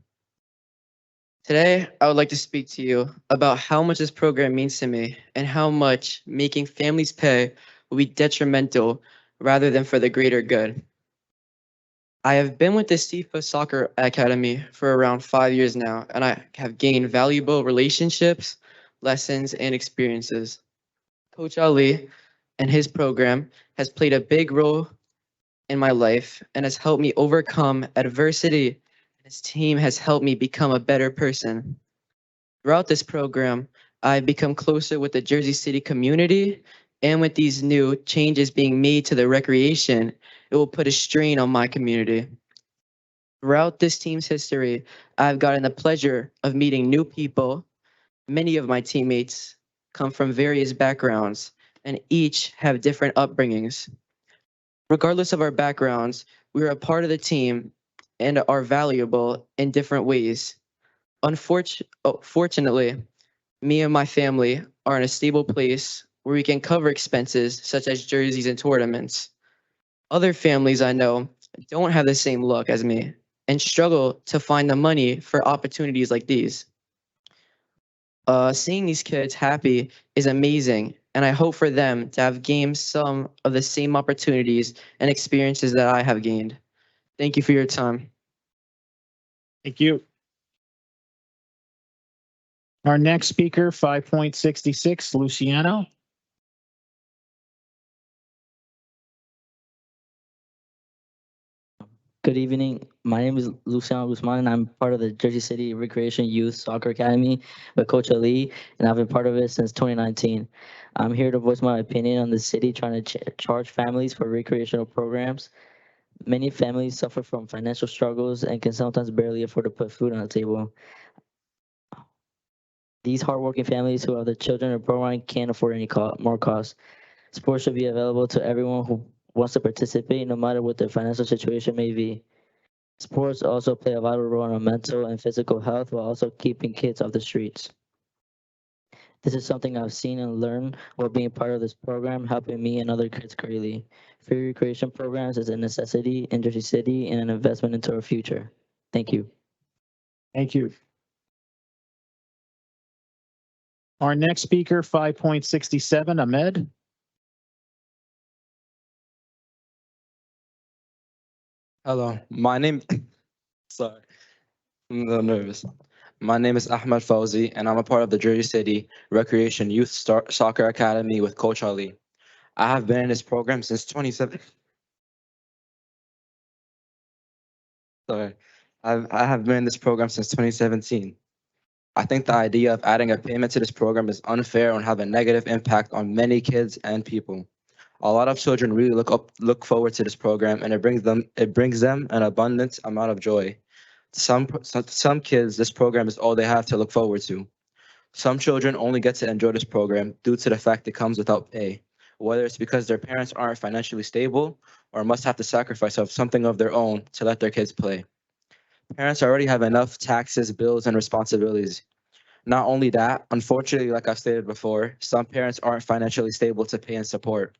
Today, I would like to speak to you about how much this program means to me and how much making families pay will be detrimental rather than for the greater good. I have been with the SIFA Soccer Academy for around 5 years now, and I have gained valuable relationships, lessons, and experiences. Coach Ali and his program has played a big role in my life and has helped me overcome adversity. His team has helped me become a better person. Throughout this program, I've become closer with the Jersey City community, and with these new changes being made to the recreation, it will put a strain on my community. Throughout this team's history, I've gotten the pleasure of meeting new people. Many of my teammates come from various backgrounds and each have different upbringings. Regardless of our backgrounds, we are a part of the team and are valuable in different ways. Fortunately, me and my family are in a stable place where we can cover expenses such as jerseys and tournaments. Other families I know don't have the same luck as me and struggle to find the money for opportunities like these. Seeing these kids happy is amazing, and I hope for them to have gained some of the same opportunities and experiences that I have gained. Thank you for your time. Thank you. Our next speaker, 5.66, Luciano. Good evening. My name is Luciano Guzman, and I'm part of the Jersey City Recreation Youth Soccer Academy with Coach Ali, and I've been part of it since 2019. I'm here to voice my opinion on the city trying to charge families for recreational programs. Many families suffer from financial struggles and can sometimes barely afford to put food on the table. These hardworking families who have their children in a program can't afford any more costs. Sports should be available to everyone who wants to participate, no matter what their financial situation may be. Sports also play a vital role in our mental and physical health while also keeping kids off the streets. This is something I've seen and learned while being part of this program, helping me and other kids greatly. Free recreation programs is a necessity in Jersey City and an investment into our future. Thank you. Thank you. Our next speaker, 5.67, Ahmed. Hello, my name, sorry, I'm a little nervous. My name is Ahmed Fauzi, and I'm a part of the Jersey City Recreation Youth Soccer Academy with Coach Ali. I have been in this program since 27. Sorry, I have been in this program since 2017. I think the idea of adding a payment to this program is unfair and have a negative impact on many kids and people. A lot of children really look forward to this program, and it brings them an abundant amount of joy. Some kids, this program is all they have to look forward to. Some children only get to enjoy this program due to the fact it comes without pay, whether it's because their parents aren't financially stable or must have to sacrifice something of their own to let their kids play. Parents already have enough taxes, bills, and responsibilities. Not only that, unfortunately, like I've stated before, some parents aren't financially stable to pay and support.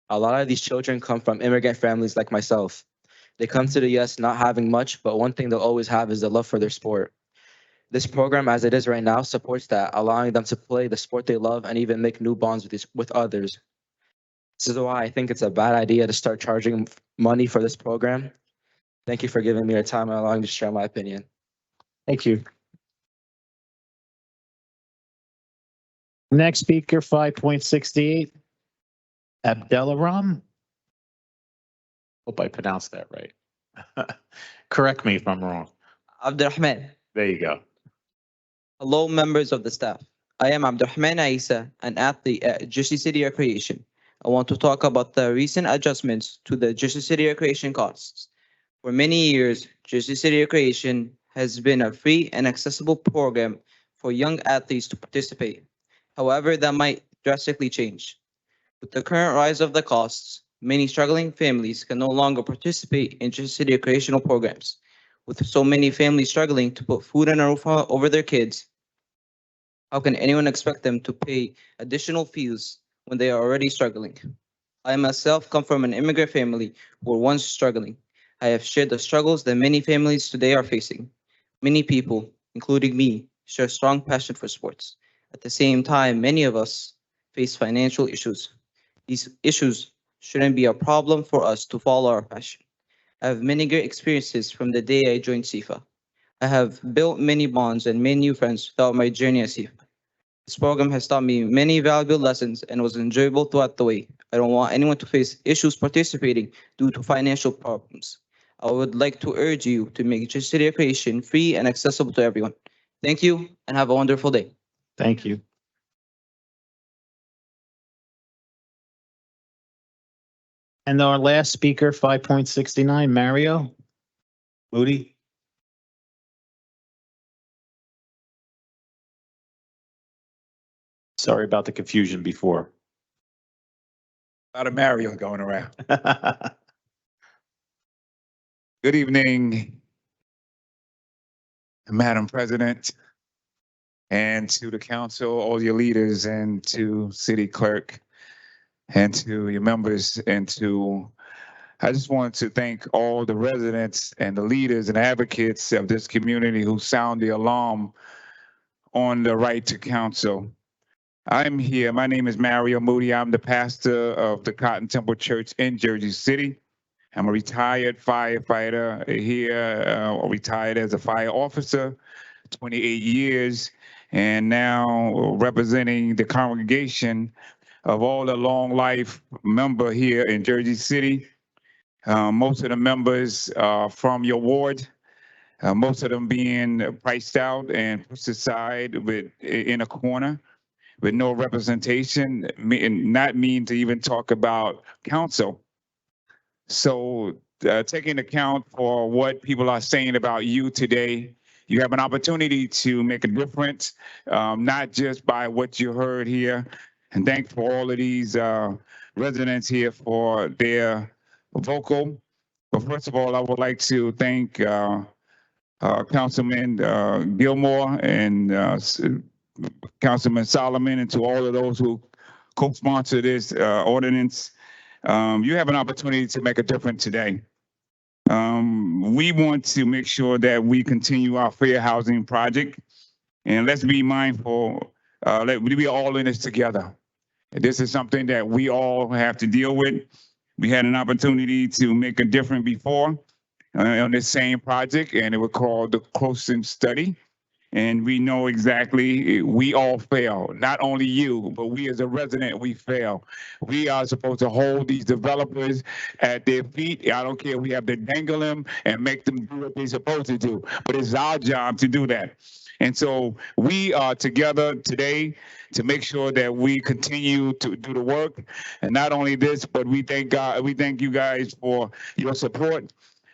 A lot of these children come from immigrant families like myself. They come to the US not having much, but one thing they'll always have is the love for their sport. This program, as it is right now, supports that, allowing them to play the sport they love and even make new bonds with others. This is why I think it's a bad idea to start charging money for this program. Thank you for giving me your time and allowing me to share my opinion. Thank you. Next speaker, 5.68, Abdelaram. Hope I pronounced that right. Correct me if I'm wrong. Abdurrahman. There you go. Hello, members of the staff. I am Abdurrahman Aisa, an athlete at Jersey City Recreation. I want to talk about the recent adjustments to the Jersey City Recreation costs. For many years, Jersey City Recreation has been a free and accessible program for young athletes to participate. However, that might drastically change. With the current rise of the costs, many struggling families can no longer participate in Jersey City recreational programs. With so many families struggling to put food and a roof over their kids, how can anyone expect them to pay additional fees when they are already struggling? I myself come from an immigrant family who were once struggling. I have shared the struggles that many families today are facing. Many people, including me, share a strong passion for sports. At the same time, many of us face financial issues. These issues shouldn't be a problem for us to follow our passion. I have many great experiences from the day I joined SIFA. I have built many bonds and made new friends throughout my journey at SIFA. This program has taught me many valuable lessons and was enjoyable throughout the way. I don't want anyone to face issues participating due to financial problems. I would like to urge you to make Jersey City Recreation free and accessible to everyone. Thank you and have a wonderful day. Thank you. And our last speaker, 5.69, Mario Moody. Sorry about the confusion before. A lot of Mario going around. Good evening, Madam President, and to the council, all your leaders, and to City Clerk, and to your members, and to, I just want to thank all the residents and the leaders and advocates of this community who sound the alarm on the right to counsel. I'm here. My name is Mario Moody. I'm the pastor of the Cotton Temple Church in Jersey City. I'm a retired firefighter here, retired as a fire officer, 28 years, and now representing the congregation of all the long life member here in Jersey City. Most of the members are from your ward, most of them being priced out and pushed aside in a corner with no representation, not mean to even talk about council. So taking account for what people are saying about you today, you have an opportunity to make a difference, not just by what you heard here. And thank for all of these residents here for their vocal. But first of all, I would like to thank Councilman Gilmore and Councilman Solomon, and to all of those who co-sponsor this ordinance. You have an opportunity to make a difference today. We want to make sure that we continue our fair housing project, and let's be mindful, we are all in this together. This is something that we all have to deal with. We had an opportunity to make a difference before on this same project, and it was called the Croson Study. And we know exactly, we all fail. Not only you, but we as a resident, we fail. We are supposed to hold these developers at their feet. I don't care, we have to dangle them and make them do what they're supposed to do. But it's our job to do that. And so we are together today to make sure that we continue to do the work. And not only this, but we thank God, we thank you guys for your support.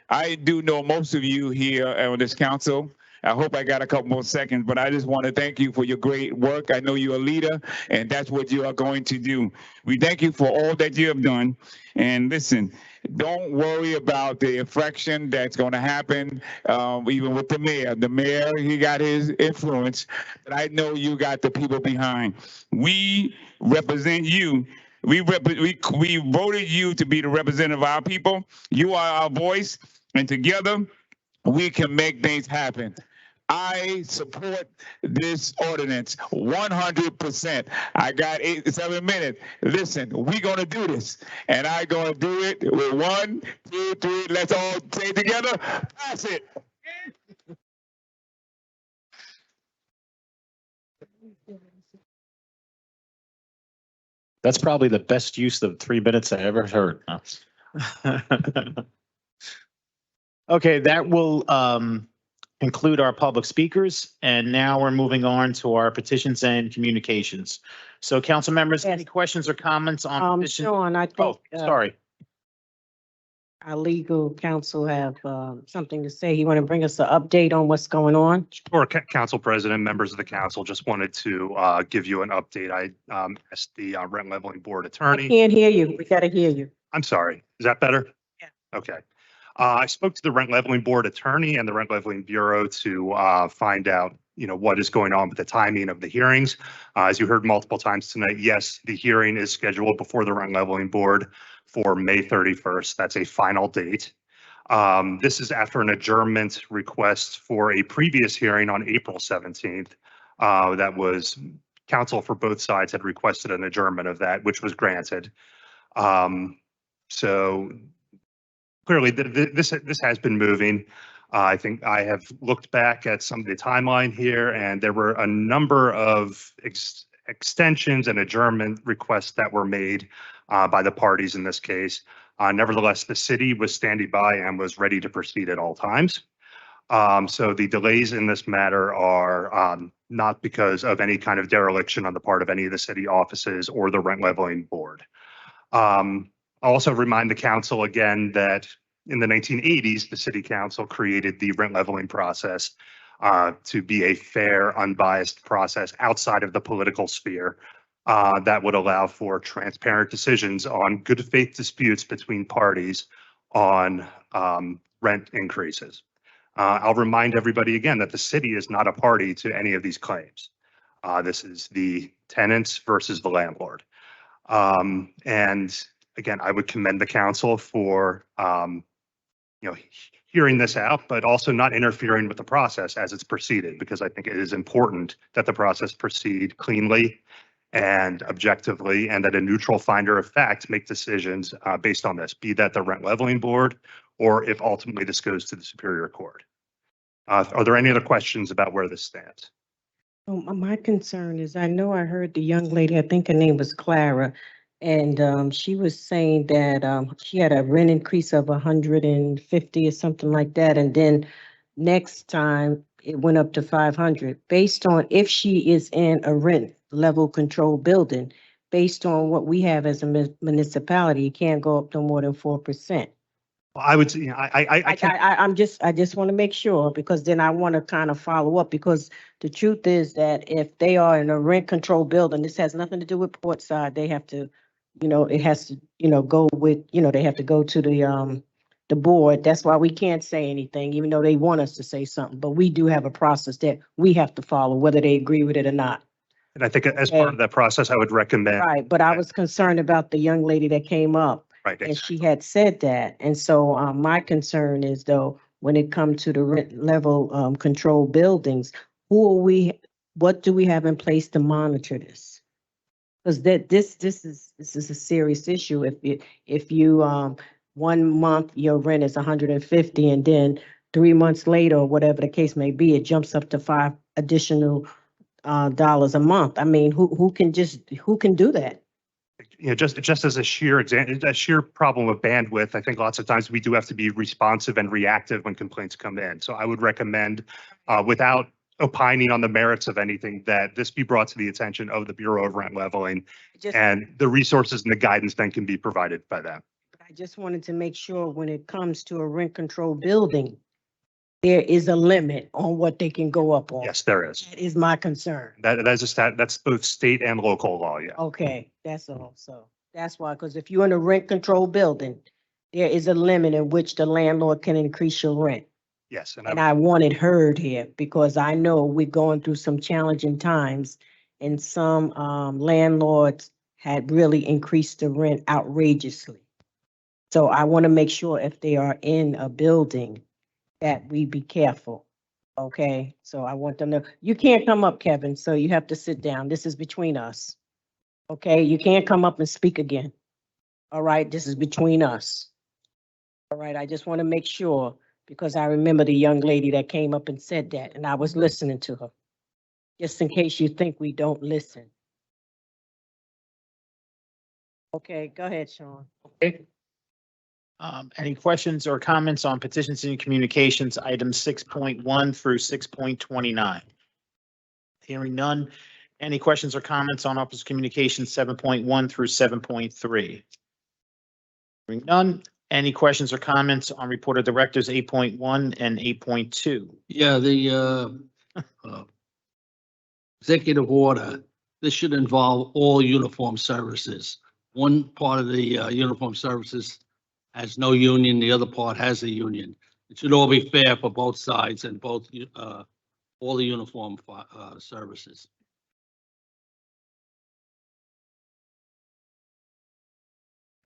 I do know most of you here on this council. I hope I got a couple more seconds, but I just want to thank you for your great work. I know you're a leader, and that's what you are going to do. We thank you for all that you have done. And listen, don't worry about the infraction that's going to happen, even with the mayor. The mayor, he got his influence, but I know you got the people behind. We represent you. We voted you to be the representative of our people. You are our voice, and together we can make things happen. I support this ordinance 100%. I got 7 minutes. Listen, we're going to do this. And I'm going to do it with 1, 2, 3. Let's all say it together. Pass it. That's probably the best use of 3 minutes I ever heard. Okay, that will conclude our public speakers. And now we're moving on to our petitions and communications. So council members, any questions or comments on petition? Sean, I Oh, think, sorry. our legal counsel have, something to say. You want to bring us an update on what's going on? Sure, Council President, members of the council, just wanted to give you an update. I asked the rent leveling board I attorney. can't hear you. We gotta hear you. I'm sorry, is that better? Yeah. Okay. I spoke to the rent leveling board attorney and the rent leveling bureau to find out, what is going on with the timing of the hearings. As you heard multiple times tonight, yes, the hearing is scheduled before the rent leveling board for May 31st. That's a final date. This is after an adjournment request for a previous hearing on April 17th. That was counsel for both sides had requested an adjournment of that, which was granted. So clearly this has been moving. I think I have looked back at some of the timeline here, and there were a number of extensions and adjournment requests that were made by the parties in this case. Nevertheless, the city was standing by and was ready to proceed at all times. So the delays in this matter are not because of any kind of dereliction on the part of any of the city offices or the rent leveling board. I'll also remind the council again that in the 1980s, the city council created the rent leveling process to be a fair, unbiased process outside of the political sphere that would allow for transparent decisions on good faith disputes between parties on rent increases. I'll remind everybody again that the city is not a party to any of these claims. This is the tenants versus the landlord. And again, I would commend the council for hearing this out, but also not interfering with the process as it's proceeded, because I think it is important that the process proceed cleanly and objectively, and that a neutral finder of fact make decisions based on this, be that the rent leveling board, or if ultimately this goes to the Superior Court. Are there any other questions about where this stands? My concern is, I know I heard the young lady, I think her name was Clara, and she was saying that she had a rent increase of 150 or something like that, and then next time it went up to 500. Based on if she is in a rent level control building, based on what we have as a municipality, it can't go up no more than 4%. I would say, I just want to make sure, because then I want to kind of follow up, because the truth is that if they are in a rent control building, this has nothing to do with Portside. They have to, it has to, go with, they have to go to the board. That's why we can't say anything, even though they want us to say something. But we do have a process that we have to follow, whether they agree with it or not. And I think as part of that process, I would recommend. Right, but I was concerned about the young lady that came up. Right. And she had said that. And so my concern is, though, when it comes to the rent level control buildings, what do we have in place to monitor this? Because this is a serious issue. If you 1 month your rent is 150, and then 3 months later, or whatever the case may be, it jumps up to $5 additional dollars a month. I mean, who can do that? Just as a sheer problem of bandwidth, I think lots of times we do have to be responsive and reactive when complaints come in. So I would recommend, without opining on the merits of anything, that this be brought to the attention of the Bureau of Rent Leveling, and the resources and the guidance then can be provided by them. I just wanted to make sure when it comes to a rent control building, there is a limit on what they can go up on. Yes, there is. That is my concern. That's both state and local law, yeah. Okay, that's all. So that's why, because if you're in a rent control building, there is a limit in which the landlord can increase your rent. Yes. And I want it heard here, because I know we're going through some challenging times, and some landlords had really increased the rent outrageously. So I want to make sure if they are in a building that we be careful. Okay, so I want them to, you can't come up, Kevin, so you have to sit down. This is between us. Okay, you can't come up and speak again. All right, this is between us. All right, I just want to make sure, because I remember the young lady that came up and said that, and I was listening to her. Just in case you think we don't listen. Okay, go ahead, Sean. Okay. Any questions or comments on petitions and communications, items 6.1 through 6.29? Hearing none. Any questions or comments on office communications 7.1 through 7.3? Hearing none. Any questions or comments on report of directors 8.1 and 8.2? Yeah, the executive order, this should involve all uniform services. One part of the uniform services has no union, the other part has a union. It should all be fair for both sides and both, all the uniform services.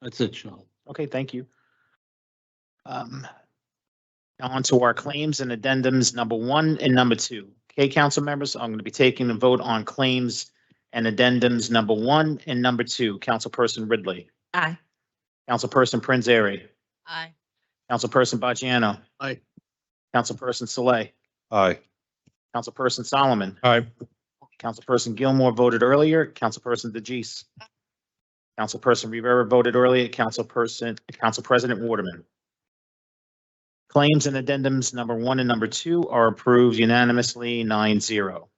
That's it, Sean. Okay, thank you. Now on to our claims and addendums, number 1 and number 2. Okay, council members, I'm going to be taking the vote on claims and addendums number 1 and number 2. Councilperson Ridley. Aye. Councilperson Prinzary. Aye. Councilperson Bajano. Aye. Councilperson Saleh. Aye. Councilperson Solomon. Aye. Councilperson Gilmore voted earlier. Councilperson DeGise. Councilperson Rivera voted earlier. Council President Waterman. Claims and addendums number 1 and number 2 are approved unanimously 9-0.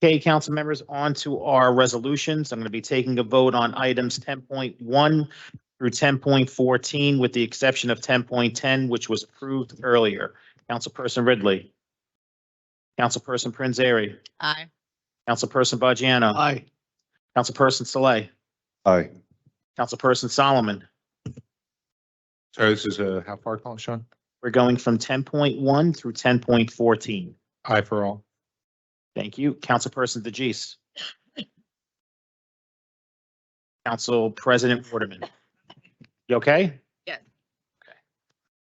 Okay, council members, on to our resolutions. I'm going to be taking a vote on items 10.1 through 10.14 with the exception of 10.10, which was approved earlier. Councilperson Ridley. Councilperson Prinzary. Aye. Councilperson Bajano. Aye. Councilperson Saleh. Aye. Councilperson Solomon. Sorry, this is how far, Sean? We're going from 10.1 through 10.14. Aye for all. Thank you. Councilperson DeGise. Council President Waterman. You okay? Yes.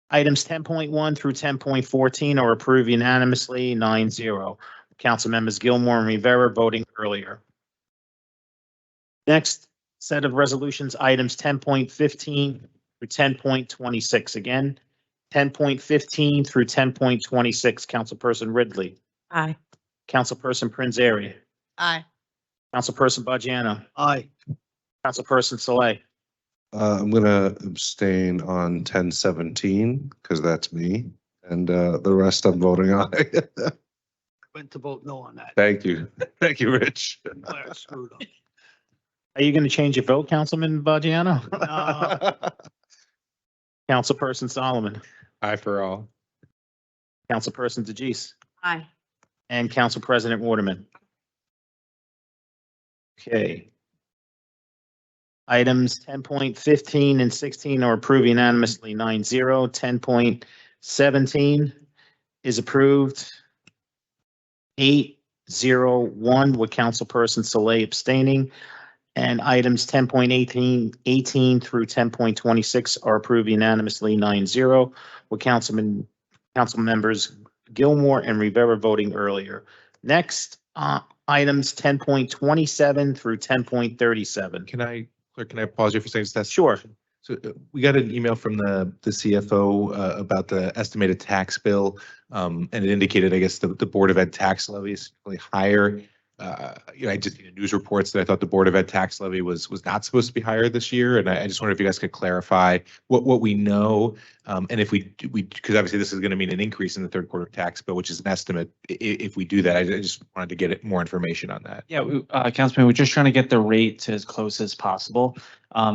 Items 10.1 through 10.14 are approved unanimously 9-0. Council members Gilmore and Rivera voting earlier. Next set of resolutions, items 10.15 through 10.26. Again, 10.15 through 10.26. Councilperson Ridley. Aye. Councilperson Prinzary. Aye. Councilperson Bajano. Aye. Councilperson Saleh. I'm gonna abstain on 1017 because that's me, and the rest I'm voting aye. Went to vote no on that. Thank you. Thank you, Rich. Claire screwed up. Are you going to change your vote, Councilman Bajano? Councilperson Solomon. Aye for all. Councilperson DeGise. Aye. And Council President Waterman. Okay. Items 10.15 and 16 are approved unanimously 9-0. 10.17 is approved 8-0-1 with Councilperson Saleh abstaining. And items 10.18 through 10.26 are approved unanimously 9-0 with council members Gilmore and Rivera voting earlier. Next, items 10.27 through 10.37. Can I pause you for a second? That's sure. So we got an email from the CFO about the estimated tax bill, and it indicated, I guess, the Board of Ed tax levy is really higher. I just seen news reports that I thought the Board of Ed tax levy was not supposed to be higher this year, and I just wonder if you guys could clarify what we know, and if we because obviously this is going to mean an increase in the third quarter tax bill, which is an estimate. If we do that, I just wanted to get more information on that. Yeah, Councilman, we're just trying to get the rate to as close as possible.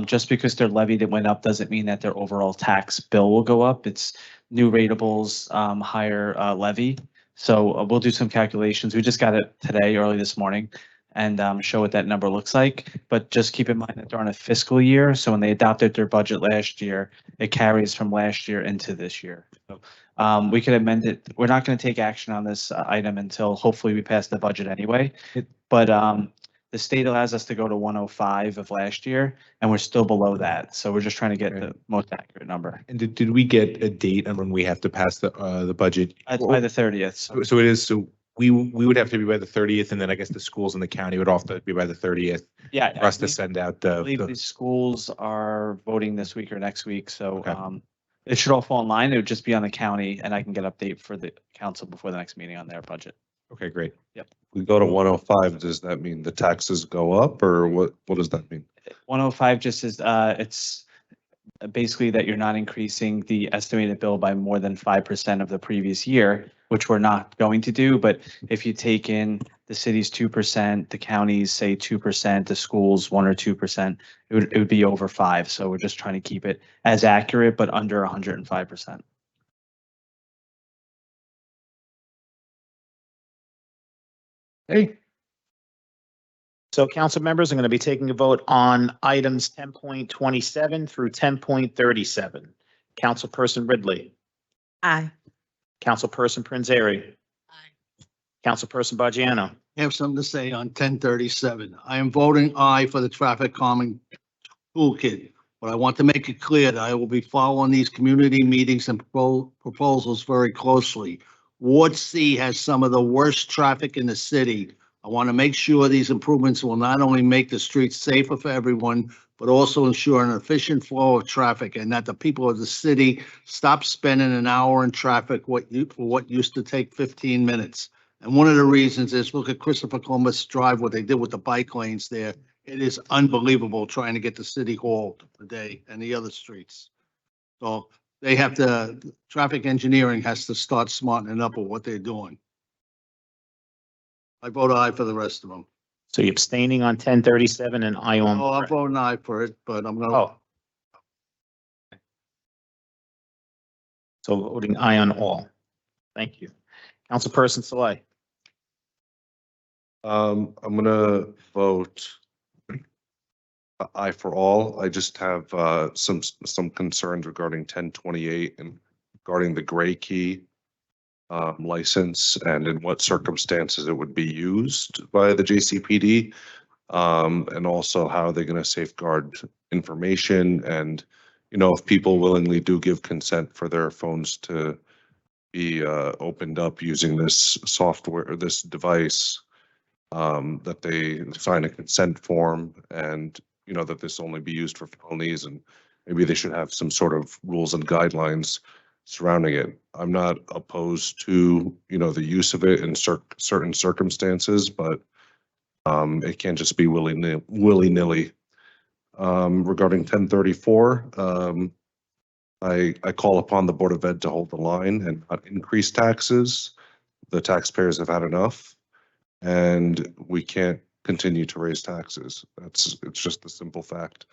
Just because their levy that went up doesn't mean that their overall tax bill will go up. It's new ratables, higher levy. So we'll do some calculations. We just got it today, early this morning, and show what that number looks like. But just keep in mind that they're on a fiscal year. So when they adopted their budget last year, it carries from last year into this year. So we could amend it. We're not going to take action on this item until hopefully we pass the budget anyway. But the state allows us to go to 105 of last year, and we're still below that. So we're just trying to get the most accurate number. And did we get a date on when we have to pass the budget? It's by the 30th. So it is. So we would have to be by the 30th, and then I guess the schools in the county would also be by the 30th. Yeah. For us to send out I believe the schools are voting this week or next week. So it should all fall in line. It would just be on the county, and I can get update for the council before the next meeting on their budget. Okay, great. Yep. We go to 105, does that mean the taxes go up, or what does that mean? 105 just is, it's basically that you're not increasing the estimated bill by more than 5% of the previous year, which we're not going to do. But if you take in the city's 2%, the counties say 2%, the schools 1 or 2%, it would be over 5. So we're just trying to keep it as accurate, but under 105%. Okay. So council members, I'm going to be taking a vote on items 10.27 through 10.37. Councilperson Ridley. Aye. Councilperson Prinzary. Aye. Councilperson Baggiano. I have something to say on 1037. I am voting aye for the traffic calming toolkit, but I want to make it clear that I will be following these community meetings and proposals very closely. Ward C has some of the worst traffic in the city. I want to make sure these improvements will not only make the streets safer for everyone, but also ensure an efficient flow of traffic and that the people of the city stop spending an hour in traffic for what used to take 15 minutes. And one of the reasons is, look at Christopher Columbus Drive, what they did with the bike lanes there. It is unbelievable trying to get to City Hall today and the other streets. So they have to, traffic engineering has to start smartening up with what they're doing. I vote aye for the rest of them. So you're abstaining on 1037 and I on. Oh, I'm voting aye for it, but I'm gonna. Oh. So voting aye on all. Thank you. Councilperson Saleh. I'm gonna vote aye for all. I just have some concerns regarding 1028 and regarding the gray key license and in what circumstances it would be used by the JCPD, and also how they're going to safeguard information. And, you know, if people willingly do give consent for their phones to be opened up using this software, this device, that they sign a consent form, and, you know, that this only be used for felonies, and maybe they should have some sort of rules and guidelines surrounding it. I'm not opposed to, you know, the use of it in certain circumstances, but it can't just be willy-nilly. Regarding 1034, I call upon the Board of Ed to hold the line and not increase taxes. The taxpayers have had enough, and we can't continue to raise taxes. It's just a simple fact.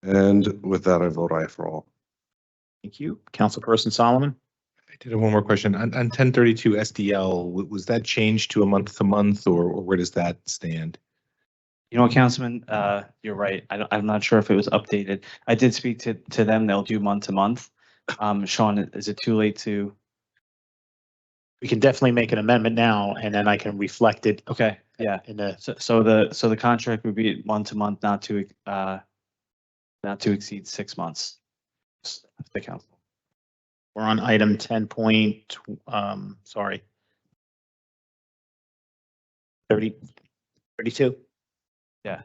And with that, I vote aye for all. Thank you. Councilperson Solomon. I did have one more question. On 1032 SDL, was that changed to a month-to-month, or where does that stand? You know, Councilman, you're right. I'm not sure if it was updated. I did speak to them. They'll do month to month. Sean, is it too late to? We can definitely make an amendment now, and then I can reflect it. Okay, yeah. In the So the contract would be month to month, not to exceed 6 months. The council. We're on item 32. Yeah.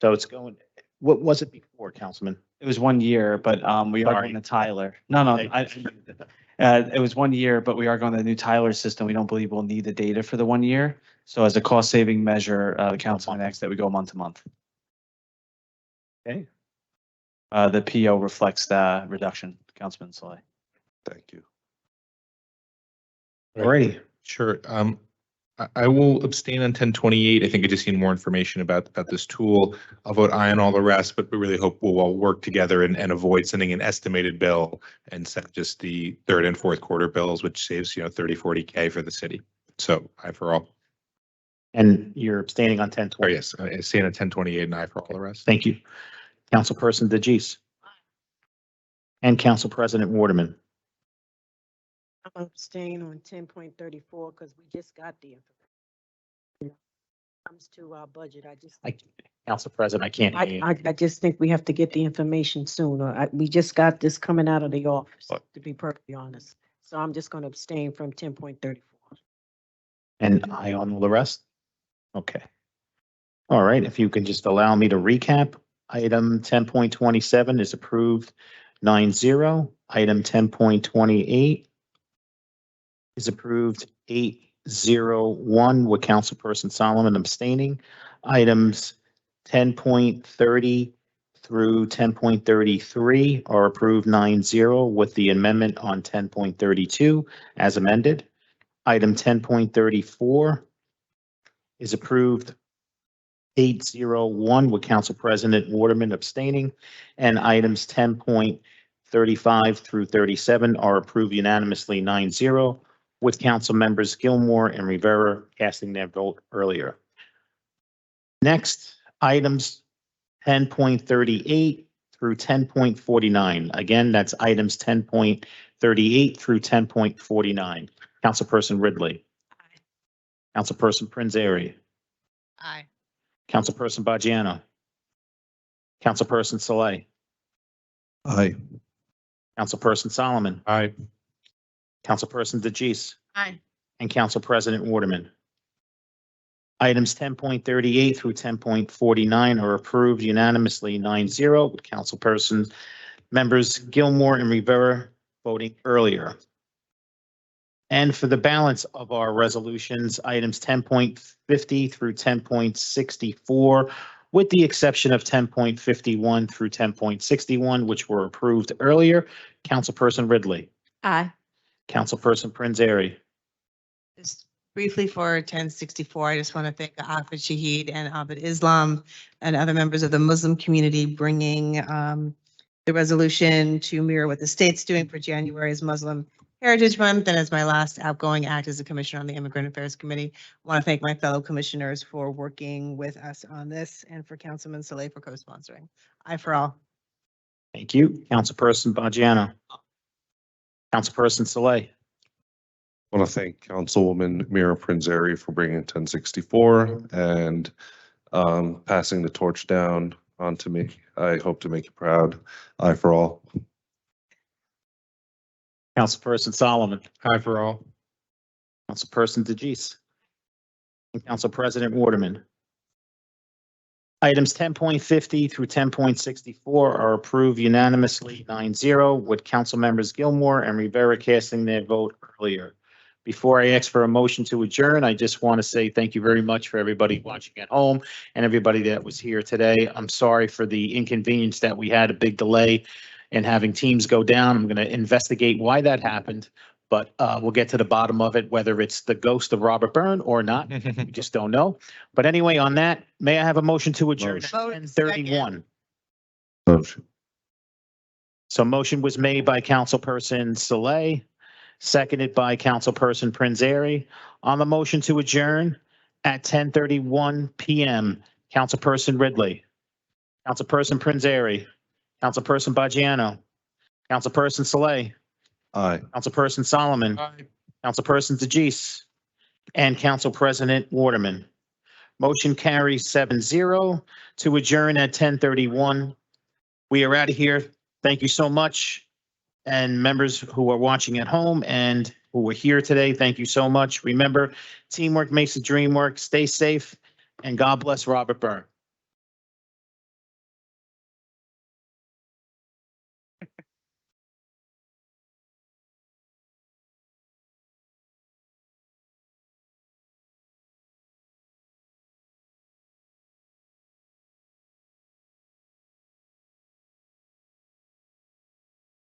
So it's going, what was it before, Councilman? It was 1 year, but we are Sorry. going to Tyler. No, it was 1 year, but we are going to the new Tyler system. We don't believe we'll need the data for the 1 year. So as a cost saving measure, the council asks that we go month to month. Okay. The PO reflects the reduction, Councilman Saleh. Thank you. Alrighty. Sure. I will abstain on 1028. I think I just need more information about this tool. I'll vote aye on all the rest, but we really hope we'll all work together and avoid sending an estimated bill and set just the third and fourth quarter bills, which saves, 30, 40K for the city. So aye for all. And you're abstaining on 1020. Oh, yes, I abstain on 1028 and aye for all the rest. Thank you. Councilperson DeGise. And Council President Waterman. I'm abstaining on 10.34 because we just got the information. When it comes to our budget, Council President, I can't hear you. I just think we have to get the information sooner. We just got this coming out of the office, to be perfectly honest. So I'm just going to abstain from 10.34. And aye on all the rest? Okay. All right, if you can just allow me to recap. Item 10.27 is approved 9-0. Item 10.28 is approved 8-0-1 with Councilperson Solomon abstaining. Items 10.30 through 10.33 are approved 9-0 with the amendment on 10.32 as amended. Item 10.34 is approved 8-0-1 with Council President Waterman abstaining, and items 10.35 through 37 are approved unanimously 9-0 with Council members Gilmore and Rivera casting their vote earlier. Next, items 10.38 through 10.49. Again, that's items 10.38 through 10.49. Councilperson Ridley. Aye. Councilperson Prinzary. Aye. Councilperson Bajano. Councilperson Saleh. Aye. Councilperson Solomon. Aye. Councilperson DeGise. Aye. And Council President Waterman. Items 10.38 through 10.49 are approved unanimously 9-0 with Councilperson members Gilmore and Rivera voting earlier. And for the balance of our resolutions, items 10.50 through 10.64, with the exception of 10.51 through 10.61, which were approved earlier. Councilperson Ridley. Aye. Councilperson Prinzary. Just briefly for 1064, I just want to thank Afid Shahid and Abid Islam and other members of the Muslim community bringing the resolution to mirror what the state's doing for January's Muslim Heritage Month. And as my last outgoing act as a commissioner on the Immigrant Affairs Committee, I want to thank my fellow commissioners for working with us on this and for Councilman Saleh for co-sponsoring. Aye for all. Thank you. Councilperson Bajano. Councilperson Saleh. I want to thank Councilwoman Mira Prinzary for bringing 1064 and passing the torch down onto me. I hope to make you proud. Aye for all. Councilperson Solomon. Aye for all. Councilperson DeGise. And Council President Waterman. Items 10.50 through 10.64 are approved unanimously 9-0 with Council members Gilmore and Rivera casting their vote earlier. Before I ask for a motion to adjourn, I just want to say thank you very much for everybody watching at home and everybody that was here today. I'm sorry for the inconvenience that we had, a big delay in having teams go down. I'm going to investigate why that happened, but we'll get to the bottom of it, whether it's the ghost of Robert Byrne or not. We just don't know. But anyway, on that, may I have a motion to adjourn? Motion. 10:31. Motion. So motion was made by Councilperson Saleh, seconded by Councilperson Prinzary. On the motion to adjourn at 10:31 p.m., Councilperson Ridley, Councilperson Prinzary, Councilperson Bajano, Councilperson Saleh, Aye. Councilperson Solomon, Councilperson DeGise, and Council President Waterman. Motion carries 7-0 to adjourn at 10:31. We are out of here. Thank you so much. And members who are watching at home and who were here today, thank you so much. Remember, teamwork makes the dream work. Stay safe, and God bless Robert Byrne.